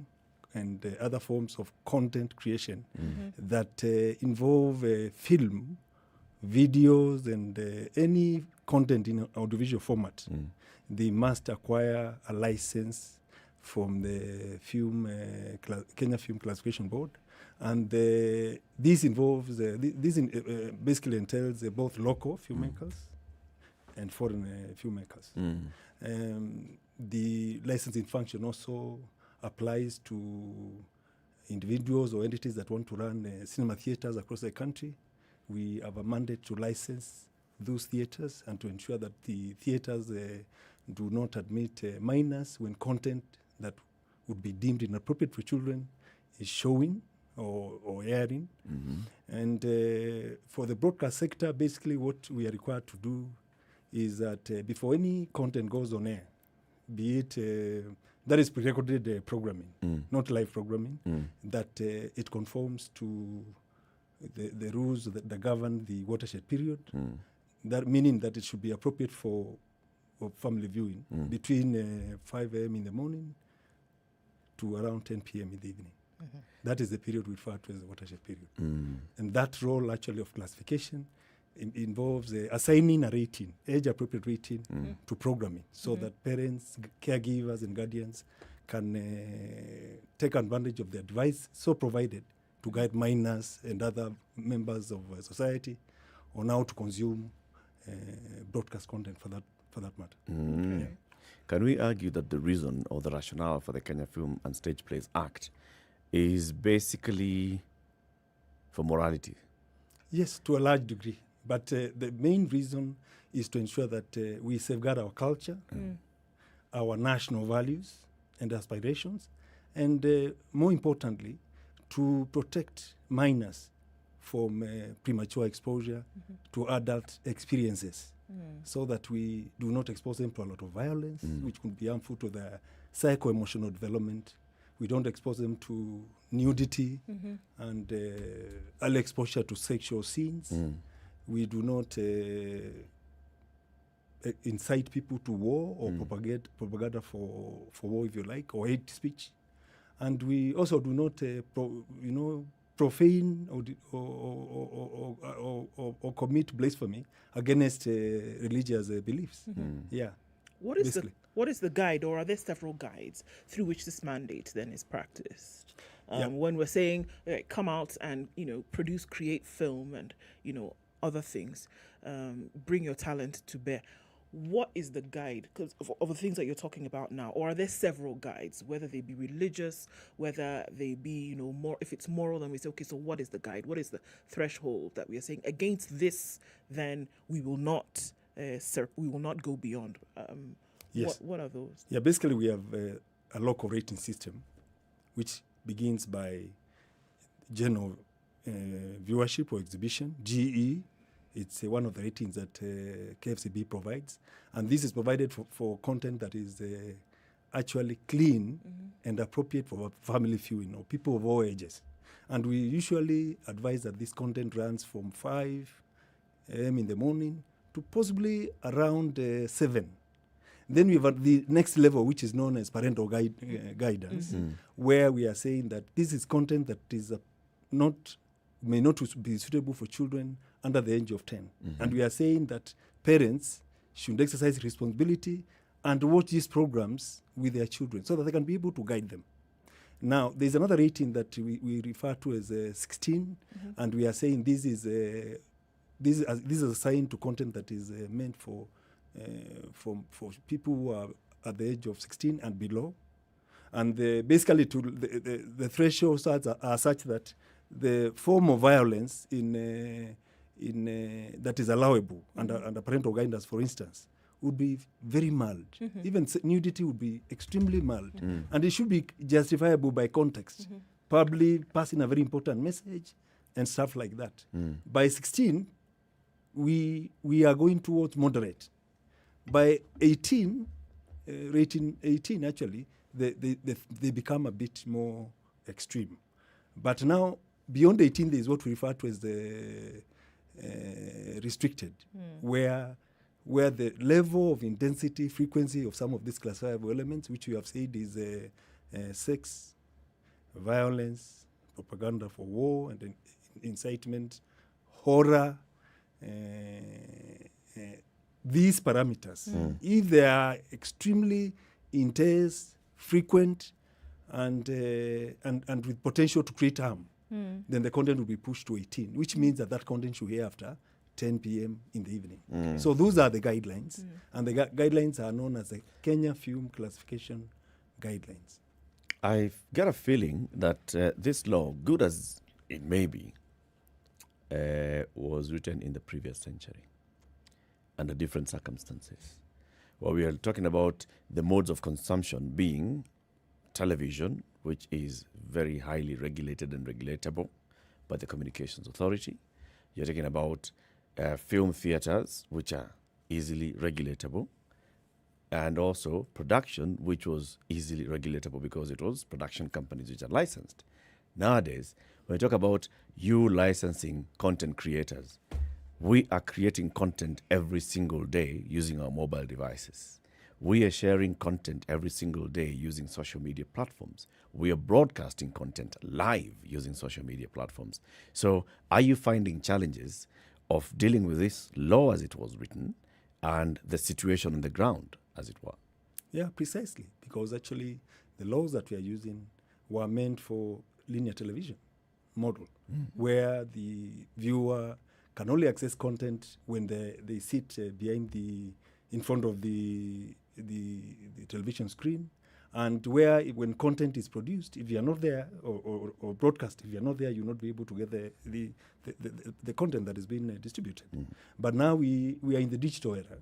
and other forms of content creation that involve film, videos, and any content in audiovisual format, they must acquire a license from the Kenya Film Classification Board. And this involves, basically entails both local filmmakers and foreign filmmakers. The licensing function also applies to individuals or entities that want to run cinema theaters across the country. We have a mandate to license those theaters and to ensure that the theaters do not admit minors when content that would be deemed inappropriate for children is showing or airing. And for the broadcast sector, basically what we are required to do is that before any content goes on air, be it that is pre-recorded programming, not live programming, that it conforms to the rules that govern the watershed period, that meaning that it should be appropriate for family viewing between 5 a.m. in the morning to around 10 p.m. in the evening. That is the period we refer to as the watershed period. And that role actually of classification involves assigning a rating, age-appropriate rating, to programming, so that parents, caregivers, and guardians can take advantage of the advice so provided to guide minors and other members of society on how to consume broadcast content for that matter. Okay. Can we argue that the reason or the rationale for the Kenya Film and Stage Plays Act is basically for morality? Yes, to a large degree. But the main reason is to ensure that we safeguard our culture, our national values and aspirations, and more importantly, to protect minors from premature exposure to adult experiences, so that we do not expose them to a lot of violence, which could be harmful to their psycho-emotional development. We don't expose them to nudity and early exposure to sexual scenes. We do not incite people to war or propaganda for war, if you like, or hate speech. And we also do not, profane or commit blasphemy against religious beliefs. Yeah. What is the guide, or are there several guides through which this mandate then is practiced? When we're saying come out and produce, create film, and other things, bring your talent to bear. What is the guide? Because of the things that you're talking about now, or are there several guides, whether they be religious, whether they be more, if it's moral, then we say, okay, so what is the guide? What is the threshold that we are saying against this? Then we will not go beyond. Yes. What are those? Yeah, basically we have a local rating system, which begins by general viewership or exhibition, GE. It's one of the ratings that KFCB provides. And this is provided for content that is actually clean and appropriate for family viewing or people of all ages. And we usually advise that this content runs from 5 a.m. in the morning to possibly around 7. Then we have the next level, which is known as parental guidance, where we are saying that this is content that is may not be suitable for children under the age of 10. And we are saying that parents should exercise responsibility and watch these programs with their children so that they can be able to guide them. Now, there's another rating that we refer to as 16, and we are saying this is assigned to content that is meant for people who are at the age of 16 and below. And basically, the thresholds are such that the form of violence that is allowable under parental guidance, for instance, would be very mild. Even nudity would be extremely mild. And it should be justifiable by context, probably passing a very important message and stuff like that. By 16, we are going towards moderate. By 18, rating 18 actually, they become a bit more extreme. But now, beyond 18, there is what we refer to as the restricted, where the level of intensity, frequency of some of these classifiable elements, which we have said is sex, violence, propaganda for war and incitement, horror, these parameters, if they are extremely intense, frequent, and with potential to create harm, then the content will be pushed to 18, which means that content should air after 10 p.m. in the evening. So those are the guidelines, and the guidelines are known as the Kenya Film Classification Guidelines. I've got a feeling that this law, good as it may be, was written in the previous century under different circumstances. Well, we are talking about the modes of consumption being television, which is very highly regulated and regulatable by the Communications Authority. You're talking about film theaters, which are easily regulatable, and also production, which was easily regulatable because it was production companies which are licensed. Nowadays, when we talk about you licensing content creators, We are creating content every single day using our mobile devices. We are sharing content every single day using social media platforms. We are broadcasting content live using social media platforms. So are you finding challenges of dealing with this law as it was written and the situation on the ground as it were? Yeah, precisely. Because actually the laws that we are using were meant for linear television model, where the viewer can only access content when they sit in front of the television screen, and where when content is produced, if you are not there, or broadcast, if you are not there, you'll not be able to get the content that is being distributed. But now we are in the digital era,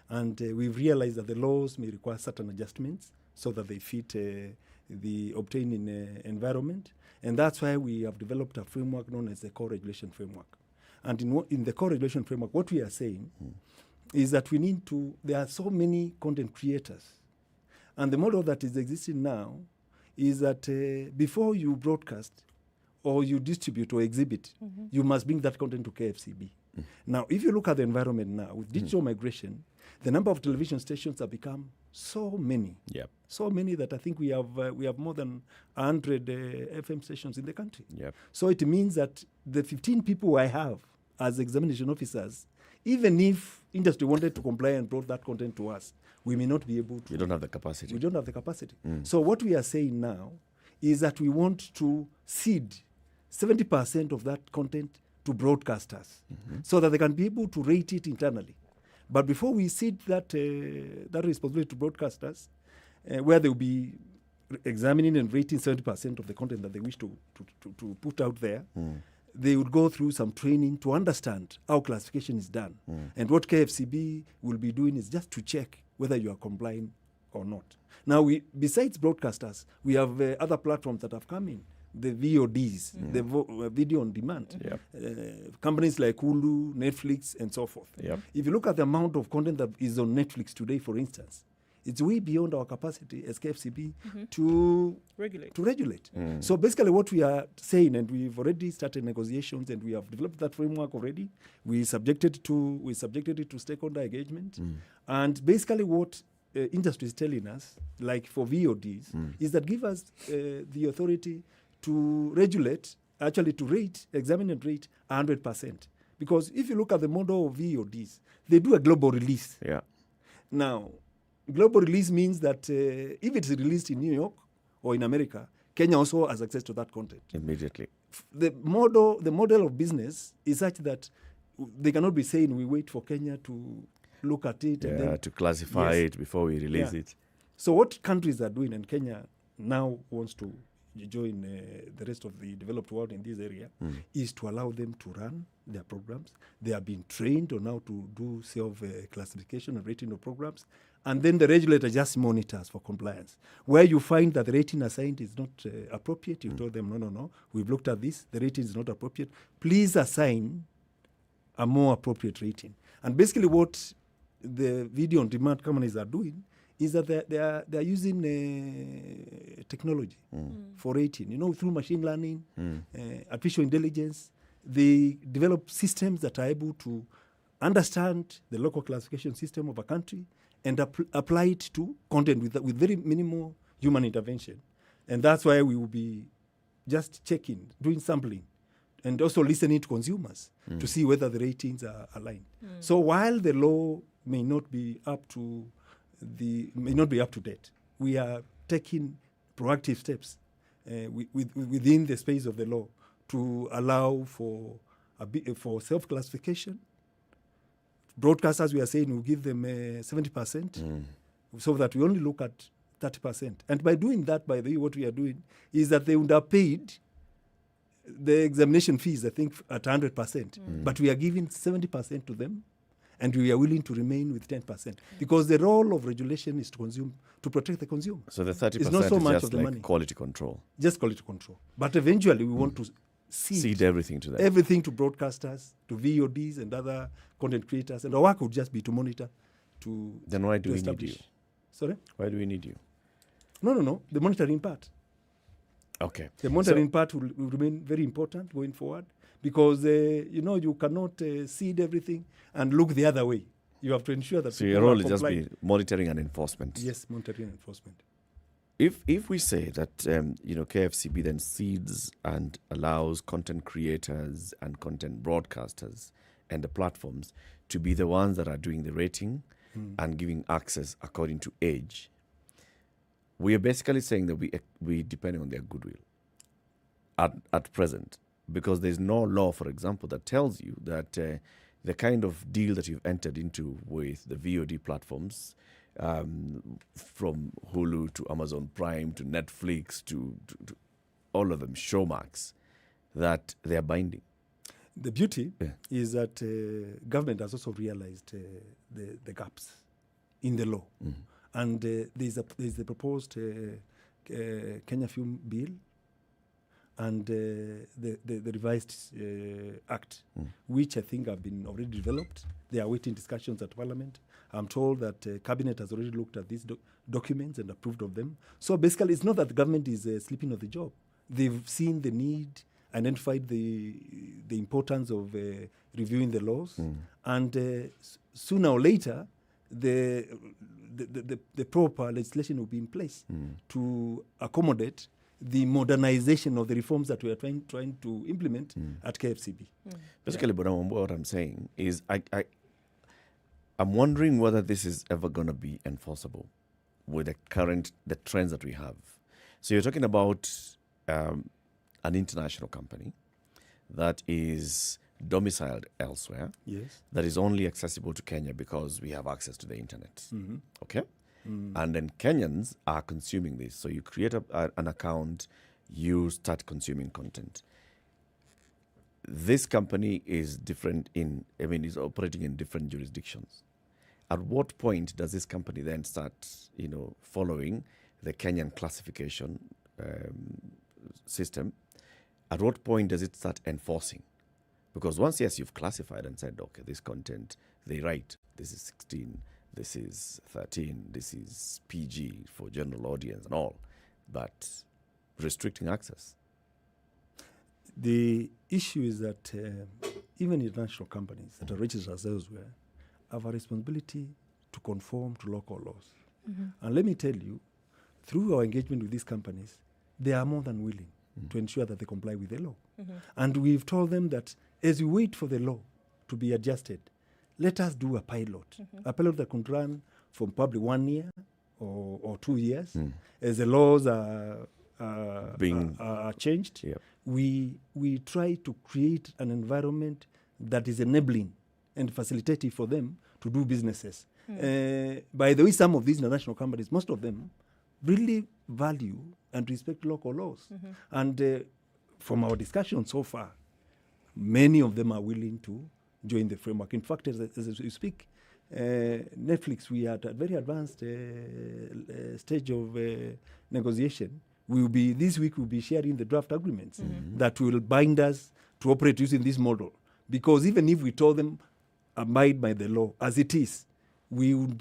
and we've realized that the laws may require certain adjustments so that they fit the obtaining environment, and that's why we have developed a framework known as the core regulation framework. And in the core regulation framework, what we are saying is that there are so many content creators. And the model that is existing now is that before you broadcast or you distribute or exhibit, you must bring that content to KFCB. Now, if you look at the environment now, with digital migration, the number of television stations have become so many. Yep. So many that I think we have more than 100 FM stations in the country. Yep. So it means that the 15 people I have as examination officers, even if industry wanted to comply and brought that content to us, we may not be able to. You don't have the capacity. We don't have the capacity. So what we are saying now is that we want to seed 70% of that content to broadcasters so that they can be able to rate it internally. But before we cede that responsibility to broadcasters, where they will be examining and rating 70% of the content that they wish to put out there, they would go through some training to understand how classification is done. And what KFCB will be doing is just to check whether you are complying or not. Now, besides broadcasters, we have other platforms that have come in. The VODs, the video on demand. Companies like Hulu, Netflix, and so forth. If you look at the amount of content that is on Netflix today, for instance, it's way beyond our capacity as KFCB to regulate. So basically what we are saying, and we've already started negotiations and we have developed that framework already, we subjected it to stakeholder engagement. And basically what industry is telling us, like for VODs, is that give us the authority to regulate, actually to rate, examine and rate 100%. Because if you look at the model of VODs, they do a global release. Now, global release means that if it's released in New York or in America, Kenya also has access to that content. Immediately. The model of business is such that they cannot be saying we wait for Kenya to look at it. And then, to classify it before we release it. So what countries are doing, and Kenya now wants to join the rest of the developed world in this area, is to allow them to run their programs. They are being trained on how to do self-classification and rating of programs. And then the regulator just monitors for compliance. Where you find that the rating assigned is not appropriate, you told them, no, we've looked at this, the rating is not appropriate. Please assign a more appropriate rating. And basically what the video on demand companies are doing is that they are using technology for rating, through machine learning, artificial intelligence. They develop systems that are able to understand the local classification system of a country and apply it to content with very minimal human intervention. And that's why we will be just checking, doing sampling, and also listening to consumers to see whether the ratings are aligned. So while the law may not be up to date, we are taking proactive steps within the space of the law to allow for self-classification. Broadcasters, we are saying we'll give them 70%, so that we only look at 30%. And by doing that, by the way, what we are doing is that they would have paid the examination fees, I think, at 100%. But we are giving 70% to them, and we are willing to remain with 10%. Because the role of regulation is to protect the consumer. So the 30% it's not so much just of the like money. quality control. Just quality control. But eventually we want to seed everything to them. Everything to broadcasters, to VODs and other content creators. And our work would just be to monitor, to Then why do we establish. need you? Sorry? Why do we need you? No. The monitoring part. Okay. The monitoring part will remain very important going forward, because, you cannot seed everything and look the other way. You have to ensure that So your role is just be monitoring and enforcement. Yes, monitoring and enforcement. If we say that KFCB then seeds and allows content creators and content broadcasters and the platforms to be the ones that are doing the rating and giving access according to age, we are basically saying that we depend on their goodwill at present, because there's no law, for example, that tells you that the kind of deal that you've entered into with the VOD platforms, from Hulu to Amazon Prime to Netflix to all of them, Showmax, that they are binding. The beauty is that government has also realized the gaps in the law. And there's the proposed Kenya Film Bill and the revised act, which I think have been already developed. They are waiting discussions at Parliament. I'm told that Cabinet has already looked at these documents and approved of them. So basically, it's not that the government is sleeping on the job. They've seen the need, identified the importance of reviewing the laws, and sooner or later, the proper legislation will be in place to accommodate the modernization of the reforms that we are trying to implement at KFCB. Basically, but what I'm saying is I'm wondering whether this is ever going to be enforceable with the trends that we have. So you're talking about an international company that is domiciled elsewhere, yes, that is only accessible to Kenya because we have access to the internet. Okay? Mm. And then Kenyans are consuming this. So you create an account, you start consuming content. This company is different is operating in different jurisdictions. At what point does this company then start, following the Kenyan classification system? At what point does it start enforcing? Because once, yes, you've classified and said, okay, this content, they write, this is 16, this is 13, this is PG for general audience and all, but restricting access. The issue is that even international companies that are registered elsewhere have a responsibility to conform to local laws. And let me tell you, through our engagement with these companies, they are more than willing to ensure that they comply with the law. And we've told them that as we wait for the law to be adjusted, let us do a pilot that could run from probably 1 year or 2 years. As the laws are changed, we try to create an environment that is enabling and facilitative for them to do businesses. By the way, some of these international companies, most of them, really value and respect local laws. And from our discussion so far, many of them are willing to join the framework. In fact, as we speak, Netflix, we are at a very advanced stage of negotiation. This week we'll be sharing the draft agreements that will bind us to operate using this model. Because even if we told them abide by the law as it is, we would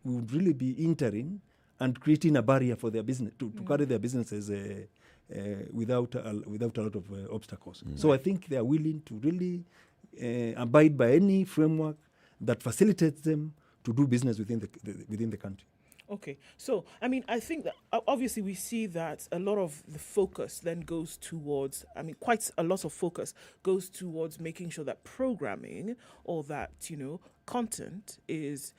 really be entering and creating a barrier for their business to carry their businesses without a lot of obstacles. So I think they are willing to really abide by any framework that facilitates them to do business within the country. Okay, so I think that obviously we see that a lot of the focus then goes towards, quite a lot of focus goes towards making sure that programming or that, content is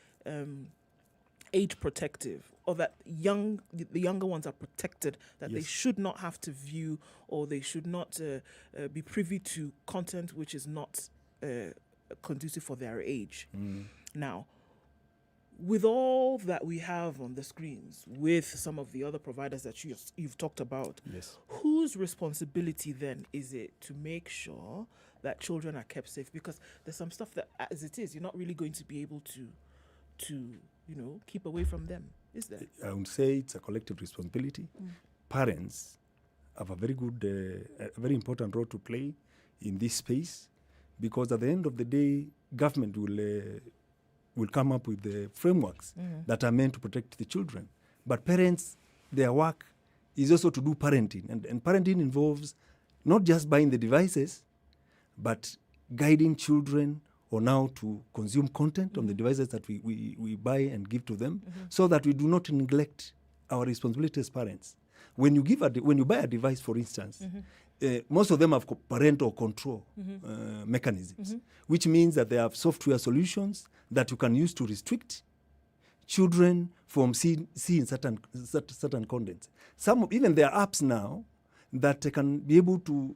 age protective, or that the younger ones are protected, that they should not have to view, or they should not be privy to content which is not conducive for their age. Now, with all that we have on the screens, with some of the other providers that you've talked about, whose responsibility then is it to make sure that children are kept safe? Because there's some stuff that, as it is, you're not really going to be able to keep away from them, is there? I would say it's a collective responsibility. Parents have a very good, a very important role to play in this space, because at the end of the day, government will come up with the frameworks that are meant to protect the children. But parents, their work is also to do parenting. And parenting involves not just buying the devices, but guiding children on how to consume content on the devices that we buy and give to them, so that we do not neglect our responsibility as parents. When you buy a device, for instance, most of them have parental control mechanisms, which means that they have software solutions that you can use to restrict children from seeing certain content. Even there are apps now that can be able to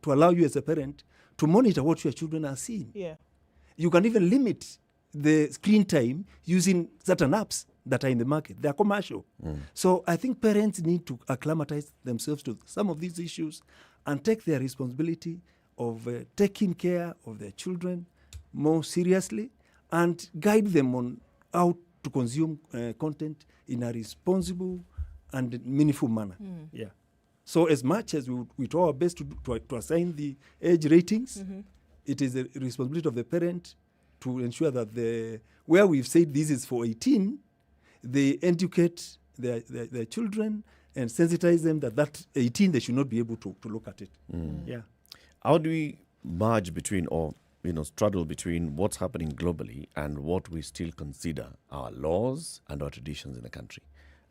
allow you as a parent to monitor what your children are seeing. Yeah. You can even limit the screen time using certain apps that are in the market. They are commercial. So I think parents need to acclimatize themselves to some of these issues and take their responsibility of taking care of their children more seriously and guide them on how to consume content in a responsible and meaningful manner. Yeah. So as much as we try our best to assign the age ratings, it is the responsibility of the parent to ensure that where we've said this is for 18, they educate their children and sensitize them that 18 they should not be able to look at it. Yeah. How do we merge between or straddle between what's happening globally and what we still consider our laws and our traditions in the country?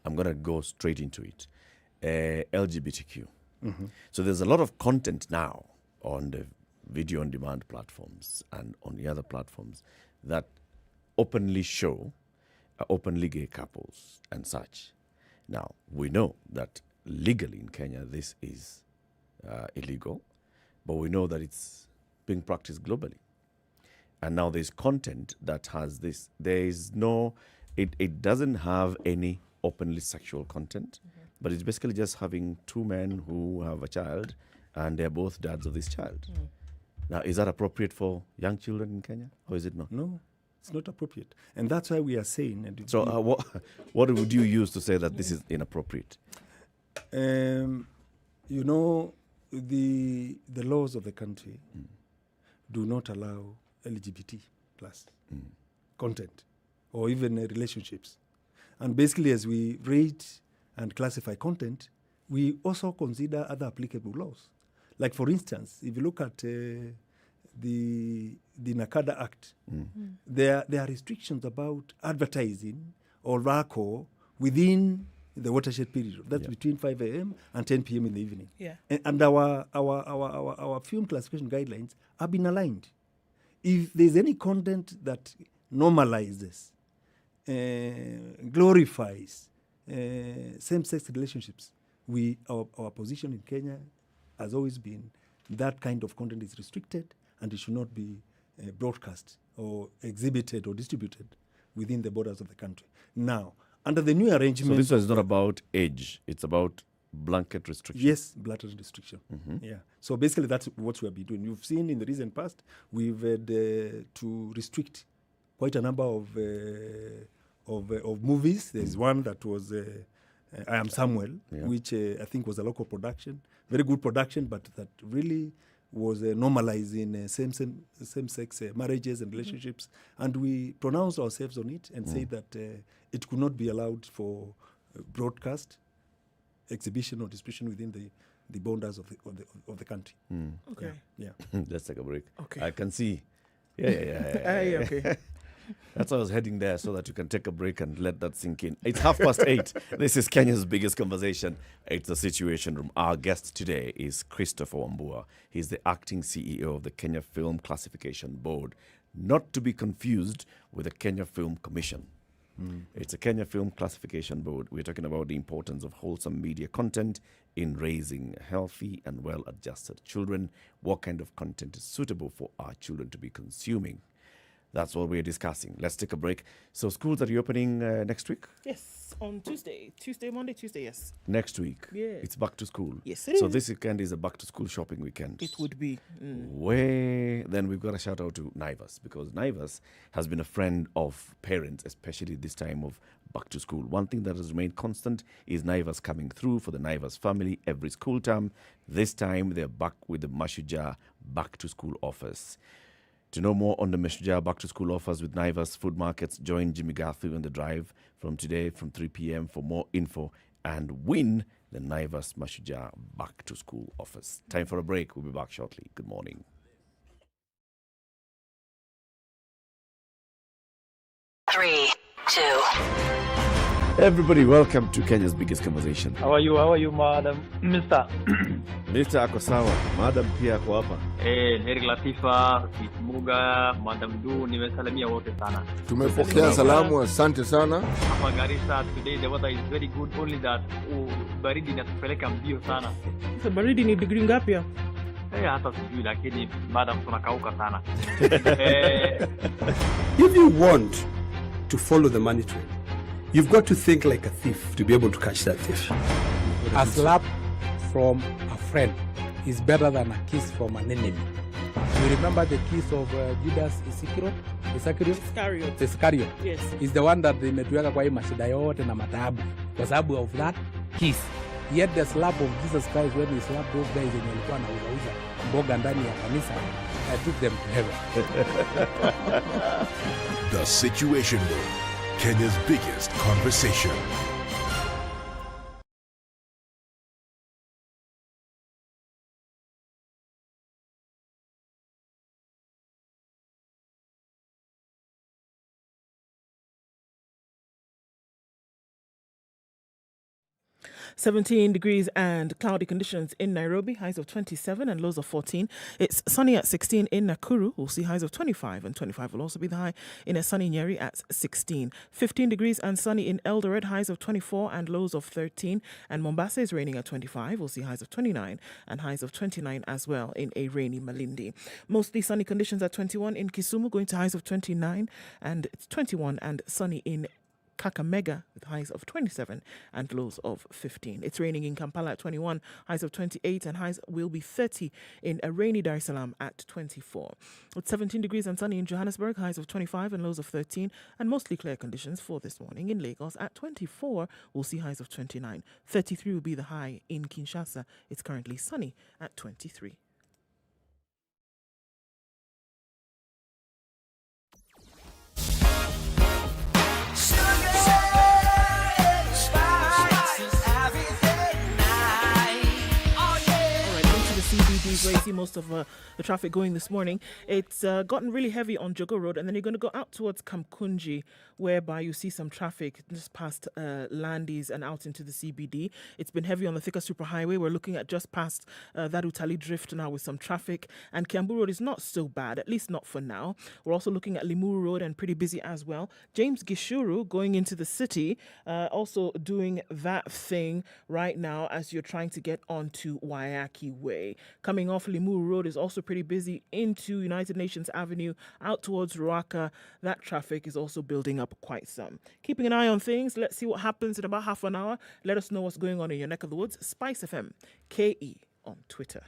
I'm going to go straight into it. LGBTQ. So there's a lot of content now on the video on demand platforms and on the other platforms that openly show openly gay couples and such. Now, we know that legally in Kenya this is illegal, but we know that it's being practiced globally. And now there's content that has this. There is no, it doesn't have any openly sexual content, but it's basically just having two men who have a child and they're both dads of this child. Now, is that appropriate for young children in Kenya, or is it not? No, it's not appropriate. And that's why we are saying... So what would you use to say that this is inappropriate? The laws of the country do not allow LGBT plus content or even relationships. And basically, as we rate and classify content, we also consider other applicable laws. Like, for instance, if you look at the Nakada Act, there are restrictions about advertising or RACO within the watershed period. That's between 5 a.m. and 10 p.m. in the evening. Yeah. And our film classification guidelines have been aligned. If there's any content that normalizes, glorifies same-sex relationships, our position in Kenya has always been that kind of content is restricted and it should not be broadcast or exhibited or distributed within the borders of the country. Now, under the new arrangement... So this one is not about age, it's about blanket restriction. Yes, blanket restriction. Yeah. So basically that's what we have been doing. You've seen in the recent past, we've had to restrict quite a number of movies. There's one that was I Am Samuel, which I think was a local production, very good production, but that really was normalizing same-sex marriages and relationships. And we pronounced ourselves on it and said that it could not be allowed for broadcast, exhibition or distribution within the borders of the country. Okay. Yeah. Let's take a break. Okay. I can see. Yeah. Okay. That's why I was heading there, so that you can take a break and let that sink in. It's 8:30. This is Kenya's biggest conversation. It's the Situation Room. Our guest today is Christopher Wambua. He's the acting CEO of the Kenya Film Classification Board, not to be confused with the Kenya Film Commission. It's a Kenya Film Classification Board. We're talking about the importance of wholesome media content in raising healthy and well-adjusted children. What kind of content is suitable for our children to be consuming? That's what we're discussing. Let's take a break. So schools are reopening next week? Yes, on Tuesday, Monday, Tuesday, yes. Next week? Yeah. It's back to school? Yes, it so is. this weekend is a back to school shopping weekend? It would be. Then we've got a shout out to Naivas, because Naivas has been a friend of parents, especially this time of back to school. One thing that has remained constant is Naivas coming through for the Naivas family every school term. This time they're back with the Mashujaa back to school offers. To know more on the Mashujaa back to school offers with Naivas Food Markets, join Jimmy Gathu on the drive from today from 3 p.m. for more info and win the Naivas Mashujaa back to school offers. Time for a break. We'll be back shortly. Good morning. 3, 2. Everybody, welcome to Kenya's biggest conversation. How are you, madam? Mr. Mr. ako sawa, madam pia ako hapa. Heri Latifa, Kisumu, Madam Du, nimesalimia wote sana. Tumepokea salamu, asante sana. Hapa Garissa today the weather is very good, only that baridi inatupeleka mbio sana. So baridi ni degree ngapi? Hata sijui lakini madam tunakauka sana. If you want to follow the money trail, you've got to think like a thief to be able to catch that thief. A slap from a friend is better than a kiss from an enemy. You remember the kiss of Judas Iscariot? Yes. Is the one that imetuweka kwa hii mashida yote na mataabu. Kwa sababu of that kiss. Yet the slap of Jesus Christ when he slapped those guys and walikuwa na uzauza mboga ndani ya kanisa, I took them to heaven. The Situation Room, Kenya's biggest conversation. .17 degrees and cloudy conditions in Nairobi, highs of 27 and lows of 14. It's sunny at 16 in Nakuru. We'll see highs of 25, and 25 will also be the high in a sunny Nyeri at 16. 15 degrees and sunny in Eldoret, highs of 24 and lows of 13. And Mombasa is raining at 25. We'll see highs of 29 and highs of 29 as well in a rainy Malindi. Mostly sunny conditions at 21 in Kisumu, going to highs of 29, and it's 21 and sunny in Kakamega with highs of 27 and lows of 15. It's raining in Kampala at 21, highs of 28, and highs will be 30 in a rainy Dar es Salaam at 24. It's 17 degrees and sunny in Johannesburg, highs of 25 and lows of 13, and mostly clear conditions for this morning. In Lagos at 24, we'll see highs of 29. 33 will be the high in Kinshasa. It's currently sunny at 23. CBDs where you see most of the traffic going this morning. It's gotten really heavy on Jogo Road, and then you're going to go out towards Kamkunji, whereby you see some traffic just past Landis and out into the CBD. It's been heavy on the Thika Superhighway. We're looking at just past that Utali Drift now with some traffic, and Kiambu Road is not so bad, at least not for now. We're also looking at Limuru Road and pretty busy as well. James Gishuru going into the city, also doing that thing right now as you're trying to get onto Waiaki Way. Coming off Limuru Road is also pretty busy into United Nations Avenue, out towards Ruaka. That traffic is also building up quite some. Keeping an eye on things. Let's see what happens in about half an hour. Let us know what's going on in your neck of the woods. SpiceFM, KE on Twitter.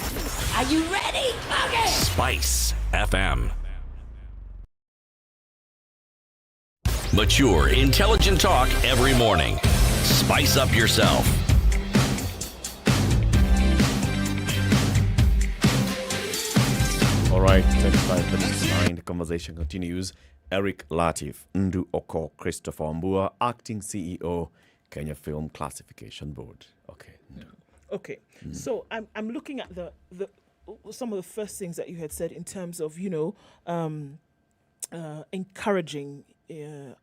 Are you ready? Okay. Spice FM. Mature, intelligent talk every morning. Spice up yourself. All right, 35 minutes to 9. The conversation continues. Eric Latif, Ndu Oko, Christopher Mbua, Acting CEO, Kenya Film Classification Board. Okay. Okay. So I'm looking at the some of the first things that you had said in terms of, encouraging,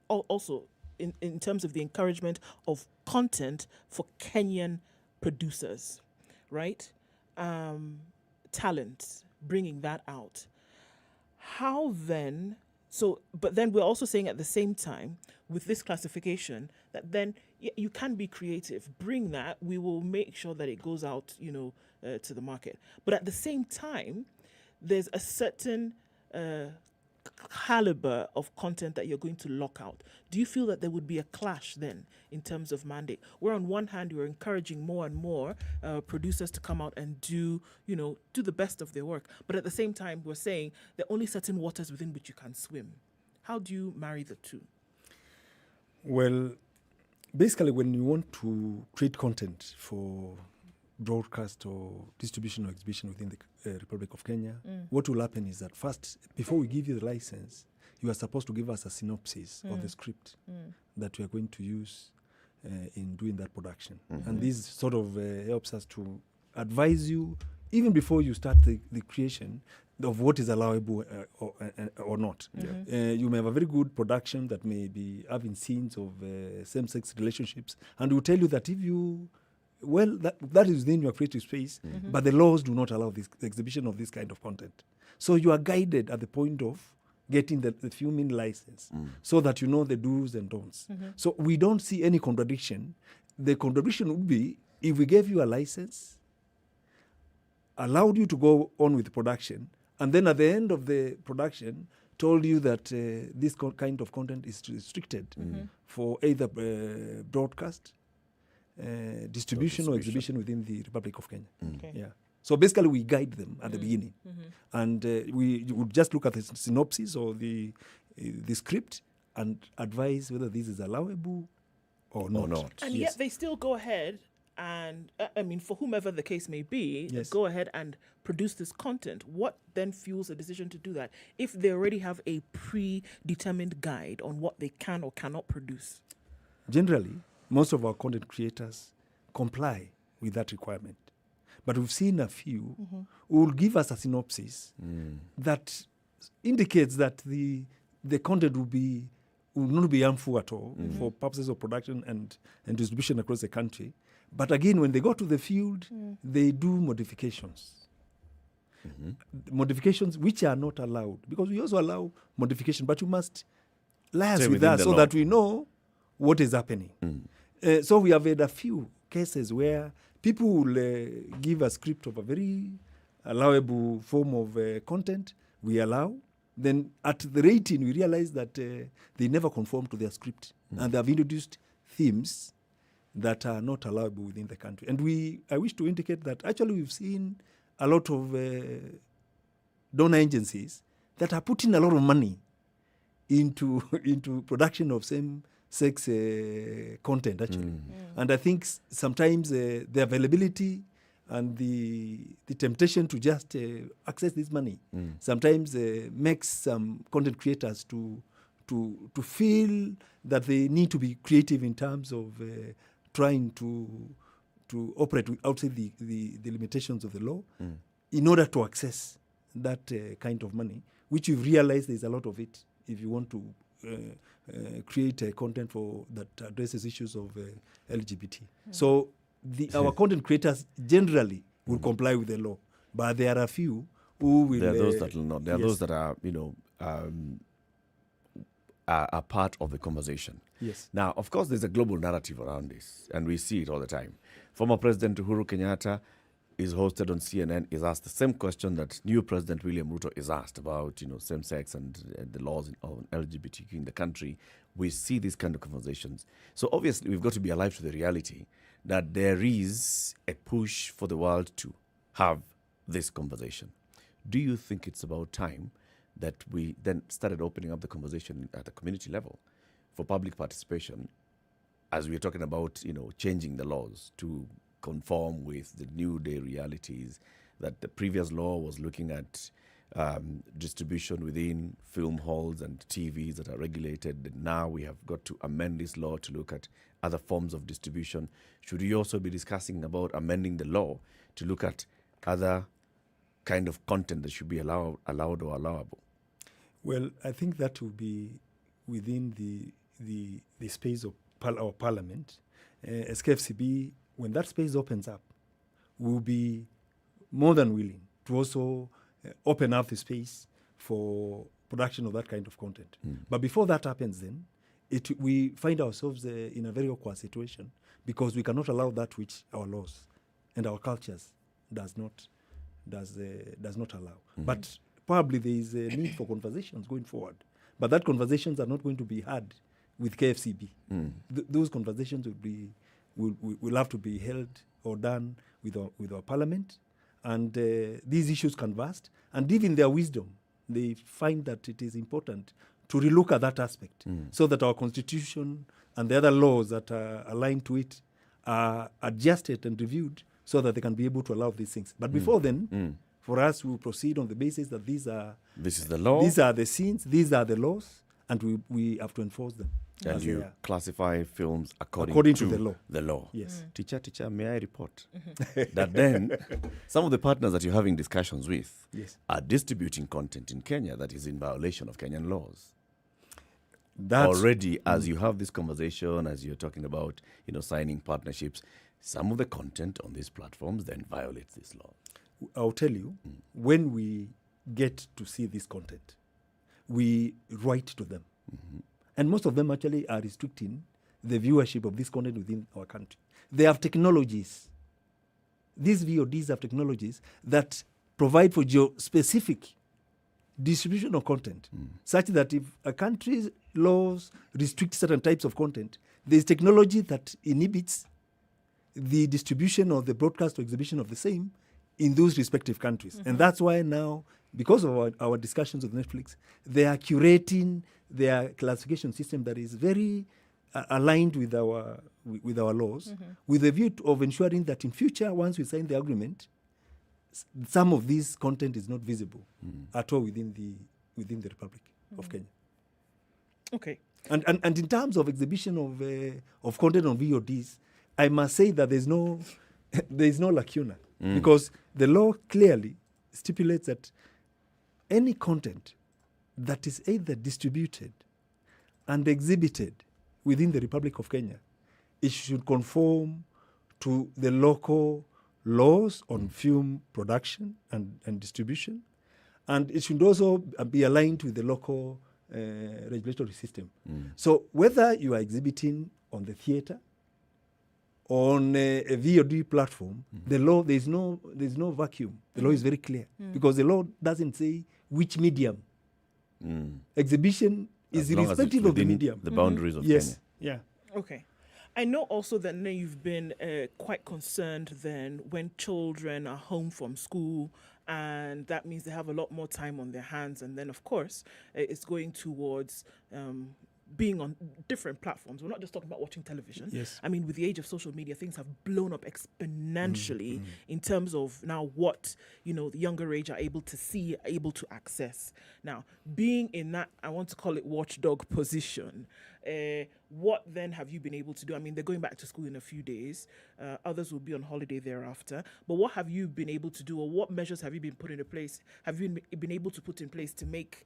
also in terms of the encouragement of content for Kenyan producers, right? Talent, bringing that out. How then, but then we're also saying at the same time, with this classification, that then you can be creative, bring that, we will make sure that it goes out, to the market. But at the same time, there's a certain caliber of content that you're going to lock out. Do you feel that there would be a clash then in terms of mandate? Where on one hand, you're encouraging more and more producers to come out and do the best of their work. But at the same time, we're saying there are only certain waters within which you can swim. How do you marry the two? Well, basically, when you want to create content for broadcast or distribution or exhibition within the Republic of Kenya, what will happen is that first, before we give you the license, you are supposed to give us a synopsis of the script that we are going to use in doing that production. And this sort of helps us to advise you, even before you start the creation, of what is allowable or not. You may have a very good production that may be having scenes of same-sex relationships, and will tell you that if you, that is within your creative space, but the laws do not allow the exhibition of this kind of content. So you are guided at the point of getting the filming license, so that you know the do's and don'ts. So we don't see any contradiction. The contradiction would be if we gave you a license, allowed you to go on with production, and then at the end of the production told you that this kind of content is restricted for either broadcast, distribution or exhibition within the Republic of Kenya. Yeah. So basically we guide them at the beginning. And we would just look at the synopsis or the script and advise whether this is allowable or not. And yet they still go ahead and, for whomever the case may be, go ahead and produce this content. What then fuels a decision to do that if they already have a predetermined guide on what they can or cannot produce? Generally, most of our content creators comply with that requirement. But we've seen a few who will give us a synopsis that indicates that the content will not be harmful at all for purposes of production and distribution across the country. But again, when they go to the field, they do modifications. Modifications which are not allowed, because we also allow modification, but you must liaise with us so that we know what is happening. So we have had a few cases where people will give a script of a very allowable form of content. We allow. Then at the rating, we realize that they never conform to their script. And they have introduced themes that are not allowable within the country. And I wish to indicate that actually we've seen a lot of donor agencies that are putting a lot of money into production of same-sex content, actually. And I think sometimes the availability and the temptation to just access this money sometimes makes some content creators to feel that they need to be creative in terms of trying to operate outside the limitations of the law in order to access that kind of money, which you've realized there's a lot of it if you want to create content that addresses issues of LGBT. So our content creators generally will comply with the law, but there are a few who will... There are those that will not. There are those that are, are part of the conversation. Yes. Now, of course, there's a global narrative around this, and we see it all the time. Former President Uhuru Kenyatta is hosted on CNN, is asked the same question that new President William Ruto is asked about, same-sex and the laws on LGBTQ in the country. We see these kind of conversations. So obviously, we've got to be alive to the reality that there is a push for the world to have this conversation. Do you think it's about time that we then started opening up the conversation at the community level for public participation, as we're talking about, changing the laws to conform with the new day realities, that the previous law was looking at distribution within film halls and TVs that are regulated. And now we have got to amend this law to look at other forms of distribution. Should we also be discussing about amending the law to look at other kind of content that should be allowed or allowable? Well, I think that will be within the space of our parliament. As KFCB, when that space opens up, we'll be more than willing to also open up the space for production of that kind of content. But before that happens, then we find ourselves in a very awkward situation, because we cannot allow that which our laws and our cultures does not allow. But probably there is a need for conversations going forward. But that conversations are not going to be had with KFCB. Those conversations will have to be held or done with our parliament, and these issues conversed. And even their wisdom, they find that it is important to relook at that aspect, so that our constitution and the other laws that are aligned to it are adjusted and reviewed, so that they can be able to allow these things. But before then, for us, we will proceed on the basis that this is the law, these are the sins, these are the laws, and we have to enforce them. And as you they are. classify films according to the law. The law. Yes. Teacher, may I report that then some of the partners that you're having discussions with Yes. are distributing content in Kenya that is in violation of Kenyan laws. That's Already, as you have this conversation, as you're talking about, signing partnerships, some of the content on these platforms then violates this law. I'll tell you, when we get to see this content, we write to them. And most of them actually are restricting the viewership of this content within our country. They have technologies. These VODs have technologies that provide for geo-specific distribution of content, such that if a country's laws restrict certain types of content, there's technology that inhibits the distribution or the broadcast or exhibition of the same in those respective countries. And that's why now, because of our discussions with Netflix, they are curating their classification system that is very aligned with our laws, with a view of ensuring that in future, once we sign the agreement, some of this content is not visible at all within the Republic of Kenya. Okay. And in terms of exhibition of content on VODs, I must say that there's no lacuna, because the law clearly stipulates that any content that is either distributed and exhibited within the Republic of Kenya, it should conform to the local laws on film production and distribution, and it should also be aligned with the local regulatory system. So whether you are exhibiting on the theater, on a VOD platform, the law, there's no vacuum. The law is very clear, because the law doesn't say which medium. Exhibition is irrespective of the medium. The boundaries of yes. Kenya. Yeah. Okay. I know also that you've been quite concerned then when children are home from school, and that means they have a lot more time on their hands. And then, of course, it's going towards being on different platforms. We're not just talking about watching television. Yes. I mean, with the age of social media, things have blown up exponentially in terms of now what, the younger age are able to see, able to access. Now, being in that, I want to call it watchdog position, what then have you been able to do? I mean, they're going back to school in a few days. Others will be on holiday thereafter. But what have you been able to do, or what measures have you been put into place? Have you been able to put in place to make,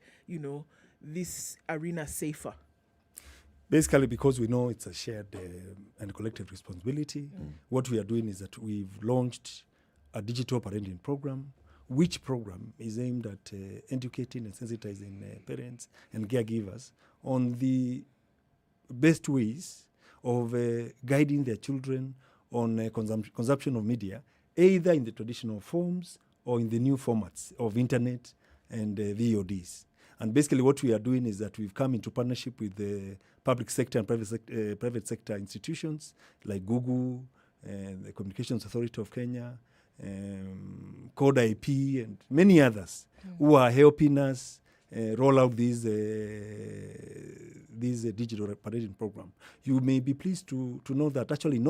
this arena safer? Basically, because we know it's a shared and collective responsibility, what we are doing is that we've launched a digital parenting program, which program is aimed at educating and sensitizing parents and caregivers on the best ways of guiding their children on consumption of media, either in the traditional forms or in the new formats of internet and VODs. And basically what we are doing is that we've come into partnership with the public sector and private sector institutions like Google, the Communications Authority of Kenya, Code IP, and many others who are helping us roll out these digital parenting program. You may be pleased to know that actually in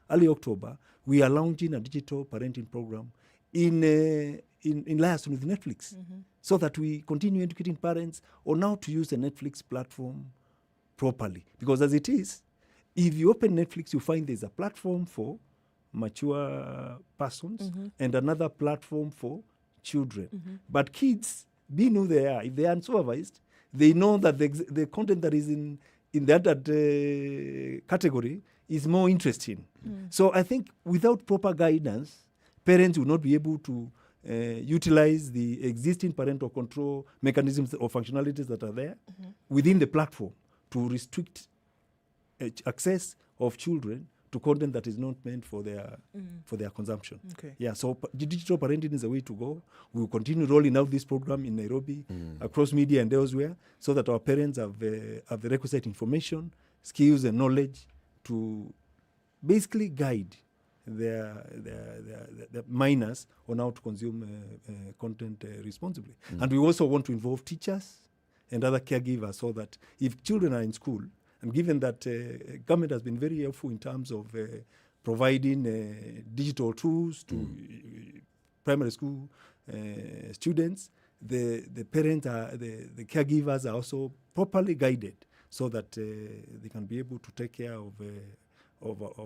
early October, we are launching a digital parenting program in liaison with Netflix, so that we continue educating parents on how to use the Netflix platform properly. Because as it is, if you open Netflix, you find there's a platform for mature persons and another platform for children. But kids, being who they are, if they are unsupervised, they know that the content that is in that category is more interesting. So I think without proper guidance, parents will not be able to utilize the existing parental control mechanisms or functionalities that are there within the platform to restrict access of children to content that is not meant for their consumption. Okay. Yeah, so digital parenting is the way to go. We will continue rolling out this program in Nairobi, across media and elsewhere, so that our parents have the requisite information, skills and knowledge to basically guide their minors on how to consume content responsibly. And we also want to involve teachers and other caregivers, so that if children are in school, and given that government has been very helpful in terms of providing digital tools to primary school students, the parents the caregivers are also properly guided, so that they can be able to take care of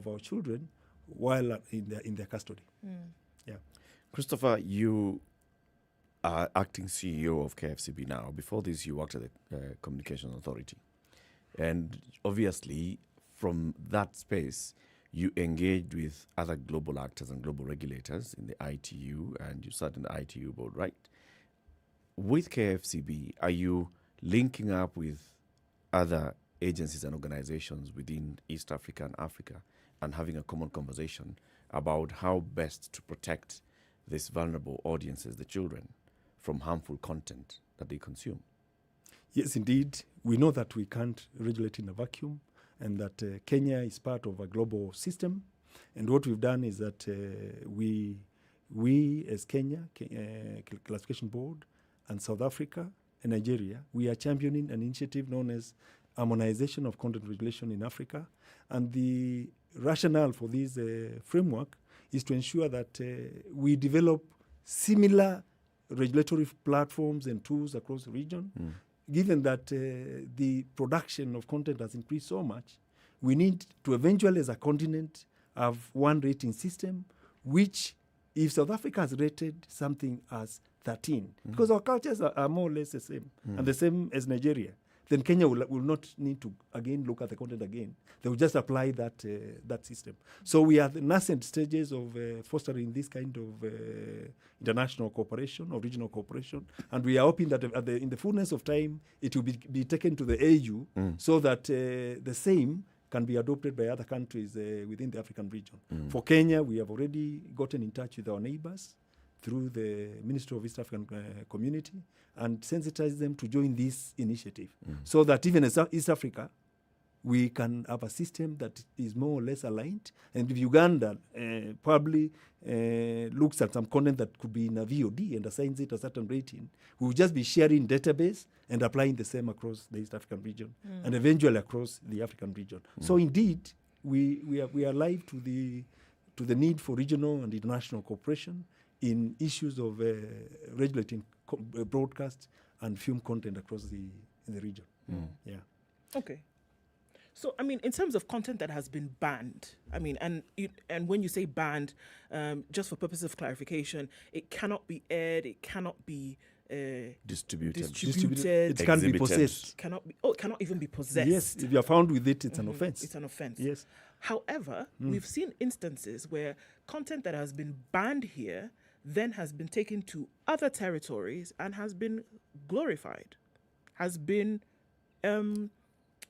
our children while in their custody. Yeah. Christopher, you are acting CEO of KFCB now. Before this, you worked at the Communications Authority. And obviously, from that space, you engaged with other global actors and global regulators in the ITU, and you sat in the ITU board, right? With KFCB, are you linking up with other agencies and organizations within East Africa and Africa and having a common conversation about how best to protect these vulnerable audiences, the children, from harmful content that they consume? Yes, indeed. We know that we can't regulate in a vacuum, and that Kenya is part of a global system. And what we've done is that we as Kenya, Classification Board, and South Africa and Nigeria, we are championing an initiative known as Harmonization of Content Regulation in Africa. And the rationale for this framework is to ensure that we develop similar regulatory platforms and tools across the region. Given that the production of content has increased so much, we need to eventually, as a continent, have one rating system, which, if South Africa has rated something as 13, because our cultures are more or less the same, and the same as Nigeria, then Kenya will not need to, again, look at the content again. They will just apply that system. So we are at the nascent stages of fostering this kind of international cooperation or regional cooperation, and we are hoping that in the fullness of time, it will be taken to the AU so that the same can be adopted by other countries within the African region. For Kenya, we have already gotten in touch with our neighbors through the Ministry of East African Community and sensitize them to join this initiative so that even as East Africa, we can have a system that is more or less aligned. And if Uganda probably looks at some content that could be in a VOD and assigns it a certain rating, we will just be sharing database and applying the same across the East African region and eventually across the African region. So indeed, we are alive to the need for regional and international cooperation in issues of regulating broadcast and film content across the region. Yeah. Okay. So, I mean, in terms of content that has been banned, I mean, and when you say banned, just for purposes of clarification, it cannot be aired, it cannot be distributed. It can be possessed. Cannot even be possessed. Yes, if you are found with it, it's an offense. It's an offense. Yes. However, we've seen instances where content that has been banned here then has been taken to other territories and has been glorified, has been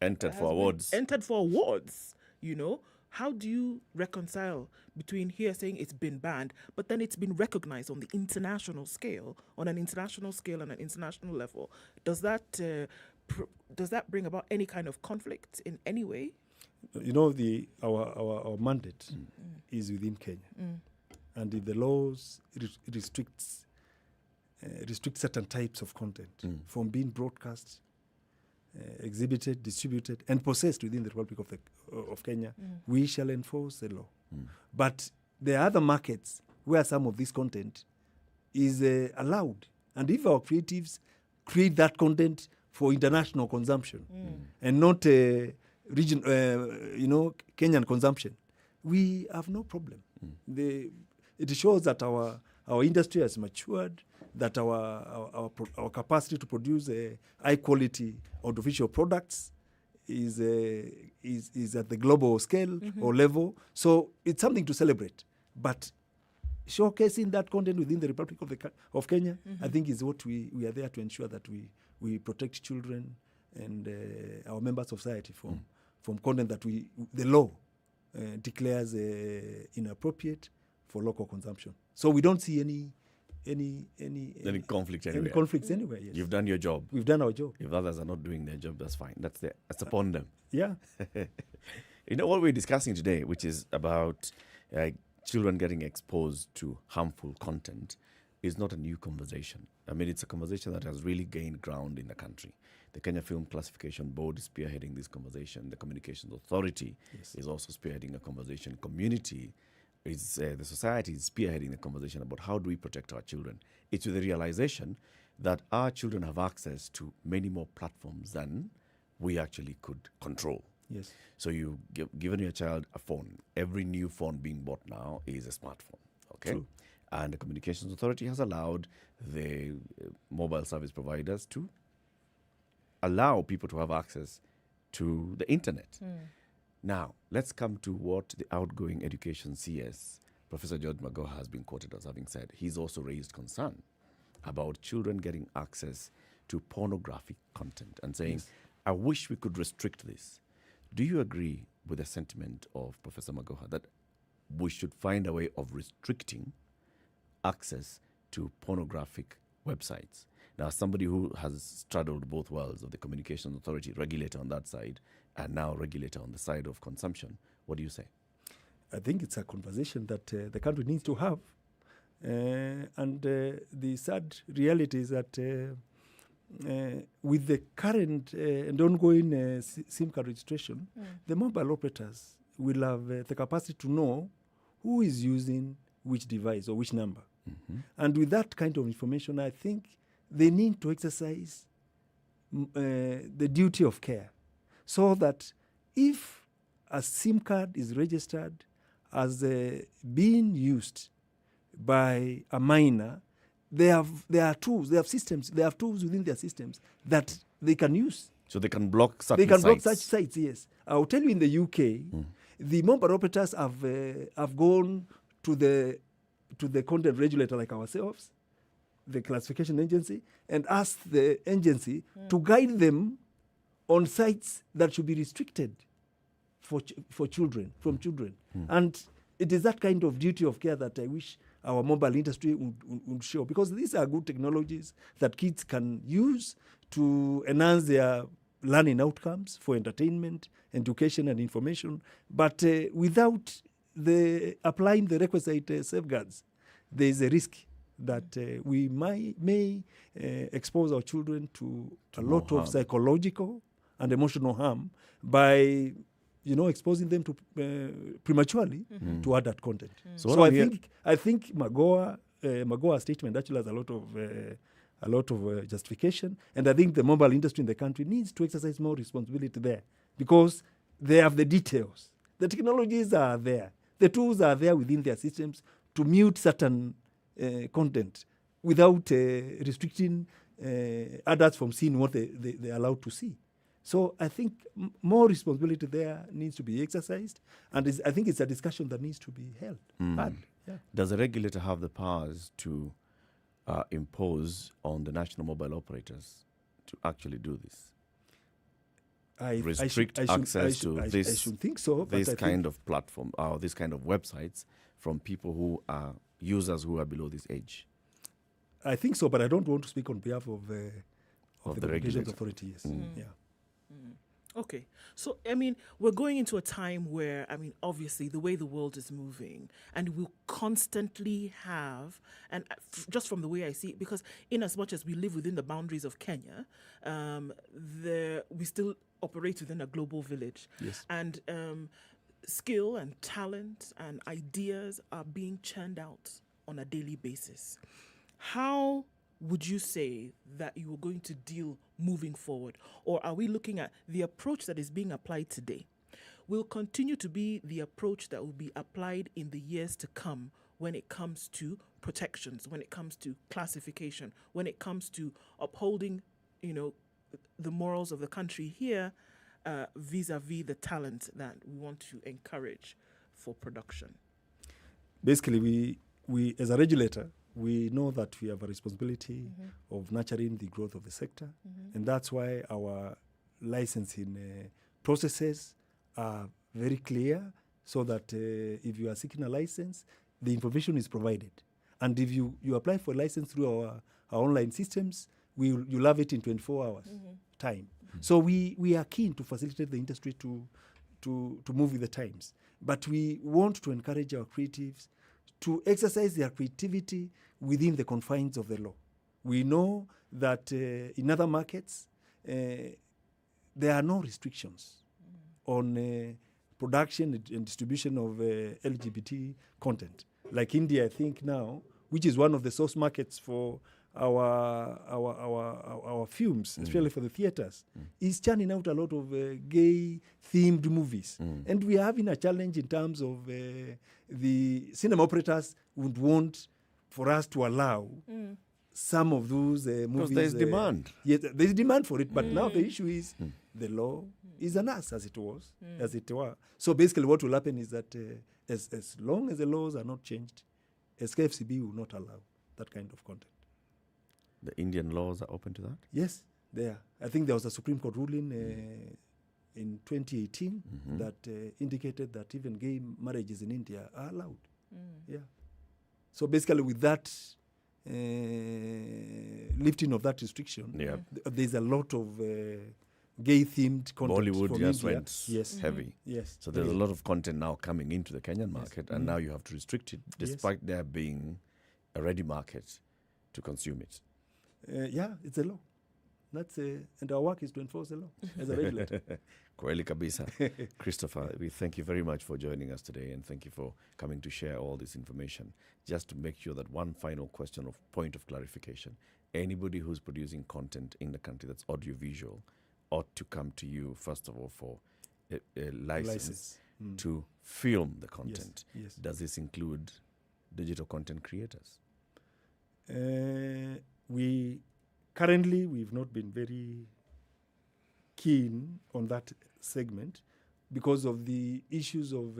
entered for awards. You know, how do you reconcile between here saying it's been banned, but then it's been recognized on the international scale, on an international scale and an international level? Does that bring about any kind of conflict in any way? You know, our mandate is within Kenya, and if the laws restricts certain types of content from being broadcast, exhibited, distributed, and possessed within the Republic of Kenya, we shall enforce the law. But there are other markets where some of this content is allowed. And if our creatives create that content for international consumption and not Kenyan consumption, we have no problem. It shows that our industry has matured, that our capacity to produce high quality audiovisual products is at the global scale or level. So it's something to celebrate. But showcasing that content within the Republic of Kenya, I think is what we are there to ensure that we protect children and our members of society from content that the law declares inappropriate for local consumption. So we don't see any conflict anywhere. Any conflicts anywhere, yes. You've done your job. We've done our job. If others are not doing their job, that's fine. That's upon them. Yeah. You know what we're discussing today, which is about children getting exposed to harmful content, is not a new conversation. I mean, it's a conversation that has really gained ground in the country. The Kenya Film Classification Board is spearheading this conversation. The Communications Authority is also spearheading a conversation. Community is the society is spearheading the conversation about how do we protect our children. It's with the realization that our children have access to many more platforms than we actually could control. Yes. So you given your child a phone. Every new phone being bought now is a smartphone. Okay. True. And the Communications Authority has allowed the mobile service providers to allow people to have access to the internet. Now, let's come to what the outgoing education CS, Professor George Magoha, has been quoted as having said. He's also raised concern about children getting access to pornographic content and saying, Yes. I wish we could restrict this. Do you agree with the sentiment of Professor Magoha that we should find a way of restricting access to pornographic websites? Now, as somebody who has straddled both worlds of the Communications Authority, regulator on that side, and now regulator on the side of consumption, what do you say? I think it's a conversation that the country needs to have. And the sad reality is that with the current and ongoing SIM card registration, the mobile operators will have the capacity to know who is using which device or which number. And with that kind of information, I think they need to exercise the duty of care, so that if a SIM card is registered as being used by a minor, there are tools, they have systems, they have tools within their systems that they can use. So they can block certain They can block sites. such sites, yes. I'll tell you, in the UK, the mobile operators have gone to the content regulator like ourselves, the classification agency, and asked the agency to guide them on sites that should be restricted for children, from children. And it is that kind of duty of care that I wish our mobile industry would show, because these are good technologies that kids can use to enhance their learning outcomes for entertainment, education, and information. But without applying the requisite safeguards, there is a risk that we may expose our children to a lot of psychological and emotional harm by exposing them to prematurely to adult content. So I think Magoa's statement actually has a lot of justification, and I think the mobile industry in the country needs to exercise more responsibility there, because they have the details. The technologies are there. The tools are there within their systems to mute certain content without restricting adults from seeing what they're allowed to see. So I think more responsibility there needs to be exercised, and I think it's a discussion that needs to be held. Yeah. Does the regulator have the powers to impose on the national mobile operators to actually do this? Restrict access to this? I should think so. This kind of platform or this kind of websites from people who are users who are below this age. I think so, but I don't want to speak on behalf of the Communications Authority. Yes. Yeah. Okay. So, I mean, we're going into a time where, obviously, the way the world is moving, and we'll constantly have, and just from the way I see it, because in as much as we live within the boundaries of Kenya, we still operate within a global village. Yes. And skill and talent and ideas are being churned out on a daily basis. How would you say that you are going to deal moving forward? Or are we looking at the approach that is being applied today will continue to be the approach that will be applied in the years to come when it comes to protections, when it comes to classification, when it comes to upholding, the morals of the country here vis-a-vis the talent that we want to encourage for production? Basically, we as a regulator, we know that we have a responsibility of nurturing the growth of the sector, and that's why our licensing processes are very clear, so that if you are seeking a license, the information is provided. And if you apply for a license through our online systems, you'll have it in 24 hours time. So we are keen to facilitate the industry to move with the times. But we want to encourage our creatives to exercise their creativity within the confines of the law. We know that in other markets, there are no restrictions on production and distribution of LGBT content. Like India, I think now, which is one of the source markets for our films, especially for the theaters, is churning out a lot of gay-themed movies. And we are having a challenge in terms of the cinema operators would want for us to allow some of those movies. Because there's demand. Yes, there's demand for it, but now the issue is the law is an us, as it were. So basically what will happen is that as long as the laws are not changed, SKFCB will not allow that kind of content. The Indian laws are open to that? Yes, they are. I think there was a Supreme Court ruling in 2018 that indicated that even gay marriages in India are allowed. Yeah. So basically with that lifting of that restriction, there's a lot of gay-themed content. Bollywood from just India. went Yes. heavy. Yes. So there's a lot of content now coming into the Kenyan market, and now you have to restrict it, despite there being a ready market to consume it. Yeah, it's a law. That's and our work is to enforce the law as a regulator. Kweli kabisa. Christopher, we thank you very much for joining us today, and thank you for coming to share all this information. Just to make sure that one final question of point of clarification, anybody who's producing content in the country that's audiovisual ought to come to you, first of all, for a license to film the content. Yes. Does this include digital content creators? We've not been very keen on that segment because of the issues of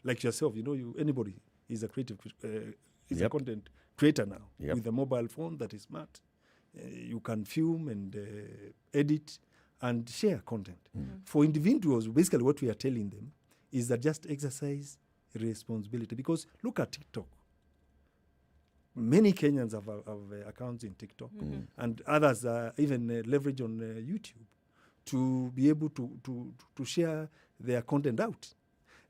like yourself. Anybody is a creative, is a content creator now with a mobile phone that is smart. You can film and edit and share content. For individuals, basically what we are telling them is that just exercise responsibility, because look at TikTok. Many Kenyans have accounts in TikTok, and others even leverage on YouTube to be able to share their content out.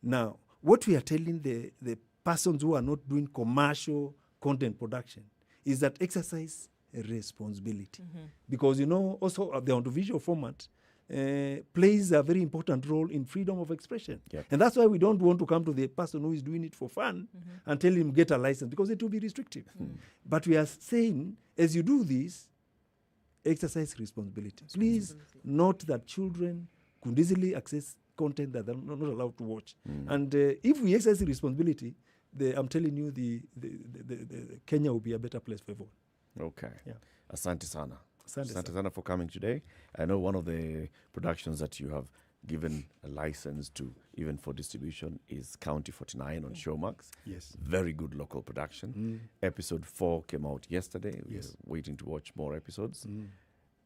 Now, what we are telling the persons who are not doing commercial content production is that exercise responsibility. Because, also the audiovisual format plays a very important role in freedom of expression. And that's why we don't want to come to the person who is doing it for fun and tell him get a license, because it will be restrictive. But we are saying, as you do this, exercise responsibility. Please note that children could easily access content that they're not allowed to watch. And if we exercise responsibility, I'm telling you, the Kenya will be a better place for everyone. Okay. Yeah. Asante sana. Asante sana for coming today. I know one of the productions that you have given a license to, even for distribution, is County 49 on Showmax. Yes. Very good local production. Episode 4 came out yesterday. We're waiting to watch more episodes.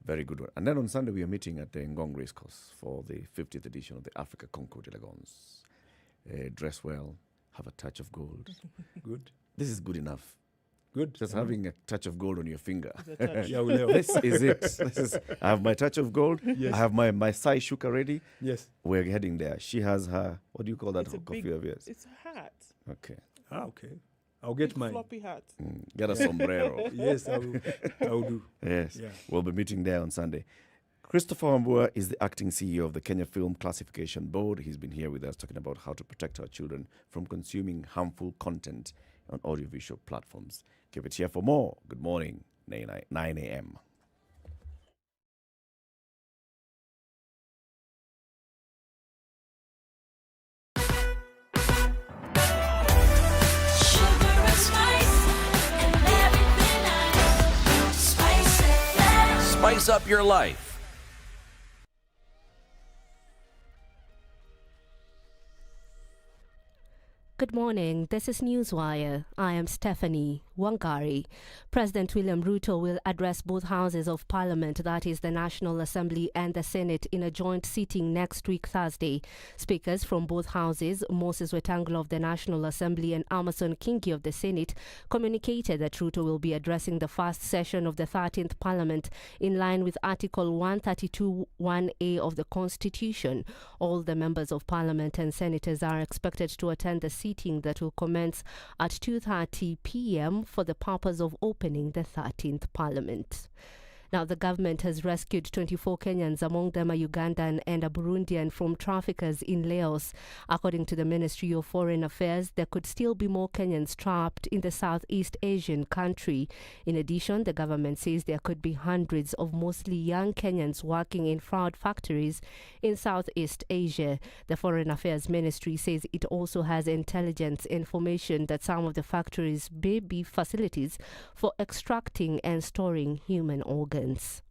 Very good one. And then on Sunday, we are meeting at the Ngong Racecourse for the 50th edition of the Africa Concours de Lagons. Dress well, have a touch of gold. Good. This is good enough. Good. Just having a touch of gold on your finger. Yeah, this is it. I have my touch of gold. Yes. I have my Sai Shuka ready. Yes. We're heading there. She has her, what do you call that coffee of yours? It's a hat. Okay. Okay. I'll get mine. Floppy hat. Get a sombrero. Yes, I will do. Yes. Yeah. We'll be meeting there on Sunday. Christopher Wambua is the acting CEO of the Kenya Film Classification Board. He's been here with us talking about how to protect our children from consuming harmful content on audiovisual platforms. Keep it here for more. Good morning, 9 a.m. Spice up your life. Good morning. This is Newswire. I am Stephanie Wangari. President William Ruto will address both houses of parliament, that is the National Assembly and the Senate, in a joint sitting next week, Thursday. Speakers from both houses, Moses Wetangula of the National Assembly and Amason Kingi of the Senate, communicated that Ruto will be addressing the first session of the 13th Parliament in line with Article 132(1)(a) of the Constitution. All the members of Parliament and senators are expected to attend the sitting that will commence at 2:30 p.m. for the purpose of opening the 13th Parliament. Now, the government has rescued 24 Kenyans, among them a Ugandan and a Burundian, from traffickers in Laos. According to the Ministry of Foreign Affairs, there could still be more Kenyans trapped in the Southeast Asian country. In addition, the government says there could be hundreds of mostly young Kenyans working in fraud factories in Southeast Asia. The Foreign Affairs Ministry says it also has intelligence information that some of the factories may be facilities for extracting and storing human organs.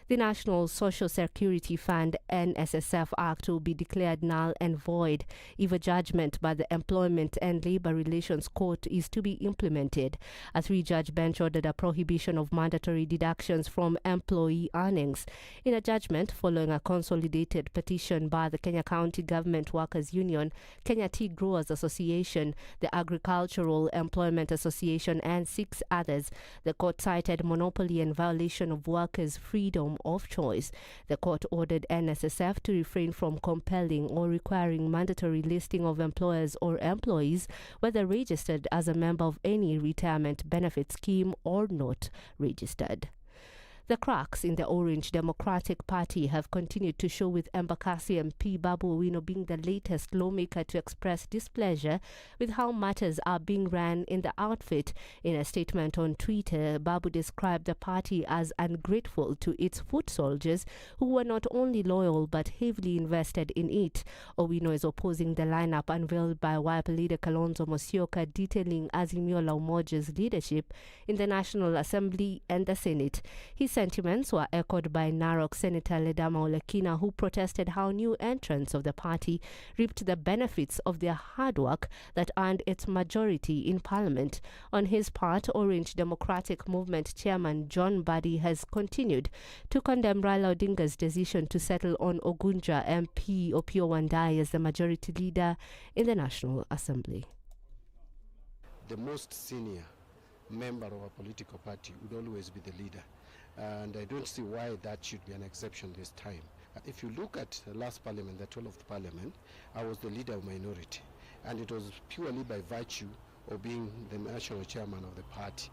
The National Social Security Fund NSSF Act will be declared null and void if a judgment by the Employment and Labour Relations Court is to be implemented. A 3-judge bench ordered a prohibition of mandatory deductions from employee earnings. In a judgment following a consolidated petition by the Kenya County Government Workers Union, Kenya Tea Growers Association, the Agricultural Employment Association and 6 others, the court cited monopoly and violation of workers' freedom of choice. The court ordered NSSF to refrain from compelling or requiring mandatory listing of employers or employees, whether registered as a member of any retirement benefit scheme or not registered. The cracks in the Orange Democratic Party have continued to show, with Embakasi MP Babu Owino being the latest lawmaker to express displeasure with how matters are being ran in the outfit. In a statement on Twitter, Babu described the party as ungrateful to its foot soldiers who were not only loyal but heavily invested in it. Owino is opposing the lineup unveiled by Wiper leader Kalonzo Musyoka, detailing Azimio la Umoja's leadership in the National Assembly and the Senate. His sentiments were echoed by Narok Senator Ledama Olekina, who protested how new entrants of the party reaped the benefits of their hard work that earned its majority in Parliament. On his part, Orange Democratic Movement Chairman John Mbadi has continued to condemn Raila Odinga's decision to settle on Ogunja MP Opiyo Wandayi as the majority leader in the National Assembly. The most senior member of a political party would always be the leader. And I don't see why that should be an exception this time. If you look at the last parliament, the 12th parliament, I was the leader of minority. And it was purely by virtue of being the national chairman of the party.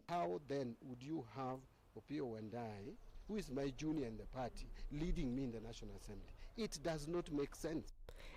How then would you have Opiyo Wandayi, who is my junior in the party, leading me in the National Assembly? It does not make sense.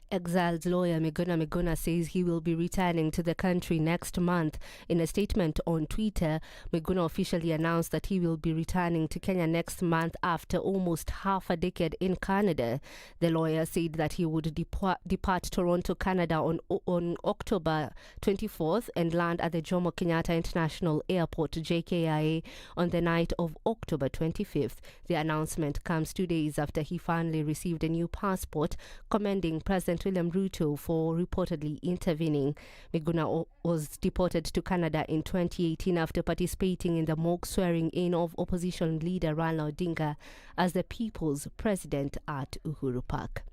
Exiled lawyer Miguna says he will be returning to the country next month. In a statement on Twitter, Miguna officially announced that he will be returning to Kenya next month after almost half a decade in Canada. The lawyer said that he would depart Toronto, Canada on October 24th and land at the Jomo Kenyatta International Airport, JKIA, on the night of October 25th. The announcement comes 2 days after he finally received a new passport, commending President William Ruto for reportedly intervening. Miguna was deported to Canada in 2018 after participating in the mock swearing-in of opposition leader Raila Odinga as the people's president at Uhuru Park.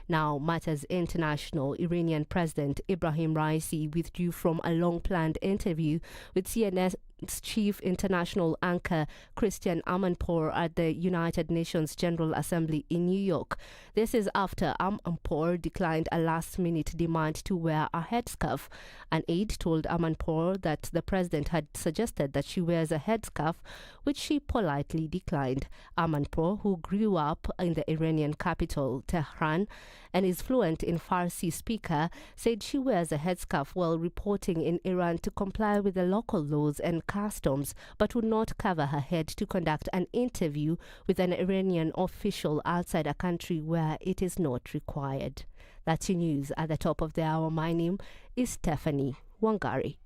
Now matters international. Iranian President Ibrahim Raisi withdrew from a long-planned interview with CNN's chief international anchor Christian Amanpour at the United Nations General Assembly in New York. This is after Amanpour declined a last-minute demand to wear a headscarf. An aide told Amanpour that the president had suggested that she wears a headscarf, which she politely declined. Amanpour, who grew up in the Iranian capital, Tehran, and is fluent in Farsi speaker, said she wears a headscarf while reporting in Iran to comply with the local laws and customs, but would not cover her head to conduct an interview with an Iranian official outside a country where it is not required. That's your news at the top of the hour. My name is Stephanie Wangari.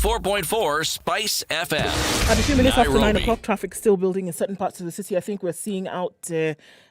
.4 Spice FM. At a few minutes after 9 Nairobi. o'clock, traffic still building in certain parts of the city. I think we're seeing out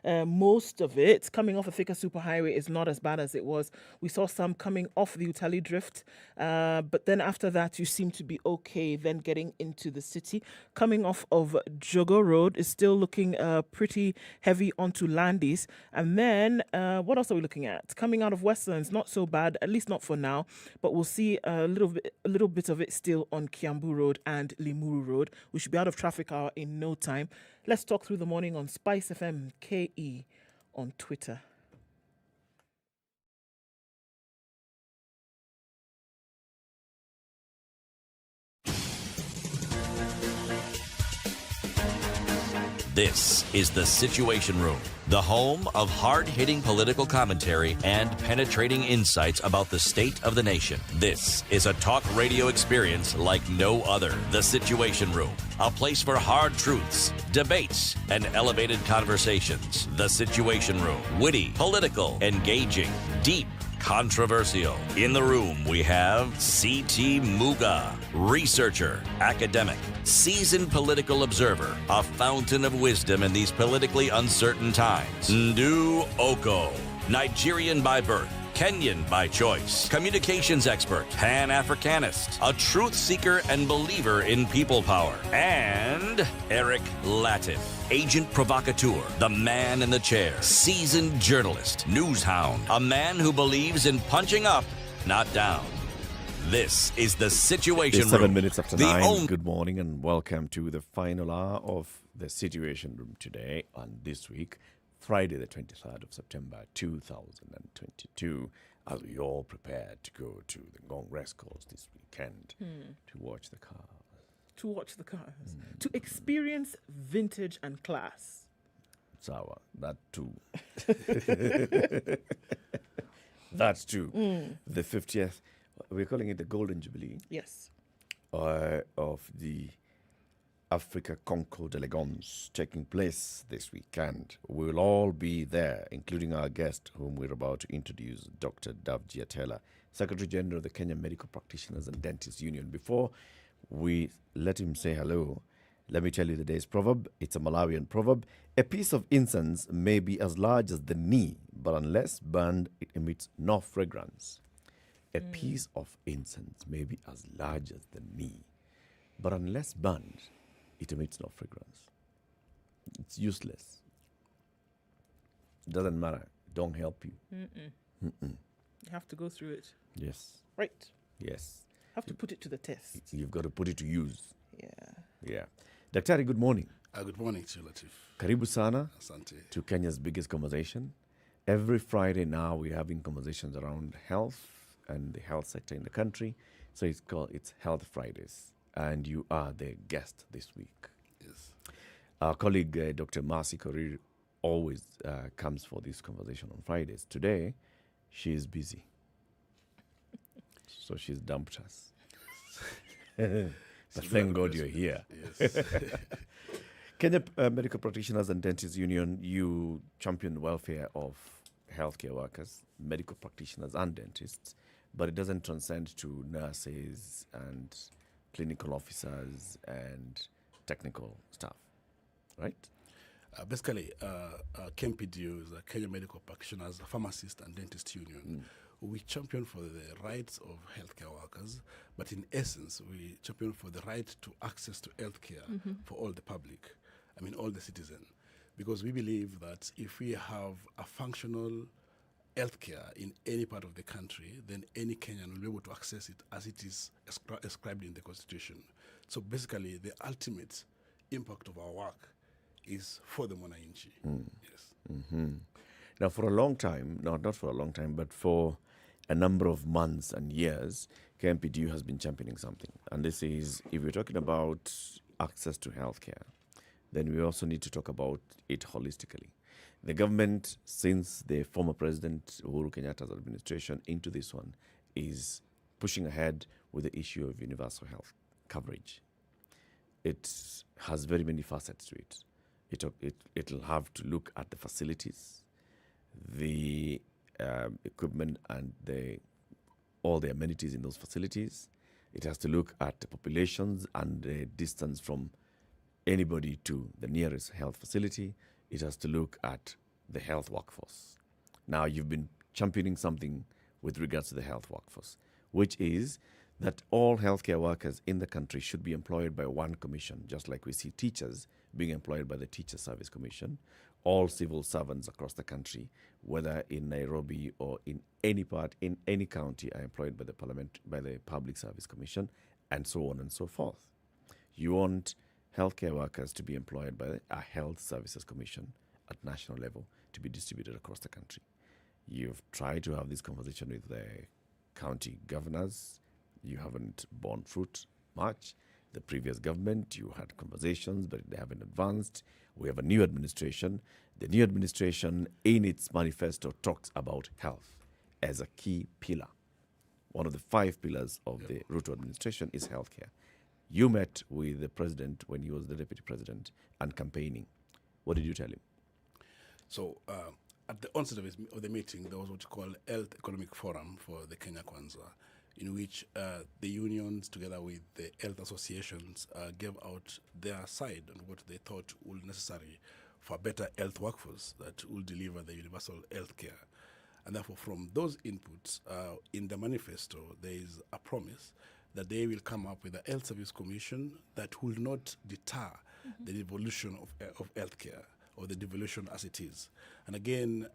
most of it. Coming off a thicker superhighway is not as bad as it was. We saw some coming off the Utali Drift, but then after that, you seem to be okay. Then getting into the city. Coming off of Jogo Road is still looking pretty heavy onto Landis. And then, what else are we looking at? Coming out of Westlands, not so bad, at least not for now, but we'll see a little bit of it still on Kiambu Road and Limuru Road. We should be out of traffic hour in no time. Let's talk through the morning on SpiceFM KE on Twitter. This is The Situation Room, the home of hard-hitting political commentary and penetrating insights about the state of the nation. This is a talk radio experience like no other. The Situation Room, a place for hard truths, debates, and elevated conversations. The Situation Room, witty, political, engaging, deep, controversial. In the room, we have C.T. Muga, researcher, academic, seasoned political observer, a fountain of wisdom in these politically uncertain times. Ndu Oko, Nigerian by birth, Kenyan by choice, communications expert, Pan-Africanist, a truth seeker and believer in people power, and Eric Latif, agent provocateur, the man in the chair, seasoned journalist, news hound, a man who believes in punching up, not down. This is The Situation It's Room. 7 minutes after 9. Good morning and welcome to the final hour of The Situation Room today on this week, Friday the 23rd of September 2022, as we all prepare to go to the Ngong Race Course this weekend to watch the cars. To watch the cars. To experience vintage and class. Sawa, that too. That's true. The 50th, we're calling it the Golden Jubilee. Yes. Of the Africa Concours d'Elegance taking place this weekend. We'll all be there, including our guest, whom we're about to introduce, Dr. Dav Giatella, Secretary General of the Kenya Medical Practitioners and Dentists Union. Before we let him say hello, let me tell you the day's proverb. It's a Malawian proverb. A piece of incense may be as large as the knee, but unless burned, it emits no fragrance. A piece of incense may be as large as the knee, but unless burned, it emits no fragrance. It's useless. It doesn't matter. Don't help you. You have to go through it. Yes. Right. Yes. Have to put it to the test. You've got to put it to use. Yeah. Yeah. Daktari, good morning. Good morning to you, Latif. Karibu sana Asante. to Kenya's biggest conversation. Every Friday now we're having conversations around health and the health sector in the country. So it's Health Fridays. And you are the guest this week. Yes. Our colleague, Dr. Marcy Korir, always comes for this conversation on Fridays. Today, she is busy. So she's dumped us. But thank God you're here. Yes. Kenya Medical Practitioners and Dentists Union, you champion the welfare of healthcare workers, medical practitioners and dentists, but it doesn't transcend to nurses and clinical officers and technical staff, right? Basically, KMPDU is a Kenya Medical Practitioners, Pharmacists and Dentist Union. We champion for the rights of healthcare workers, but in essence, we champion for the right to access to healthcare for all the public, all the citizens. Because we believe that if we have a functional healthcare in any part of the country, then any Kenyan will be able to access it as it is ascribed in the Constitution. So basically, the ultimate impact of our work is for the mwananchi. Yes. Now, for a long time, not for a long time, but for a number of months and years, KMPDU has been championing something. And this is, if we're talking about access to healthcare, then we also need to talk about it holistically. The government, since the former President Uhuru Kenyatta's administration into this one, is pushing ahead with the issue of universal health coverage. It has very many facets to it. It'll have to look at the facilities, the equipment and all the amenities in those facilities. It has to look at the populations and the distance from anybody to the nearest health facility. It has to look at the health workforce. Now, you've been championing something with regards to the health workforce, which is that all healthcare workers in the country should be employed by one commission, just like we see teachers being employed by the Teacher Service Commission. All civil servants across the country, whether in Nairobi or in any part, in any county, are employed by the Public Service Commission, and so on and so forth. You want healthcare workers to be employed by a health services commission at national level to be distributed across the country. You've tried to have this conversation with the county governors. You haven't borne fruit much. The previous government, you had conversations, but they haven't advanced. We have a new administration. The new administration, in its manifesto, talks about health as a key pillar. One of the 5 pillars of the Ruto administration is healthcare. You met with the president when he was the deputy president and campaigning. What did you tell him? So at the onset of the meeting, there was what you call Health Economic Forum for the Kenya Kwanza, in which the unions, together with the health associations, gave out their side on what they thought would be necessary for a better health workforce that will deliver the universal health care. And therefore, from those inputs, in the manifesto, there is a promise that they will come up with a health service commission that will not deter the devolution of healthcare, or the devolution as it is. And again,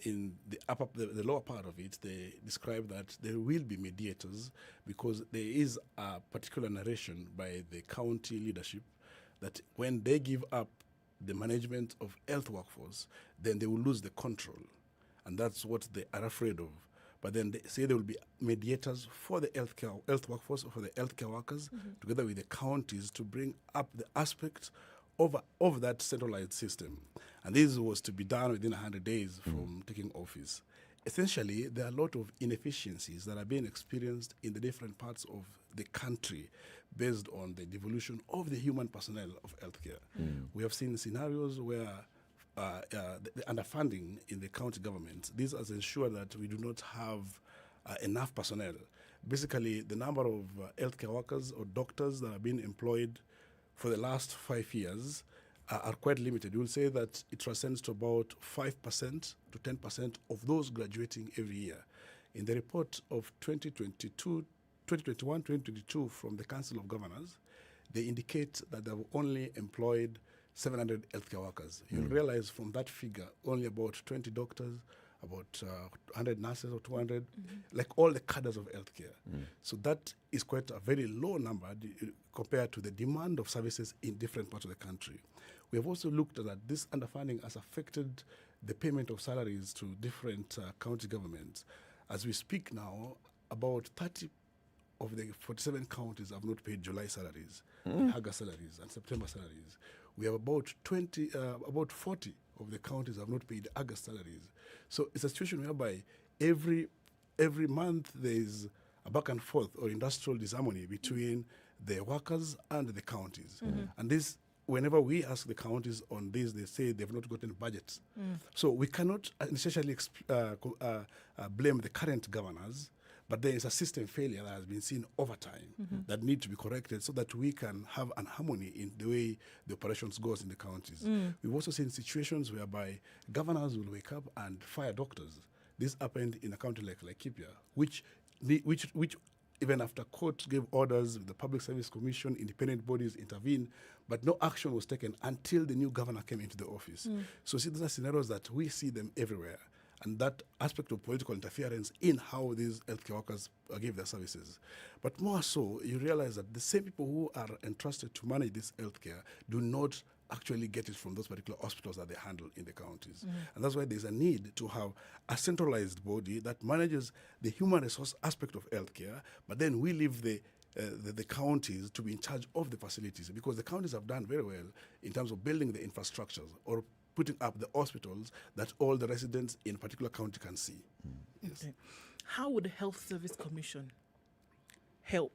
in the lower part of it, they describe that there will be mediators, because there is a particular narration by the county leadership that when they give up the management of health workforce, then they will lose the control. And that's what they are afraid of. But then they say there will be mediators for the health workforce, or for the healthcare workers, together with the counties, to bring up the aspects of that centralized system. And this was to be done within 100 days from taking office. Essentially, there are a lot of inefficiencies that are being experienced in the different parts of the country based on the devolution of the human personnel of healthcare. We have seen scenarios where the underfunding in the county government, this has ensured that we do not have enough personnel. Basically, the number of healthcare workers or doctors that are being employed for the last 5 years are quite limited. You will say that it transcends to about 5% to 10% of those graduating every year. In the report of 2021-2022 from the Council of Governors, they indicate that they've only employed 700 healthcare workers. You'll realize from that figure, only about 20 doctors, about 100 nurses or 200, like all the cadres of healthcare. So that is quite a very low number compared to the demand of services in different parts of the country. We have also looked at that this underfunding has affected the payment of salaries to different county governments. As we speak now, about 30 of the 47 counties have not paid July salaries, August salaries, and September salaries. We have about 40 of the counties have not paid August salaries. So it's a situation whereby every month there is a back and forth or industrial disharmony between the workers and the counties. And this, whenever we ask the counties on this, they say they've not gotten budgets. So we cannot necessarily blame the current governors, but there is a system failure that has been seen over time that need to be corrected so that we can have an harmony in the way the operations goes in the counties. We've also seen situations whereby governors will wake up and fire doctors. This happened in a county like Laikipia, which even after court gave orders, the Public Service Commission, independent bodies intervened, but no action was taken until the new governor came into the office. So see, those are scenarios that we see them everywhere. And that aspect of political interference in how these healthcare workers give their services. But more so, you realize that the same people who are entrusted to manage this healthcare do not actually get it from those particular hospitals that they handle in the counties. And that's why there's a need to have a centralized body that manages the human resource aspect of healthcare, but then we leave the counties to be in charge of the facilities, because the counties have done very well in terms of building the infrastructures or putting up the hospitals that all the residents in a particular county can see. Yes. Okay. How would the Health Service Commission help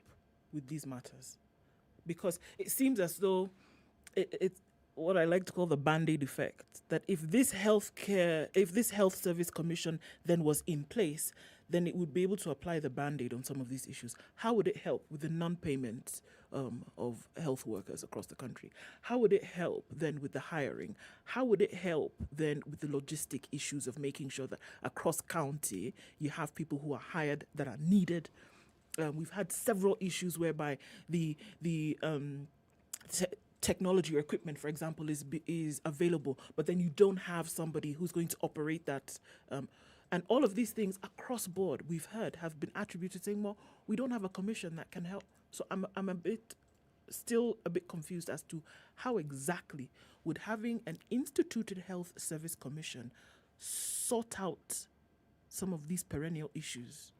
with these matters? Because it seems as though it's what I like to call the Band-Aid effect, that if this Health Service Commission then was in place, then it would be able to apply the Band-Aid on some of these issues. How would it help with the non-payment of health workers across the country? How would it help then with the hiring? How would it help then with the logistic issues of making sure that across county you have people who are hired that are needed? We've had several issues whereby the technology or equipment, for example, is available, but then you don't have somebody who's going to operate that. And all of these things across board, we've heard, have been attributed saying, well, we don't have a commission that can help So I'm still a bit confused as to how exactly would having an instituted health service commission sort out some of these perennial issues.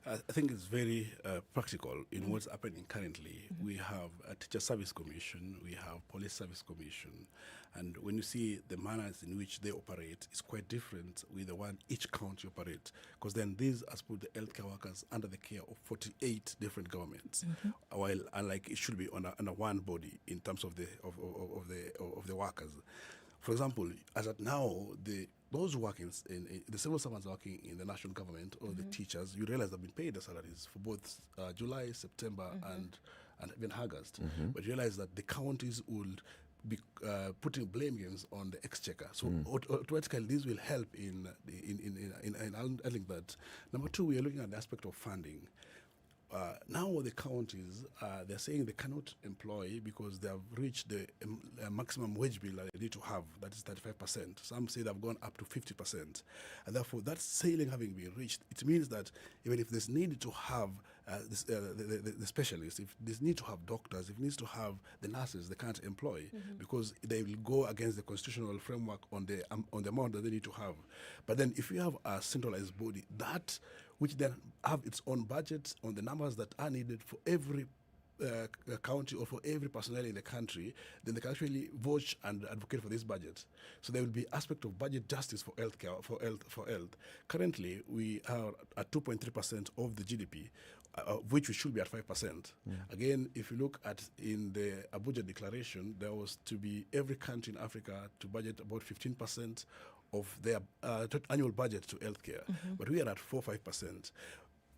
I think it's very practical in what's happening currently. We have a teacher service commission, we have police service commission, and when you see the manners in which they operate, it's quite different with the one each county operates, because then these has put the healthcare workers under the care of 48 different governments, while unlike it should be on a one body in terms of the workers. For example, as at now, those working in the civil servants working in the national government or the teachers, you realize they've been paid the salaries for both July, September, and even August. But you realize that the counties would be putting blame games on the exchequer. So automatically, this will help in handling that. Number two, we are looking at the aspect of funding. Now the counties, they're saying they cannot employ because they have reached the maximum wage bill that they need to have, that is 35%. Some say they've gone up to 50%. And therefore, that ceiling having been reached, it means that even if there's need to have the specialists, if there's need to have doctors, if it needs to have the nurses, they can't employ because they will go against the constitutional framework on the amount that they need to have. But then if you have a centralized body, that which then have its own budget on the numbers that are needed for every county or for every personnel in the country, then they can actually vote and advocate for this budget. So there will be aspect of budget justice for healthcare, for health. Currently, we are at 2.3% of the GDP, which we should be at 5%. Again, if you look at in the Abuja Declaration, there was to be every country in Africa to budget about 15% of their annual budget to healthcare, but we are at 4-5%.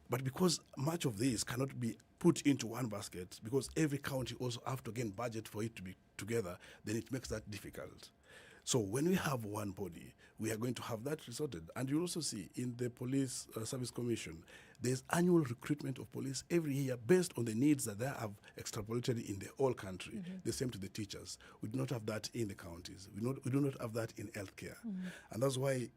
But because much of this cannot be put into one basket, because every county also have to again budget for it to be together, then it makes that difficult. So when we have one body, we are going to have that resorted. And you'll also see in the Police Service Commission, there's annual recruitment of police every year based on the needs that they have extrapolated in the whole country. The same to the teachers. We do not have that in the counties. We do not have that in healthcare. And that's why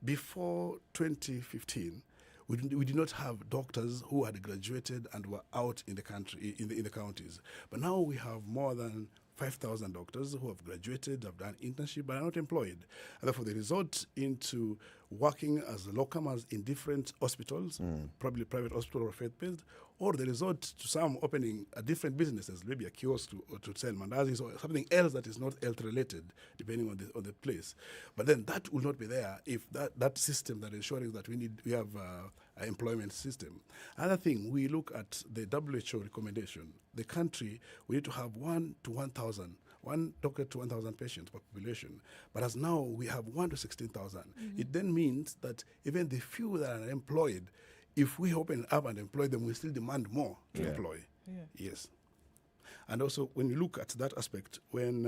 before 2015, we did not have doctors who had graduated and were out in the country, in the counties. But now we have more than 5,000 doctors who have graduated, have done internship, but are not employed. And therefore, they resort into working as locumers in different hospitals, probably private hospital or faith-based, or they resort to some opening different businesses, maybe a kiosk to sell mandazis or something else that is not health-related, depending on the place. But then that will not be there if that system that is ensuring that we have an employment system. Another thing, we look at the WHO recommendation. The country, we need to have 1 to 1,000. One doctor to 1,000 patients per population. But as now we have 1 to 16,000. It then means that even the few that are employed, if we open up and employ them, we still demand more to employ. Yes. And also, when you look at that aspect, when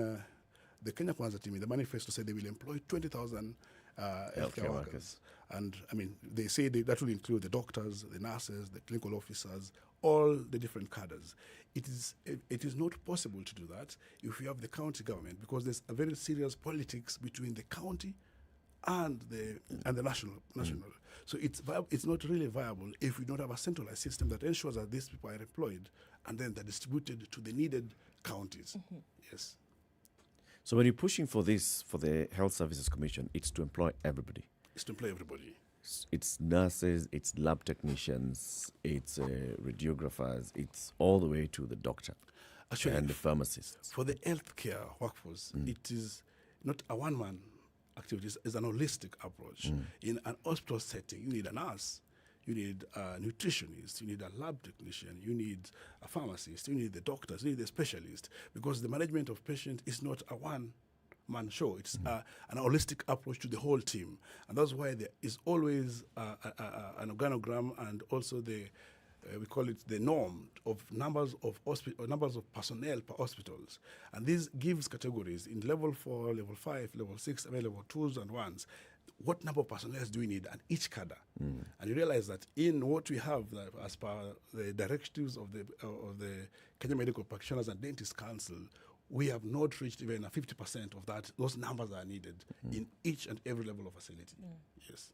the Kenya Kwanza team in the manifesto said they will employ 20,000 healthcare workers. And I mean, they say that will include the doctors, the nurses, the clinical officers, all the different cadres. It is not possible to do that if you have the county government, because there's a very serious politics between the county and the national. So it's not really viable if we don't have a centralized system that ensures that these people are employed and then they're distributed to the needed counties. Yes. So when you're pushing for this, for the Health Services Commission, it's to employ everybody. It's to employ everybody. It's nurses, it's lab technicians, it's radiographers, it's all the way to the doctor and the pharmacists. For the healthcare workforce, it is not a one-man activity, it's an holistic approach. In an hospital setting, you need a nurse, you need a nutritionist, you need a lab technician, you need a pharmacist, you need the doctors, you need the specialist, because the management of patients is not a one-man show. It's an holistic approach to the whole team. And that's why there is always an organogram and also we call it the norm of numbers of personnel per hospitals. And this gives categories in level 4, level 5, level 6, level 2s and 1s. What number of personnel do we need at each cadre? And you realize that in what we have, as per the directives of the Kenya Medical Practitioners and Dentists Council, we have not reached even 50% of that. Those numbers are needed in each and every level of facility. Yes.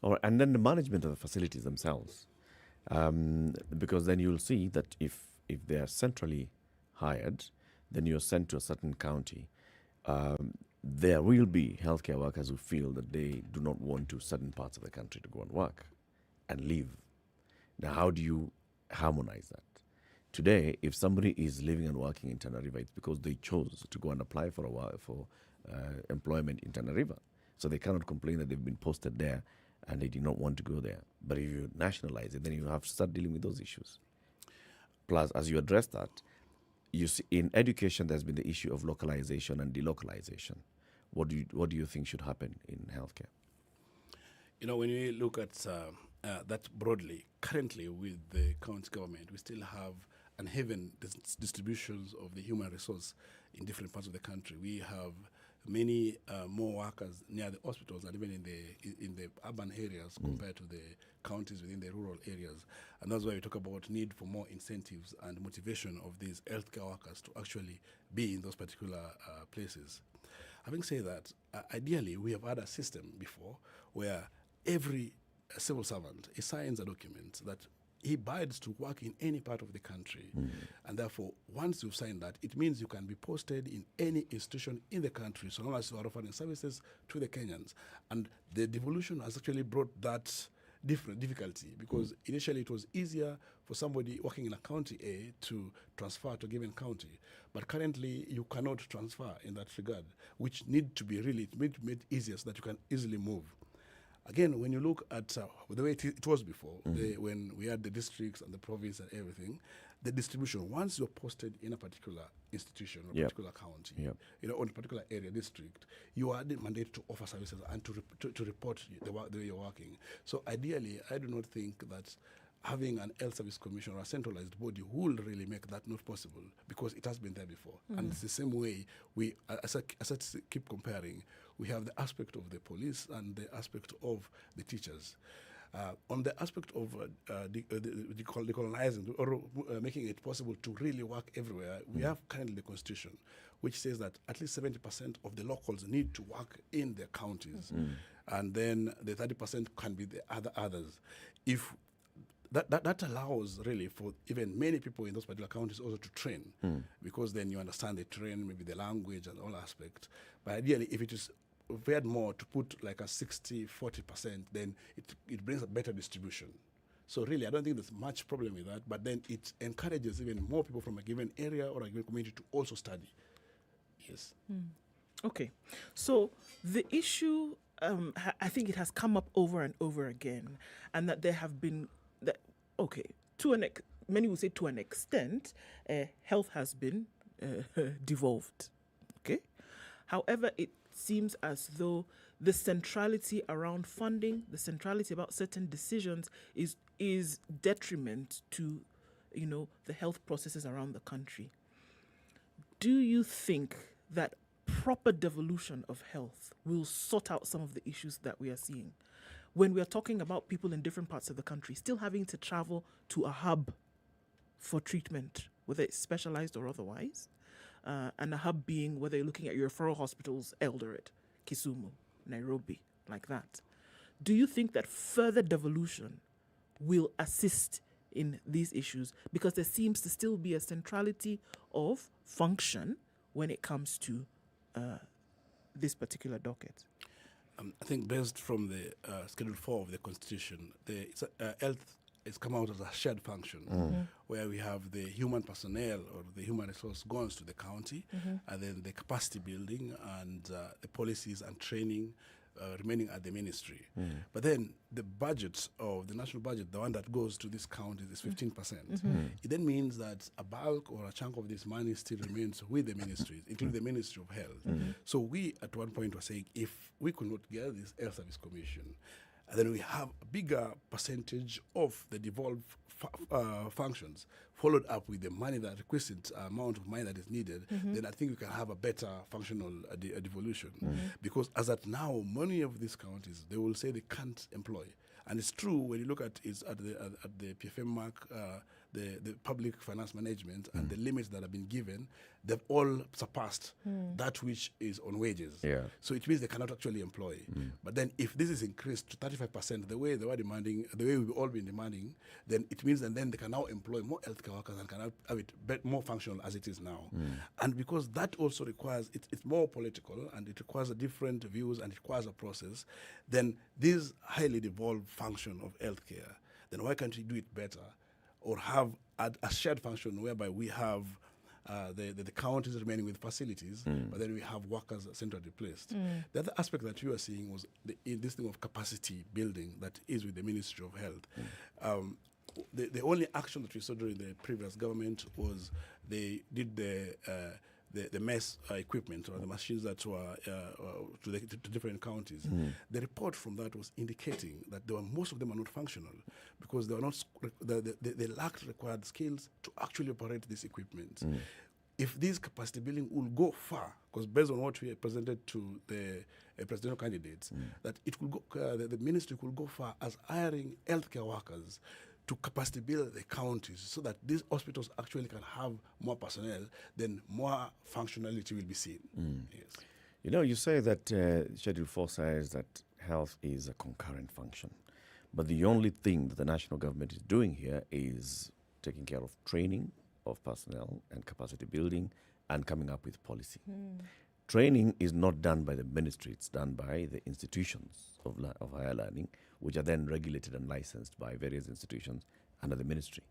All right, and then the management of the facilities themselves. Because then you'll see that if they are centrally hired, then you're sent to a certain county. There will be healthcare workers who feel that they do not want to certain parts of the country to go and work and live. Now, how do you harmonize that? Today, if somebody is living and working in Tana River, it's because they chose to go and apply for employment in Tana River. So they cannot complain that they've been posted there and they do not want to go there. But if you nationalize it, then you have to start dealing with those issues. Plus, as you address that, you see, in education, there's been the issue of localization and delocalization. What do you think should happen in healthcare? You know, when we look at that broadly, currently with the county government, we still have uneven distributions of the human resource in different parts of the country. We have many more workers near the hospitals and even in the urban areas compared to the counties within the rural areas. And that's why we talk about need for more incentives and motivation of these healthcare workers to actually be in those particular places. Having said that, ideally, we have had a system before where every civil servant signs a document that he bids to work in any part of the country. And therefore, once you've signed that, it means you can be posted in any institution in the country, so long as you are offering services to the Kenyans. And the devolution has actually brought that difficulty, because initially it was easier for somebody working in a county A to transfer to a given county. But currently, you cannot transfer in that regard, which need to be really made easier so that you can easily move. Again, when you look at the way it was before, when we had the districts and the province and everything, the distribution, once you're posted in a particular institution or particular county, or a particular area district, you are mandated to offer services and to report the way you're working. So ideally, I do not think that having an health service commission or a centralized body will really make that not possible, because it has been there before. And it's the same way as I keep comparing, we have the aspect of the police and the aspect of the teachers. On the aspect of decolonizing or making it possible to really work everywhere, we have currently the Constitution, which says that at least 70% of the locals need to work in their counties, and then the 30% can be the others. If that allows really for even many people in those particular counties also to train, because then you understand the terrain, maybe the language and all aspects. But ideally, if it is veered more to put like a 60-40%, then it brings a better distribution. So really, I don't think there's much problem with that, but then it encourages even more people from a given area or a given community to also study. Yes. Okay. So the issue, I think it has come up over and over again, and that there have been, many will say to an extent, health has been devolved. Okay. However, it seems as though the centrality around funding, the centrality about certain decisions is detriment to, the health processes around the country. Do you think that proper devolution of health will sort out some of the issues that we are seeing? When we are talking about people in different parts of the country still having to travel to a hub for treatment, whether it's specialized or otherwise, and a hub being whether you're looking at your referral hospitals, Eldoret, Kisumu, Nairobi, like that. Do you think that further devolution will assist in these issues? Because there seems to still be a centrality of function when it comes to this particular docket. I think based from the Schedule 4 of the Constitution, health has come out as a shared function, where we have the human personnel or the human resource goes to the county, and then the capacity building and the policies and training remaining at the ministry. But then the budget of the national budget, the one that goes to this county, is 15%. It then means that a bulk or a chunk of this money still remains with the ministries, including the Ministry of Health. So we at one point were saying, if we could not get this health service commission, and then we have a bigger percentage of the devolved functions followed up with the money, that requisite amount of money that is needed, then I think we can have a better functional devolution. Because as at now, many of these counties, they will say they can't employ. And it's true when you look at the PFM mark, the public finance management and the limits that have been given, they've all surpassed that which is on wages. Yeah. So it means they cannot actually employ. But then if this is increased to 35%, the way they were demanding, the way we've all been demanding, then it means that then they can now employ more healthcare workers and can have it more functional as it is now. And because that also requires, it's more political and it requires a different views and it requires a process, then this highly devolved function of healthcare, then why can't we do it better or have a shared function whereby we have the counties remaining with facilities, but then we have workers centrally placed. The other aspect that you are seeing was this thing of capacity building that is with the Ministry of Health. The only action that we saw during the previous government was they did the MES equipment or the machines that were to different counties. The report from that was indicating that most of them are not functional because they were not they lacked required skills to actually operate this equipment. If this capacity building will go far, because based on what we presented to the presidential candidates, that it will go, the ministry will go far as hiring healthcare workers to capacity build the counties so that these hospitals actually can have more personnel, then more functionality will be seen. Yes. You know, you say that Schedule 4 says that health is a concurrent function. But the only thing that the national government is doing here is taking care of training of personnel and capacity building and coming up with policy. Training is not done by the ministry, it's done by the institutions of higher learning, which are then regulated and licensed by various institutions under the ministry.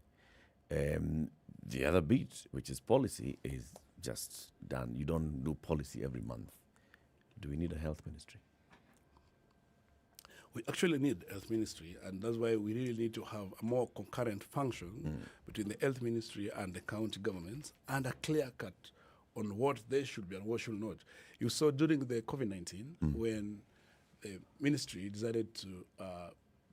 The other bit, which is policy, is just done. You don't do policy every month. Do we need a health ministry? We actually need a health ministry, and that's why we really need to have a more concurrent function between the health ministry and the county governments, and a clear cut on what they should be and what should not. You saw during the COVID-19 when the ministry decided to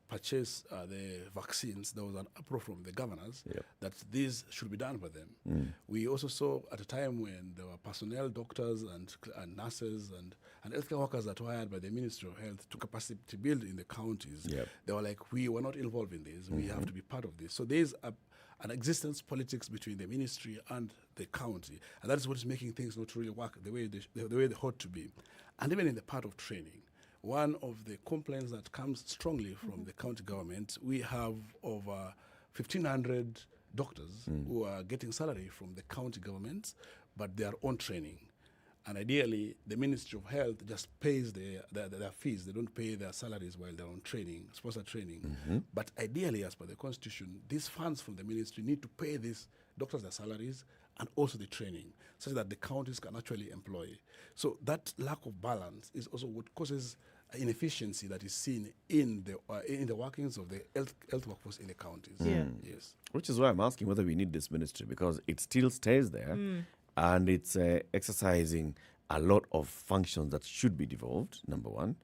purchase the vaccines, there was an uproar from the governors that these should be done by them. We also saw at a time when there were personnel, doctors and nurses and healthcare workers that were hired by the Ministry of Health to capacity build in the counties. They were like, we were not involved in this. We have to be part of this. So there's an existence politics between the ministry and the county, and that is what is making things not really work the way they ought to be. And even in the part of training, one of the complaints that comes strongly from the county government, we have over 1,500 doctors who are getting salary from the county government, but they are on training. And ideally, the Ministry of Health just pays their fees. They don't pay their salaries while they're on training, sponsored training. But ideally, as per the Constitution, these funds from the ministry need to pay these doctors their salaries and also the training, such that the counties can actually employ. So that lack of balance is also what causes inefficiency that is seen in the workings of the health workforce in the counties. Yes. Which is why I'm asking whether we need this ministry, because it still stays there and it's exercising a lot of functions that should be devolved, number one,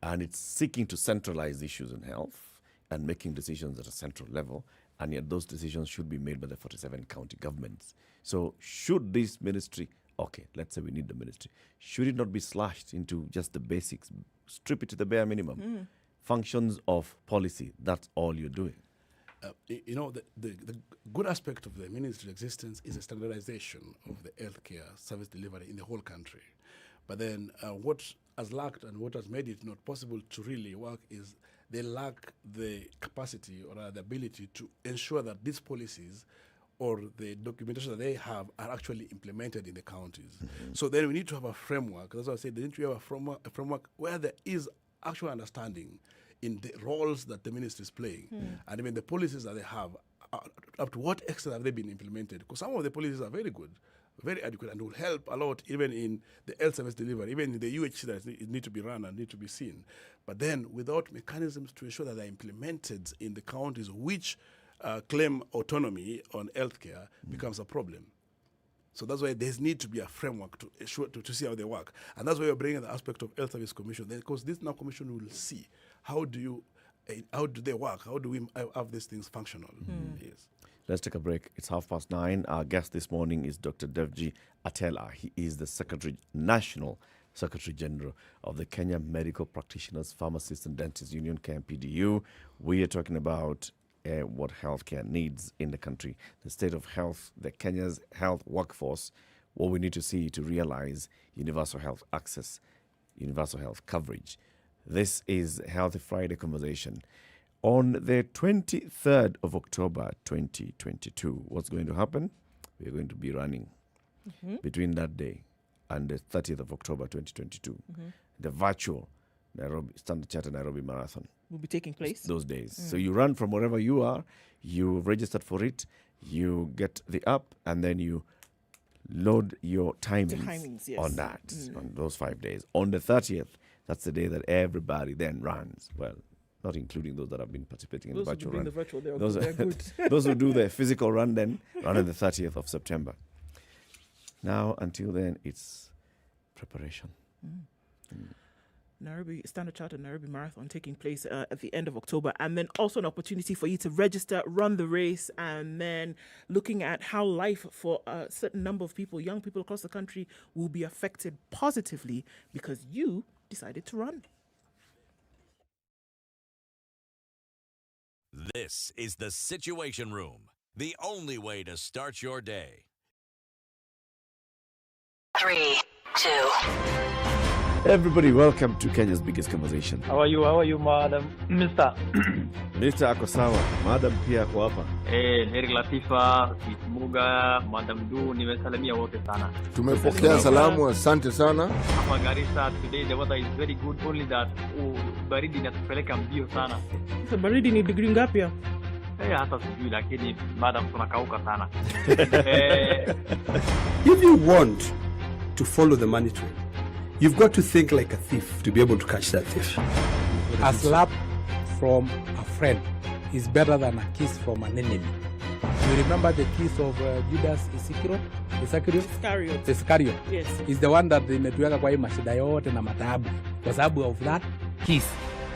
and it's seeking to centralize issues in health and making decisions at a central level, and yet those decisions should be made by the 47 county governments. So should this ministry, okay, let's say we need the ministry, should it not be slashed into just the basics, strip it to the bare minimum? Functions of policy, that's all you're doing. You know, the good aspect of the ministry existence is a standardization of the healthcare service delivery in the whole country. But then what has lacked and what has made it not possible to really work is they lack the capacity or the ability to ensure that these policies or the documentation that they have are actually implemented in the counties. So then we need to have a framework. That's why I said they need to have a framework where there is actual understanding in the roles that the ministry is playing, and even the policies that they have, up to what extent have they been implemented? Because some of the policies are very good, very adequate, and will help a lot even in the health service delivery, even in the UHC that need to be run and need to be seen. But then without mechanisms to ensure that they're implemented in the counties which claim autonomy on healthcare becomes a problem. So that's why there's need to be a framework to ensure to see how they work. And that's why we're bringing the aspect of Health Service Commission, because this now commission will see how do they work? How do we have these things functional? Yes. Let's take a break. It's 9:30. Our guest this morning is Dr. Devji Atela. He is the National Secretary General of the Kenya Medical Practitioners, Pharmacists and Dentists Union, KMPDU. We are talking about what healthcare needs in the country, the state of health, the Kenya's health workforce, what we need to see to realize universal health access, universal health coverage. This is Healthy Friday Conversation. On the 23rd of October 2022, what's going to happen? We're going to be running between that day and the 30th of October 2022. The virtual Standard Chartered Nairobi Marathon will be taking place those days. So you run from wherever you are, you registered for it, you get the app, and then you load your timings yes. on that, on those 5 days. On the 30th, that's the day that everybody then runs. Well, not including those that have been participating in those the virtual who run. the virtual, they're good. Those who do the physical run then run on the 30th of September. Now, until then, it's preparation. Standard Chartered Nairobi Marathon taking place at the end of October, and then also an opportunity for you to register, run the race, and then looking at how life for a certain number of people, young people across the country, will be affected positively because you decided to run. This is the Situation Room, the only way to start your day. 3, 2. Everybody, welcome to Kenya's biggest conversation. How are you, madam? Mr. Mr. ako sawa, madam pia ako hapa. Heri Latifa, Kitmuga, Madam Du, nimesalimia wote sana. Tumepokea salamu, asante sana. Hapa Garissa today the weather is very good, only that baridi inatupeleka mbio sana. So baridi ni degree ngapi ya? Hata sijui lakini madam tunakauka sana. If you want to follow the money trail, you've got to think like a thief to be able to catch that thief. A slap from a friend is better than a kiss from an enemy. You remember the kiss of Judas Iscariot? Yes. Is the one that imetuweka kwa hii mashida yote na mataabu. Kwa sababu of that kiss.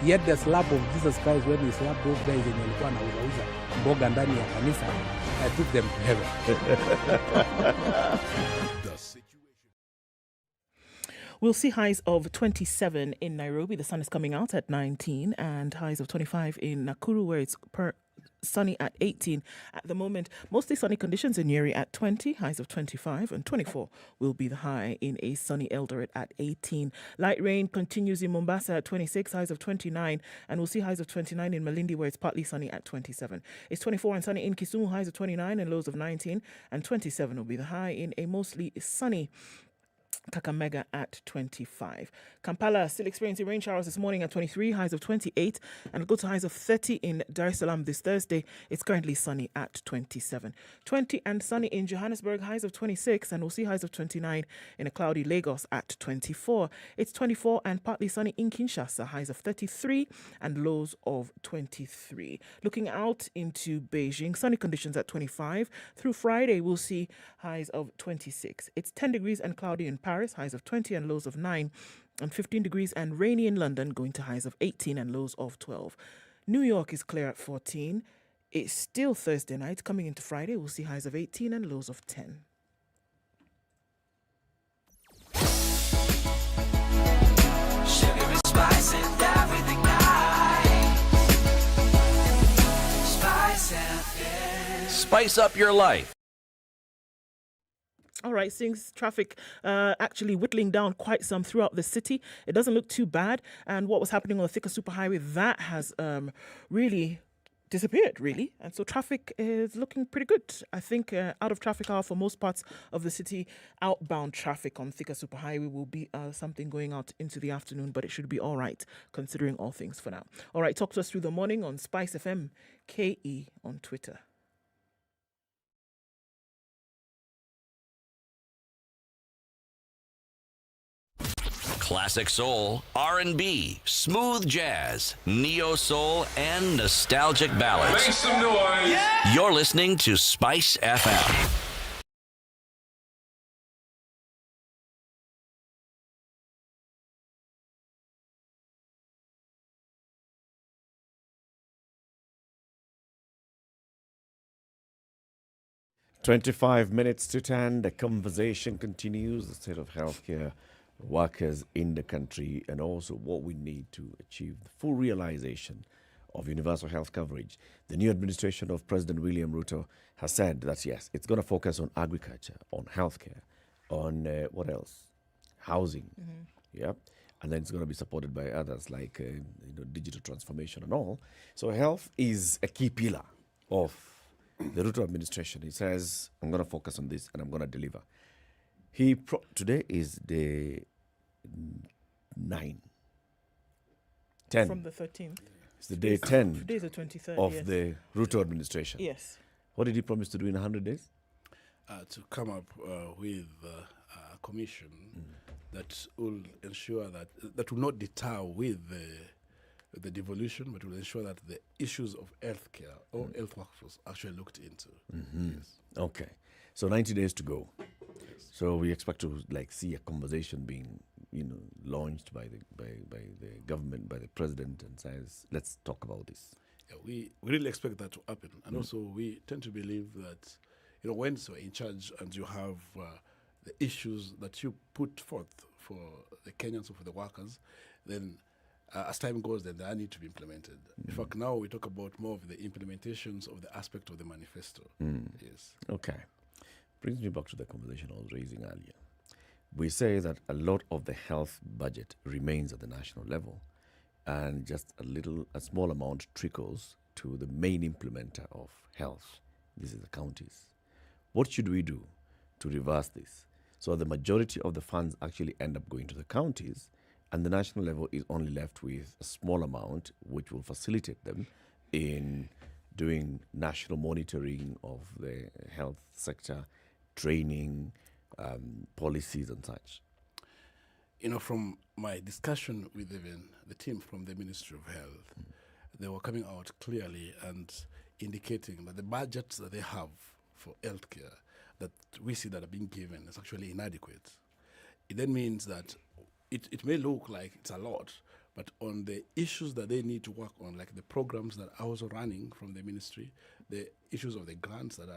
Yet the slap of Jesus Christ, when he slapped those guys and walikuwa anauza mboga ndani ya kanisa, I took them to heaven. We'll see highs of 27 in Nairobi. The sun is coming out at 19, and highs of 25 in Nakuru, where it's sunny at 18 at the moment. Mostly sunny conditions in Nyeri at 20, highs of 25, and 24 will be the high in a sunny Eldoret at 18. Light rain continues in Mombasa at 26, highs of 29, and we'll see highs of 29 in Malindi, where it's partly sunny at 27. It's 24 and sunny in Kisumu, highs of 29 and lows of 19, and 27 will be the high in a mostly sunny Kakamega at 25. Kampala still experiencing rain showers this morning at 23, highs of 28, and it'll go to highs of 30 in Dar es Salaam this Thursday. It's currently sunny at 27. 20 and sunny in Johannesburg, highs of 26, and we'll see highs of 29 in a cloudy Lagos at 24. It's 24 and partly sunny in Kinshasa, highs of 33 and lows of 23. Looking out into Beijing, sunny conditions at 25. Through Friday, we'll see highs of 26. It's 10 degrees and cloudy in Paris, highs of 20 and lows of 9, and 15 degrees and rainy in London, going to highs of 18 and lows of 12. New York is clear at 14. It's still Thursday night. Coming into Friday, we'll see highs of 18 and lows of 10. Sugar and spice and everything nice. SpiceFM. Spice up your life. All right, seeing traffic actually whittling down quite some throughout the city. It doesn't look too bad. And what was happening on the Thika Superhighway, that has really disappeared, really. And so traffic is looking pretty good. I think out of traffic hour for most parts of the city, outbound traffic on Thika Superhighway will be something going out into the afternoon, but it should be all right, considering all things for now. All right, talk to us through the morning on SpiceFM, KE on Twitter. Classic soul, R&B, smooth jazz, neo soul, and nostalgic ballads. Make some noise. Yeah! You're listening to Spice FM. "25 minutes to 10, the conversation continues, the state of healthcare workers in the country, and also what we need to achieve the full realization of universal health coverage. The new administration of President William Ruto has said that, yes, it's going to focus on agriculture, on healthcare, on what else? Housing. Yeah. And then it's going to be supported by others like digital transformation and all. So health is a key pillar of the Ruto administration. He says, I'm going to focus on this and I'm going to deliver. Today is day 10. From the 13th. It's the day 10 Today is the 23rd, of yes. the Ruto administration. Yes. What did he promise to do in 100 days? To come up with a commission that will ensure that will not deter with the devolution, but will ensure that the issues of healthcare or health workforce actually looked into. Yes. Okay. So 90 days to go. So we expect to see a conversation being launched by the government, by the president, and says, let's talk about this. Yeah, we really expect that to happen. And also we tend to believe that when you're in charge and you have the issues that you put forth for the Kenyans or for the workers, then as time goes, then they need to be implemented. In fact, now we talk about more of the implementations of the aspect of the manifesto. Yes. Okay. Brings me back to the conversation I was raising earlier. We say that a lot of the health budget remains at the national level, and just a small amount trickles to the main implementer of health. This is the counties. What should we do to reverse this? So the majority of the funds actually end up going to the counties, and the national level is only left with a small amount, which will facilitate them in doing national monitoring of the health sector, training, policies and such. From my discussion with even the team from the Ministry of Health, they were coming out clearly and indicating that the budgets that they have for healthcare that we see that are being given is actually inadequate. It then means that it may look like it's a lot, but on the issues that they need to work on, like the programs that are also running from the ministry, the issues of the grants that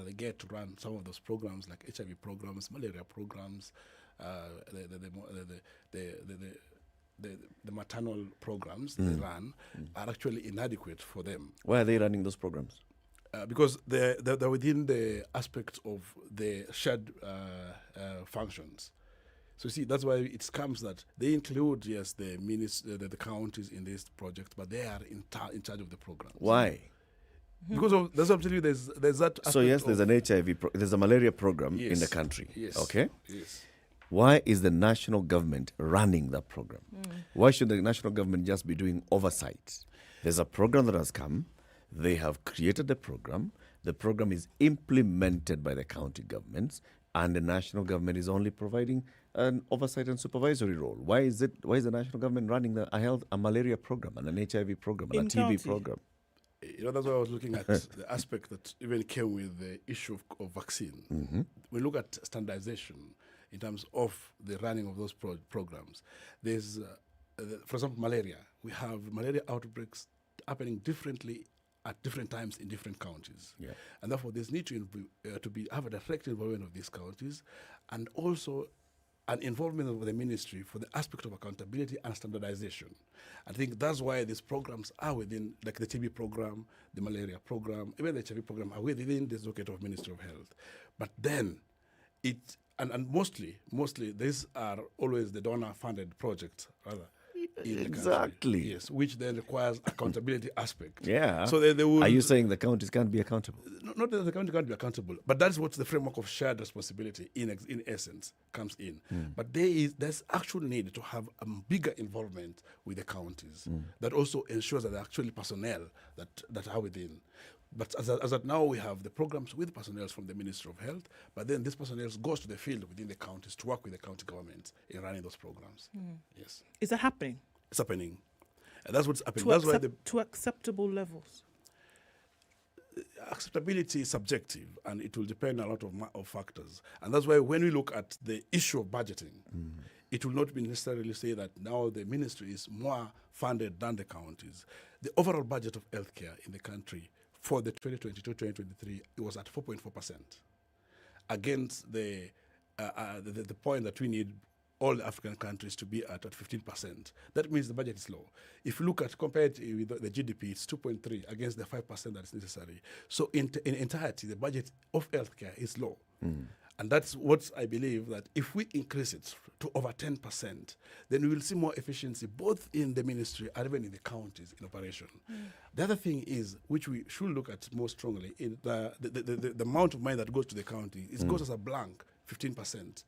they get to run some of those programs, like HIV programs, malaria programs, the maternal programs they run are actually inadequate for them. Why are they running those programs? Because they're within the aspect of the shared functions. So see, that's why it comes that they include, yes, the counties in this project, but they are in charge of the program. Why? Because of, that's what I'm telling you, there's that aspect. So yes, there's an HIV, there's a malaria program in the country. Yes. Okay? Yes. Why is the national government running that program? Why should the national government just be doing oversight? There's a program that has come. They have created the program. The program is implemented by the county governments, and the national government is only providing an oversight and supervisory role. Why is the national government running a malaria program and an HIV program and a TB program? That's why I was looking at the aspect that even came with the issue of vaccine. We look at standardization in terms of the running of those programs. There's, for example, malaria. We have malaria outbreaks happening differently at different times in different counties. Yeah. And therefore, there's need to have a direct involvement of these counties, and also an involvement of the ministry for the aspect of accountability and standardization. I think that's why these programs are within, like the TB program, the malaria program, even the HIV program are within the docket of Ministry of Health. But then and mostly these are always the donor-funded projects, rather. Exactly. Yes, which then requires accountability aspect. Yeah. So they will. Are you saying the counties can't be accountable? Not that the county can't be accountable, but that's what the framework of shared responsibility in essence comes in. But there's actual need to have a bigger involvement with the counties that also ensures that there are actually personnel that are within. But as of now, we have the programs with personnel from the Ministry of Health, but then this personnel goes to the field within the counties to work with the county governments in running those programs. Yes. Is that happening? It's happening. And that's what's happening. To acceptable levels? Acceptability is subjective, and it will depend on a lot of factors. And that's why when we look at the issue of budgeting, it will not be necessarily say that now the ministry is more funded than the counties. The overall budget of healthcare in the country for the 2022-2023, it was at 4.4%, against the point that we need all the African countries to be at 15%. That means the budget is low. If you look at compared with the GDP, it's 2.3 against the 5% that is necessary. So in entirety, the budget of healthcare is low. And that's what I believe, that if we increase it to over 10%, then we will see more efficiency both in the ministry and even in the counties in operation. The other thing is, which we should look at more strongly, in the amount of money that goes to the county, it goes as a blank, 15%.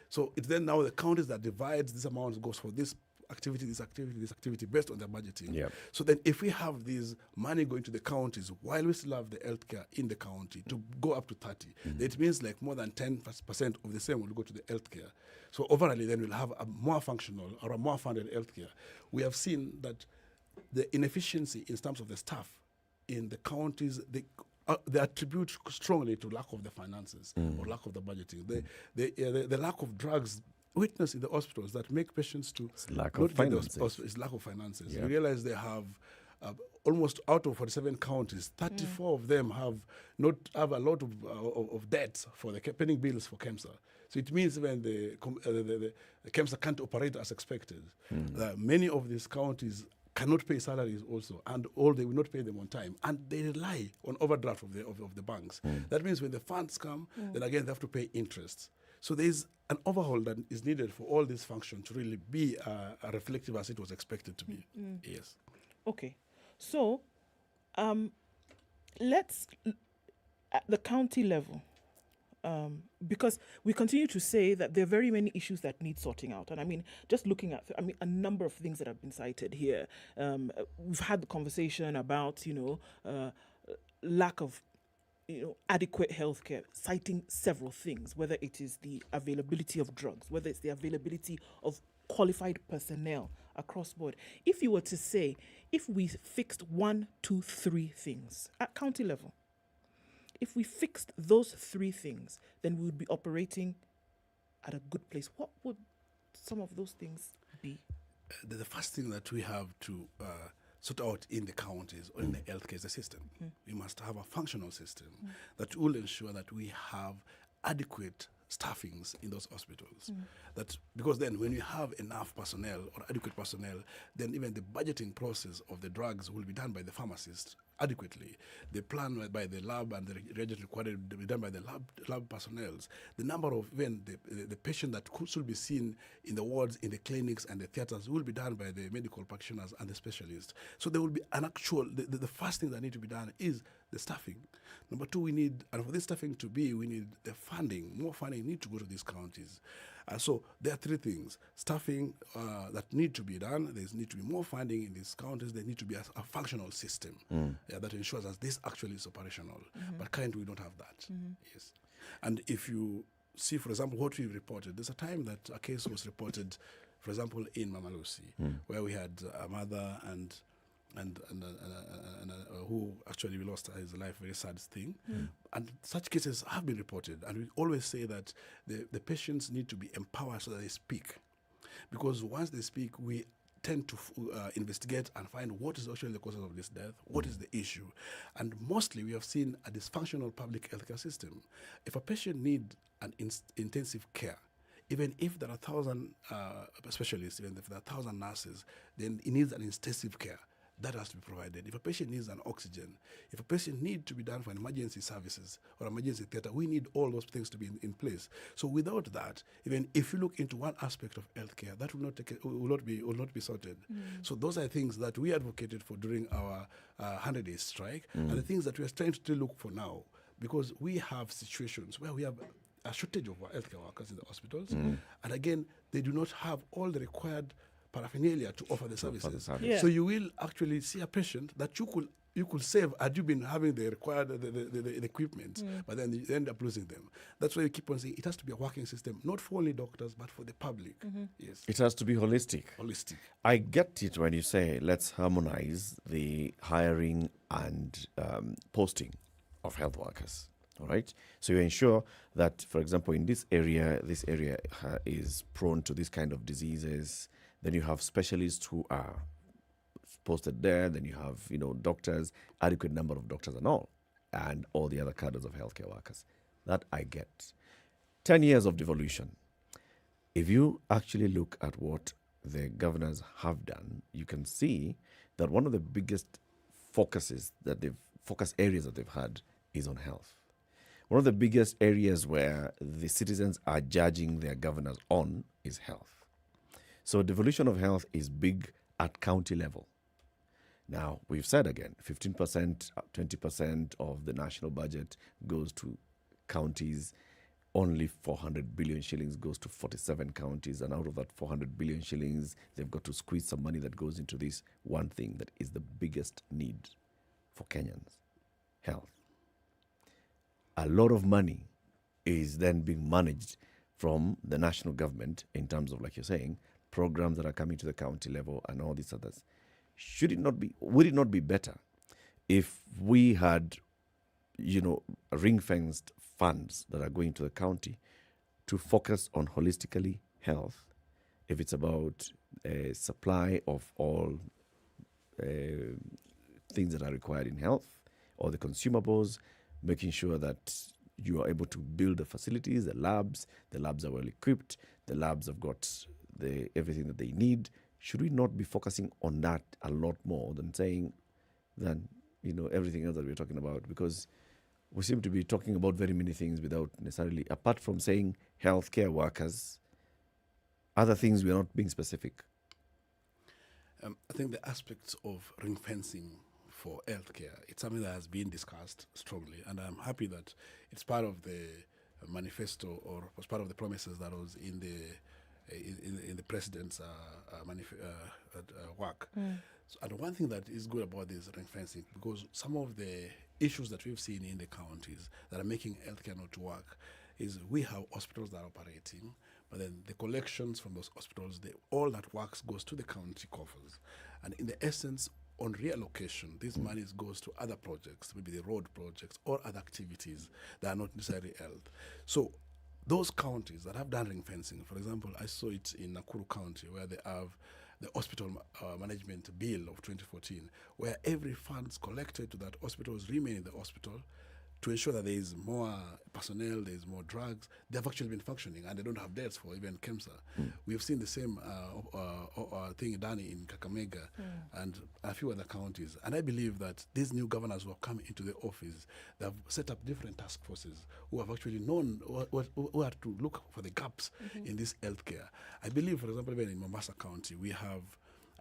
So it's then now the counties that divides this amount, goes for this activity, this activity, this activity, based on their budgeting. Yep. So then if we have this money going to the counties, while we still have the healthcare in the county to go up to 30, it means like more than 10% of the same will go to the healthcare. So overall, then we'll have a more functional or a more funded healthcare. We have seen that the inefficiency in terms of the staff in the counties, they attribute strongly to lack of the finances or lack of the budgeting. The lack of drugs witnessed in the hospitals that make patients to lack of finances. Is lack of finances. Yeah. You realize they have almost out of 47 counties, 34 of them have a lot of debts for the pending bills for KEMSA. So it means when the KEMSA can't operate as expected. Many of these counties cannot pay salaries also, and they will not pay them on time, and they rely on overdraft of the banks. That means when the funds come, then again they have to pay interest. So there's an overhaul that is needed for all this function to really be reflective as it was expected to be. Yes. Okay. So let's, at the county level, because we continue to say that there are very many issues that need sorting out. And I mean, just looking at, a number of things that have been cited here. We've had the conversation about, lack of adequate healthcare, citing several things, whether it is the availability of drugs, whether it's the availability of qualified personnel across board. If you were to say, if we fixed 1, 2, 3 things at county level, if we fixed those 3 things, then we would be operating at a good place. What would some of those things be? The first thing that we have to sort out in the counties or in the healthcare is the system. We must have a functional system that will ensure that we have adequate staffings in those hospitals. That because then when you have enough personnel or adequate personnel, then even the budgeting process of the drugs will be done by the pharmacist adequately. The plan by the lab and the reagent required to be done by the lab personnel. The number of even the patient that should be seen in the wards, in the clinics and the theaters will be done by the medical practitioners and the specialists. So there will be an actual, the first thing that need to be done is the staffing. Number 2, we need, and for this staffing to be, we need the funding. More funding need to go to these counties. So there are 3 things. Staffing that need to be done. There need to be more funding in these counties. There need to be a functional system that ensures that this actually is operational. But currently we don't have that. Yes. And if you see, for example, what we reported, there's a time that a case was reported, for example, in Mama Lucy, where we had a mother and who actually lost his life, very sad thing. And such cases have been reported. And we always say that the patients need to be empowered so that they speak. Because once they speak, we tend to investigate and find what is actually the causes of this death, what is the issue. And mostly we have seen a dysfunctional public healthcare system. If a patient needs an intensive care, even if there are 1,000 specialists, even if there are 1,000 nurses, then it needs an intensive care. That has to be provided. If a patient needs an oxygen, if a patient needs to be done for an emergency services or emergency theater, we need all those things to be in place. So without that, even if you look into one aspect of healthcare, that will not be sorted. So those are things that we advocated for during our 100-day strike, and the things that we are trying to look for now, because we have situations where we have a shortage of healthcare workers in the hospitals, and again, they do not have all the required paraphernalia to offer the services. So you will actually see a patient that you could save had you been having the required the equipment, but then you end up losing them. That's why we keep on saying it has to be a working system, not for only doctors, but for the public. Yes, it has to be holistic. I get it when you say let's harmonize the hiring and posting of health workers. All right. So you ensure that, for example, in this area is prone to this kind of diseases. Then you have specialists who are posted there. Then you have, doctors, adequate number of doctors and all the other cadres of healthcare workers. That I get. 10 years of devolution. If you actually look at what the governors have done, you can see that one of the biggest focus areas that they've had is on health. One of the biggest areas where the citizens are judging their governors on is health. So devolution of health is big at county level. Now, we've said again, 15%, 20% of the national budget goes to counties. Only 400 billion shillings goes to 47 counties. And out of that 400 billion shillings, they've got to squeeze some money that goes into this one thing that is the biggest need for Kenyans, health. A lot of money is then being managed from the national government in terms of, like you're saying, programs that are coming to the county level and all these others. Would it not be better if we had, ring-fenced funds that are going to the county to focus on holistically health, if it's about supply of all things that are required in health, or the consumables, making sure that you are able to build the facilities, the labs are well equipped, the labs have got everything that they need. Should we not be focusing on that a lot more than everything else that we're talking about? Because we seem to be talking about very many things without necessarily, apart from saying healthcare workers, other things we are not being specific. I think the aspects of ring fencing for healthcare, it's something that has been discussed strongly, and I'm happy that it's part of the manifesto, or was part of the promises that was in the president's work. So, and one thing that is good about this ring fencing, because some of the issues that we've seen in the counties that are making healthcare not work, is we have hospitals that are operating, but then the collections from those hospitals, all that works goes to the county coffers. And in the essence, on reallocation, this money goes to other projects, maybe the road projects or other activities that are not necessarily health. So those counties that have done ring fencing, for example, I saw it in Nakuru County, where they have the hospital management bill of 2014, where every funds collected to that hospitals remain in the hospital to ensure that there is more personnel, there is more drugs. They have actually been functioning, and they don't have debts for even cancer. We've seen the same thing done in Kakamega and a few other counties. And I believe that these new governors who have come into the office, they have set up different task forces who have actually known who are to look for the gaps in this healthcare. I believe, for example, even in Mombasa County, we have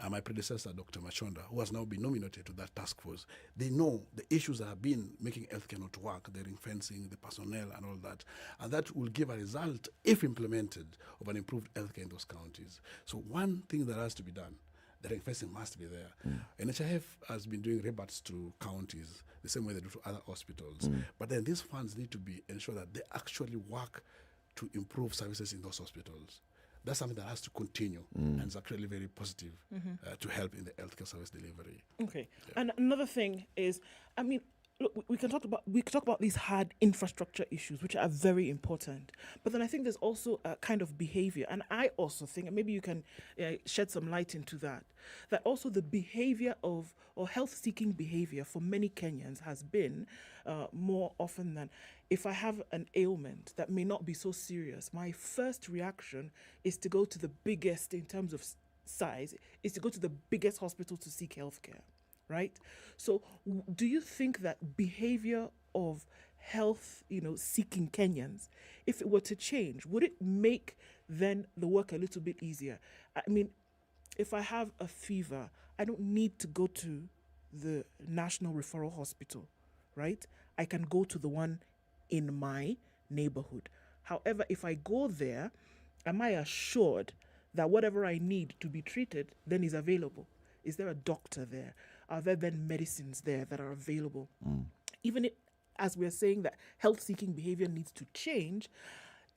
my predecessor, Dr. Machonda, who has now been nominated to that task force. They know the issues that have been making healthcare not work, the ring fencing, the personnel, and all that. And that will give a result, if implemented, of an improved healthcare in those counties. So one thing that has to be done, the ring fencing must be there. NHIF has been doing rebates to counties the same way they do to other hospitals. But then these funds need to be ensured that they actually work to improve services in those hospitals. That's something that has to continue, and it's actually very positive to help in the healthcare service delivery. Okay, and another thing is, I mean, look, we can talk about these hard infrastructure issues, which are very important. But then I think there's also a kind of behavior, and I also think, and maybe you can shed some light into that also the behavior of, or health-seeking behavior for many Kenyans has been more often than, if I have an ailment that may not be so serious, my first reaction is to go to the biggest, in terms of size, is to go to the biggest hospital to seek healthcare, right? So do you think that behavior of health, seeking Kenyans, if it were to change, would it make then the work a little bit easier? I mean, if I have a fever, I don't need to go to the National Referral Hospital, right? I can go to the one in my neighborhood. However, if I go there, am I assured that whatever I need to be treated then is available? Is there a doctor there? Are there then medicines there that are available? Even as we're saying that health-seeking behavior needs to change,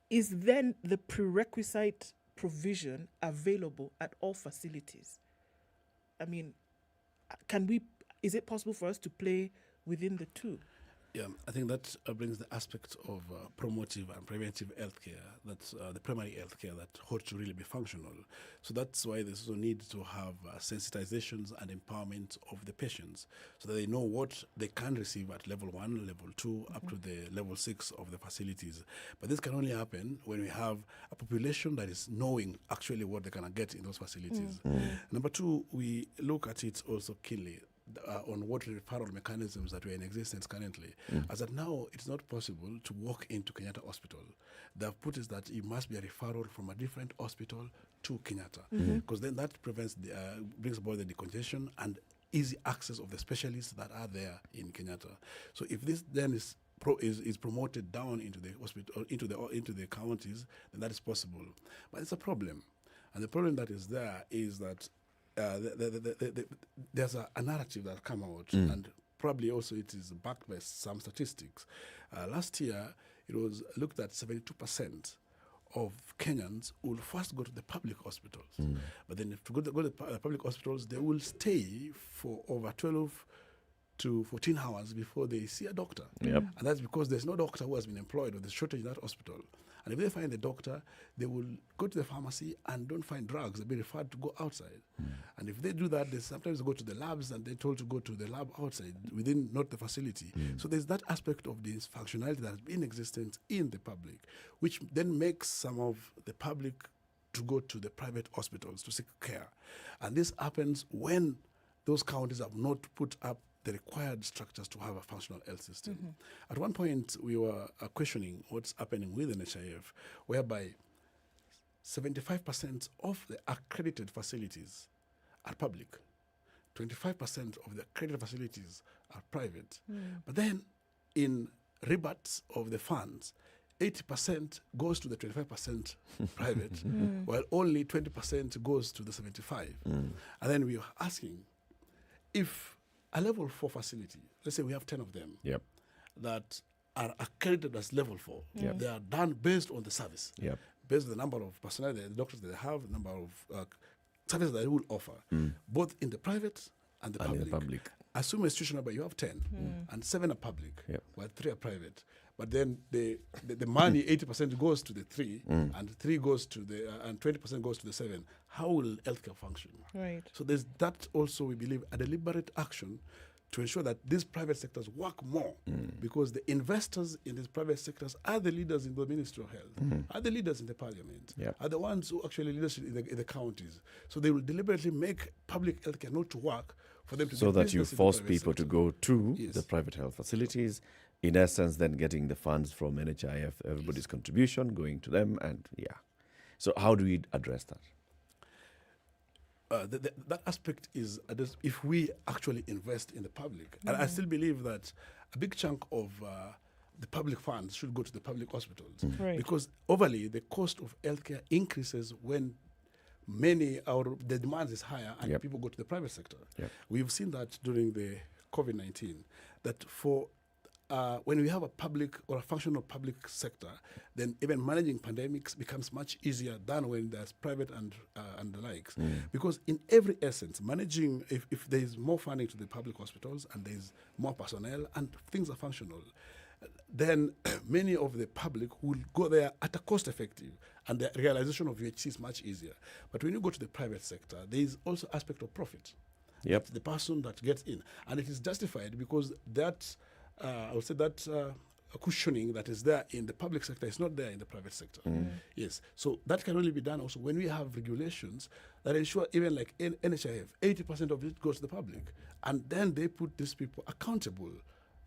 is then the prerequisite provision available at all facilities? I mean, is it possible for us to play within the two? Yeah, I think that brings the aspect of promotive and preventive healthcare, that's the primary healthcare that ought to really be functional. So that's why there's also need to have sensitizations and empowerment of the patients so that they know what they can receive at level 1, level 2, up to the level 6 of the facilities. But this can only happen when we have a population that is knowing actually what they can get in those facilities. Number 2, we look at it also keenly. On what referral mechanisms that were in existence currently. As that now, it's not possible to walk into Kenyatta Hospital. They have put is that it must be a referral from a different hospital to Kenyatta, because then that prevents brings about the decongestion and easy access of the specialists that are there in Kenyatta. So if this then is promoted down into the hospital, into the counties, then that is possible. But it's a problem, and the problem that is there is that there's a narrative that come out, and probably also it is backed by some statistics. Last year, it was looked at 72% of Kenyans will first go to the public hospitals. But then if to go to the public hospitals, they will stay for over 12 to 14 hours before they see a doctor. And that's because there's no doctor who has been employed, or there's shortage in that hospital. And if they find the doctor, they will go to the pharmacy and don't find drugs. They'll be referred to go outside. And if they do that, they sometimes go to the labs and they're told to go to the lab outside, within not the facility. So there's that aspect of this functionality that has been existent in the public, which then makes some of the public to go to the private hospitals to seek care. And this happens when those counties have not put up the required structures to have a functional health system. At one point, we were questioning what's happening with NHIF, whereby 75% of the accredited facilities are public, 25% of the accredited facilities are private. But then, in rebates of the funds, 80% goes to the 25% private, while only 20% goes to the 75%. And then we were asking, if a level 4 facility, let's say we have 10 of them that are accredited as level 4. They are done based on the service, based on the number of personnel, the doctors that they have, the number of services that they will offer, both in the private and the public. Assume institutional, but you have 10, and 7 are public, while 3 are private. But then the money, 80% goes to the 3, and 3 goes to the and 20% goes to the 7. How will healthcare function? Right. So there's that also, we believe, a deliberate action to ensure that these private sectors work more, because the investors in these private sectors are the leaders in the Ministry of Health, are the leaders in the Parliament, are the ones who actually leadership in the counties. So they will deliberately make public healthcare not to work for them to so do that you business in the force private people sector. to go to the private health facilities, in essence, then getting the funds from NHIF, everybody's contribution going to them, and So how do we address that? That aspect is if we actually invest in the public. And I still believe that a big chunk of the public funds should go to the public hospitals, because overly the cost of healthcare increases when the demand is higher and people go to the private sector. We've seen that during the COVID-19, that for when we have a public or a functional public sector, then even managing pandemics becomes much easier than when there's private and the likes. Because in every essence, managing, if there is more funding to the public hospitals and there's more personnel and things are functional, then many of the public will go there at a cost effective, and the realization of UHC is much easier. But when you go to the private sector, there is also aspect of profit. The person that gets in. And it is justified because that I would say that cushioning that is there in the public sector is not there in the private sector. Yes, so that can only be done also when we have regulations that ensure, even like NHIF, 80% of it goes to the public, and then they put these people accountable.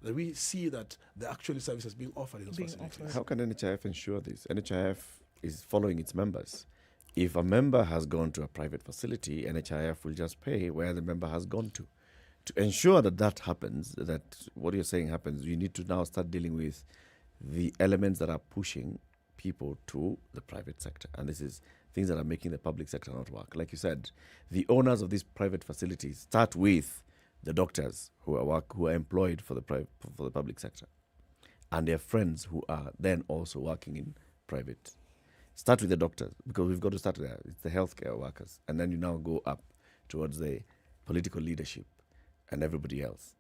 That we see that the actual services being offered in those facilities. How can NHIF ensure this? NHIF is following its members. If a member has gone to a private facility, NHIF will just pay where the member has gone to. To ensure that that happens, that what you're saying happens, you need to now start dealing with the elements that are pushing people to the private sector. And this is things that are making the public sector not work. Like you said, the owners of these private facilities start with the doctors who are employed for the public sector, and their friends who are then also working in private. Start with the doctors, because we've got to start there. It's the healthcare workers. And then you now go up towards the political leadership and everybody else.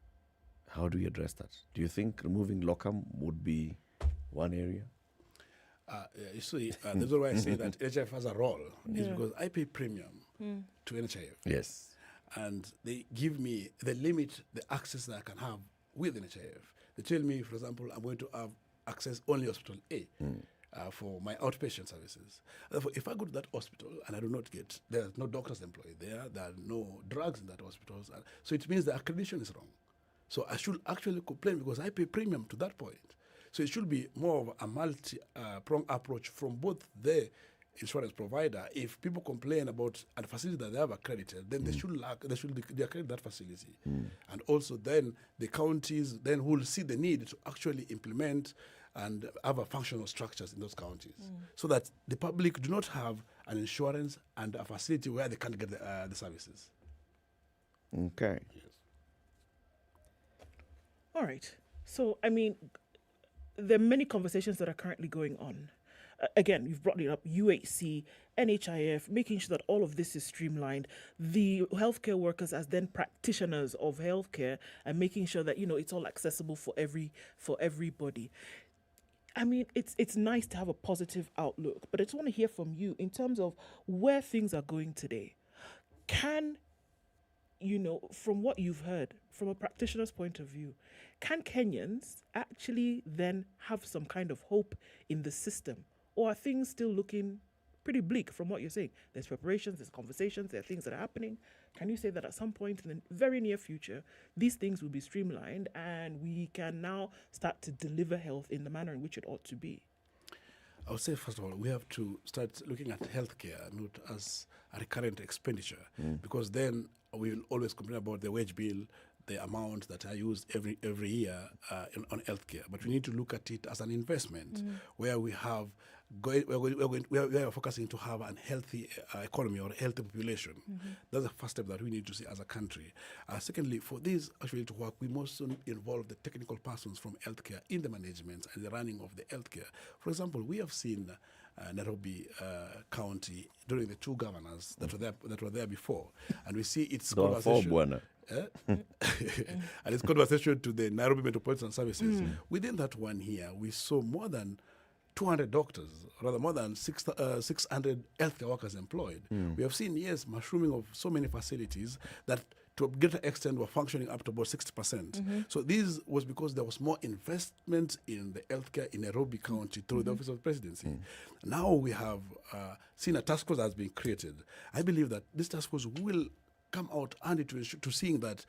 How do we address that? Do you think removing locum would be one area? You see, the reason why I say that NHIF has a role is because I pay premium to NHIF. Yes. And they limit the access that I can have with NHIF. They tell me, for example, I'm going to have access only hospital A for my outpatient services. Therefore, if I go to that hospital and I do not there's no doctors employed there are no drugs in that hospital. So it means the accreditation is wrong. So I should actually complain because I pay premium to that point. So it should be more of a multi-pronged approach from both the insurance provider. If people complain about a facility that they have accredited, then they should accredit that facility. And also then the counties then will see the need to actually implement and have a functional structures in those counties so that the public do not have an insurance and a facility where they can't get the services. Okay. Yes. All right. So, I mean, there are many conversations that are currently going on. Again, you've brought it up, UHC, NHIF, making sure that all of this is streamlined. The healthcare workers as then practitioners of healthcare and making sure that, it's all accessible for everybody. I mean, it's nice to have a positive outlook, but I just want to hear from you in terms of where things are going today. Can, from what you've heard, from a practitioner's point of view, can Kenyans actually then have some kind of hope in the system? Or are things still looking pretty bleak from what you're saying? There's preparations, there's conversations, there are things that are happening. Can you say that at some point in the very near future, these things will be streamlined and we can now start to deliver health in the manner in which it ought to be? I would say, first of all, we have to start looking at healthcare not as a recurrent expenditure, because then we will always complain about the wage bill, the amount that I use every year on healthcare. But we need to look at it as an investment where we have we are focusing to have an healthy economy or healthy population. That's the first step that we need to see as a country. Secondly, for this actually to work, we must involve the technical persons from healthcare in the management and the running of the healthcare. For example, we have seen Nairobi County during the two governors that were there before, and we see its conversation. And its conversation to the Nairobi Metropolitan Services. Within that 1 year, we saw more than 200 doctors, rather more than 600 healthcare workers employed. We have seen, mushrooming of so many facilities that to a greater extent were functioning up to about 60%. So this was because there was more investment in the healthcare in Nairobi County through the Office of the Presidency. Now we have seen a task force that has been created. I believe that this task force will come out and to seeing that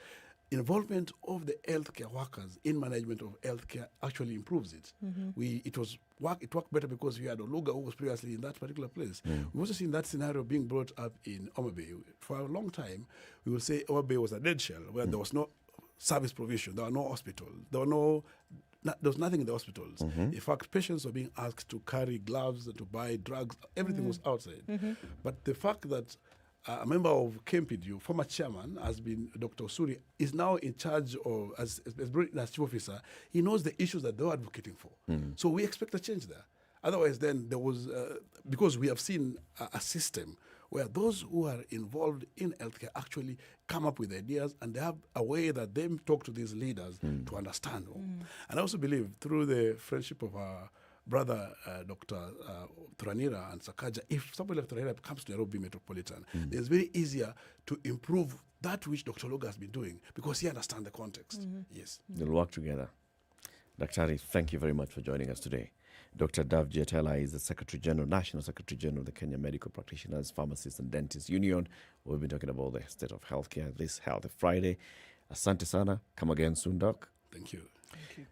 involvement of the healthcare workers in management of healthcare actually improves it. It worked better because we had Oluga who was previously in that particular place. We've also seen that scenario being brought up in Ombaso. For a long time, we will say Ombaso was a dead shell where there was no service provision, there were no hospitals, there was nothing in the hospitals. In fact, patients were being asked to carry gloves and to buy drugs. Everything was outside. But the fact that a member of KMPDU, former chairman, has been Dr. Osuri, is now in charge of, as chief officer, he knows the issues that they were advocating for. So we expect a change there. Otherwise, then there was, because we have seen a system where those who are involved in healthcare actually come up with ideas and they have a way that they talk to these leaders to understand them. And I also believe through the friendship of our brother Dr. Thuranira and Sakaja, if somebody like Thuranira comes to Nairobi Metropolitan, it's very easier to improve that which Dr. Loga has been doing because he understands the context. Yes. They'll work together. Dr. Ari, thank you very much for joining us today. Dr. Dav Jetela is the Secretary General, National Secretary General of the Kenya Medical Practitioners, Pharmacists and Dentists Union. We've been talking about the state of healthcare this Health Friday. Asante sana. Come again soon, Doc. Thank you. Thank you.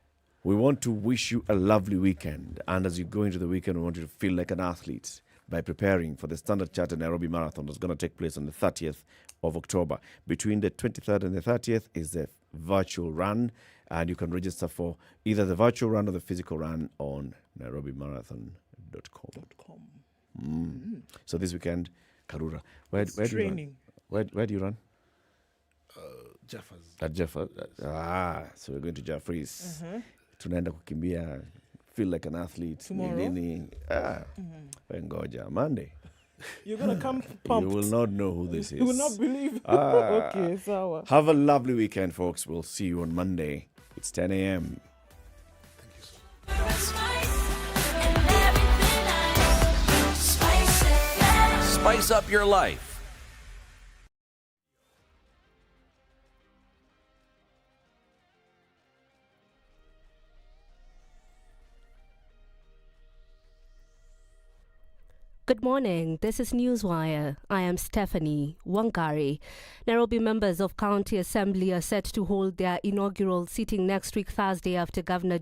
We want to wish you a lovely weekend. And as you go into the weekend, we want you to feel like an athlete by preparing for the Standard Chartered Nairobi Marathon that's going to take place on the 30th of October. Between the 23rd and the 30th is the virtual run, and you can register for either the virtual run or the physical run on nairobimarathon.com. So this weekend, Karura, where do you run? Where do you run? Jeffers. At Jeffers. So we're going to Jeffries. Tunaenda kukimbia, feel like an athlete. Tomorrow? Ngoja, Monday. You're going to come pumped. You will not know who this is. You will not believe. Okay, sawa. Have a lovely weekend, folks. We'll see you on Monday. It's 10 a.m. Spice up your life. Good morning. This is Newswire. I am Stephanie Wangari. Nairobi members of County Assembly are set to hold their inaugural sitting next week, Thursday, after Governor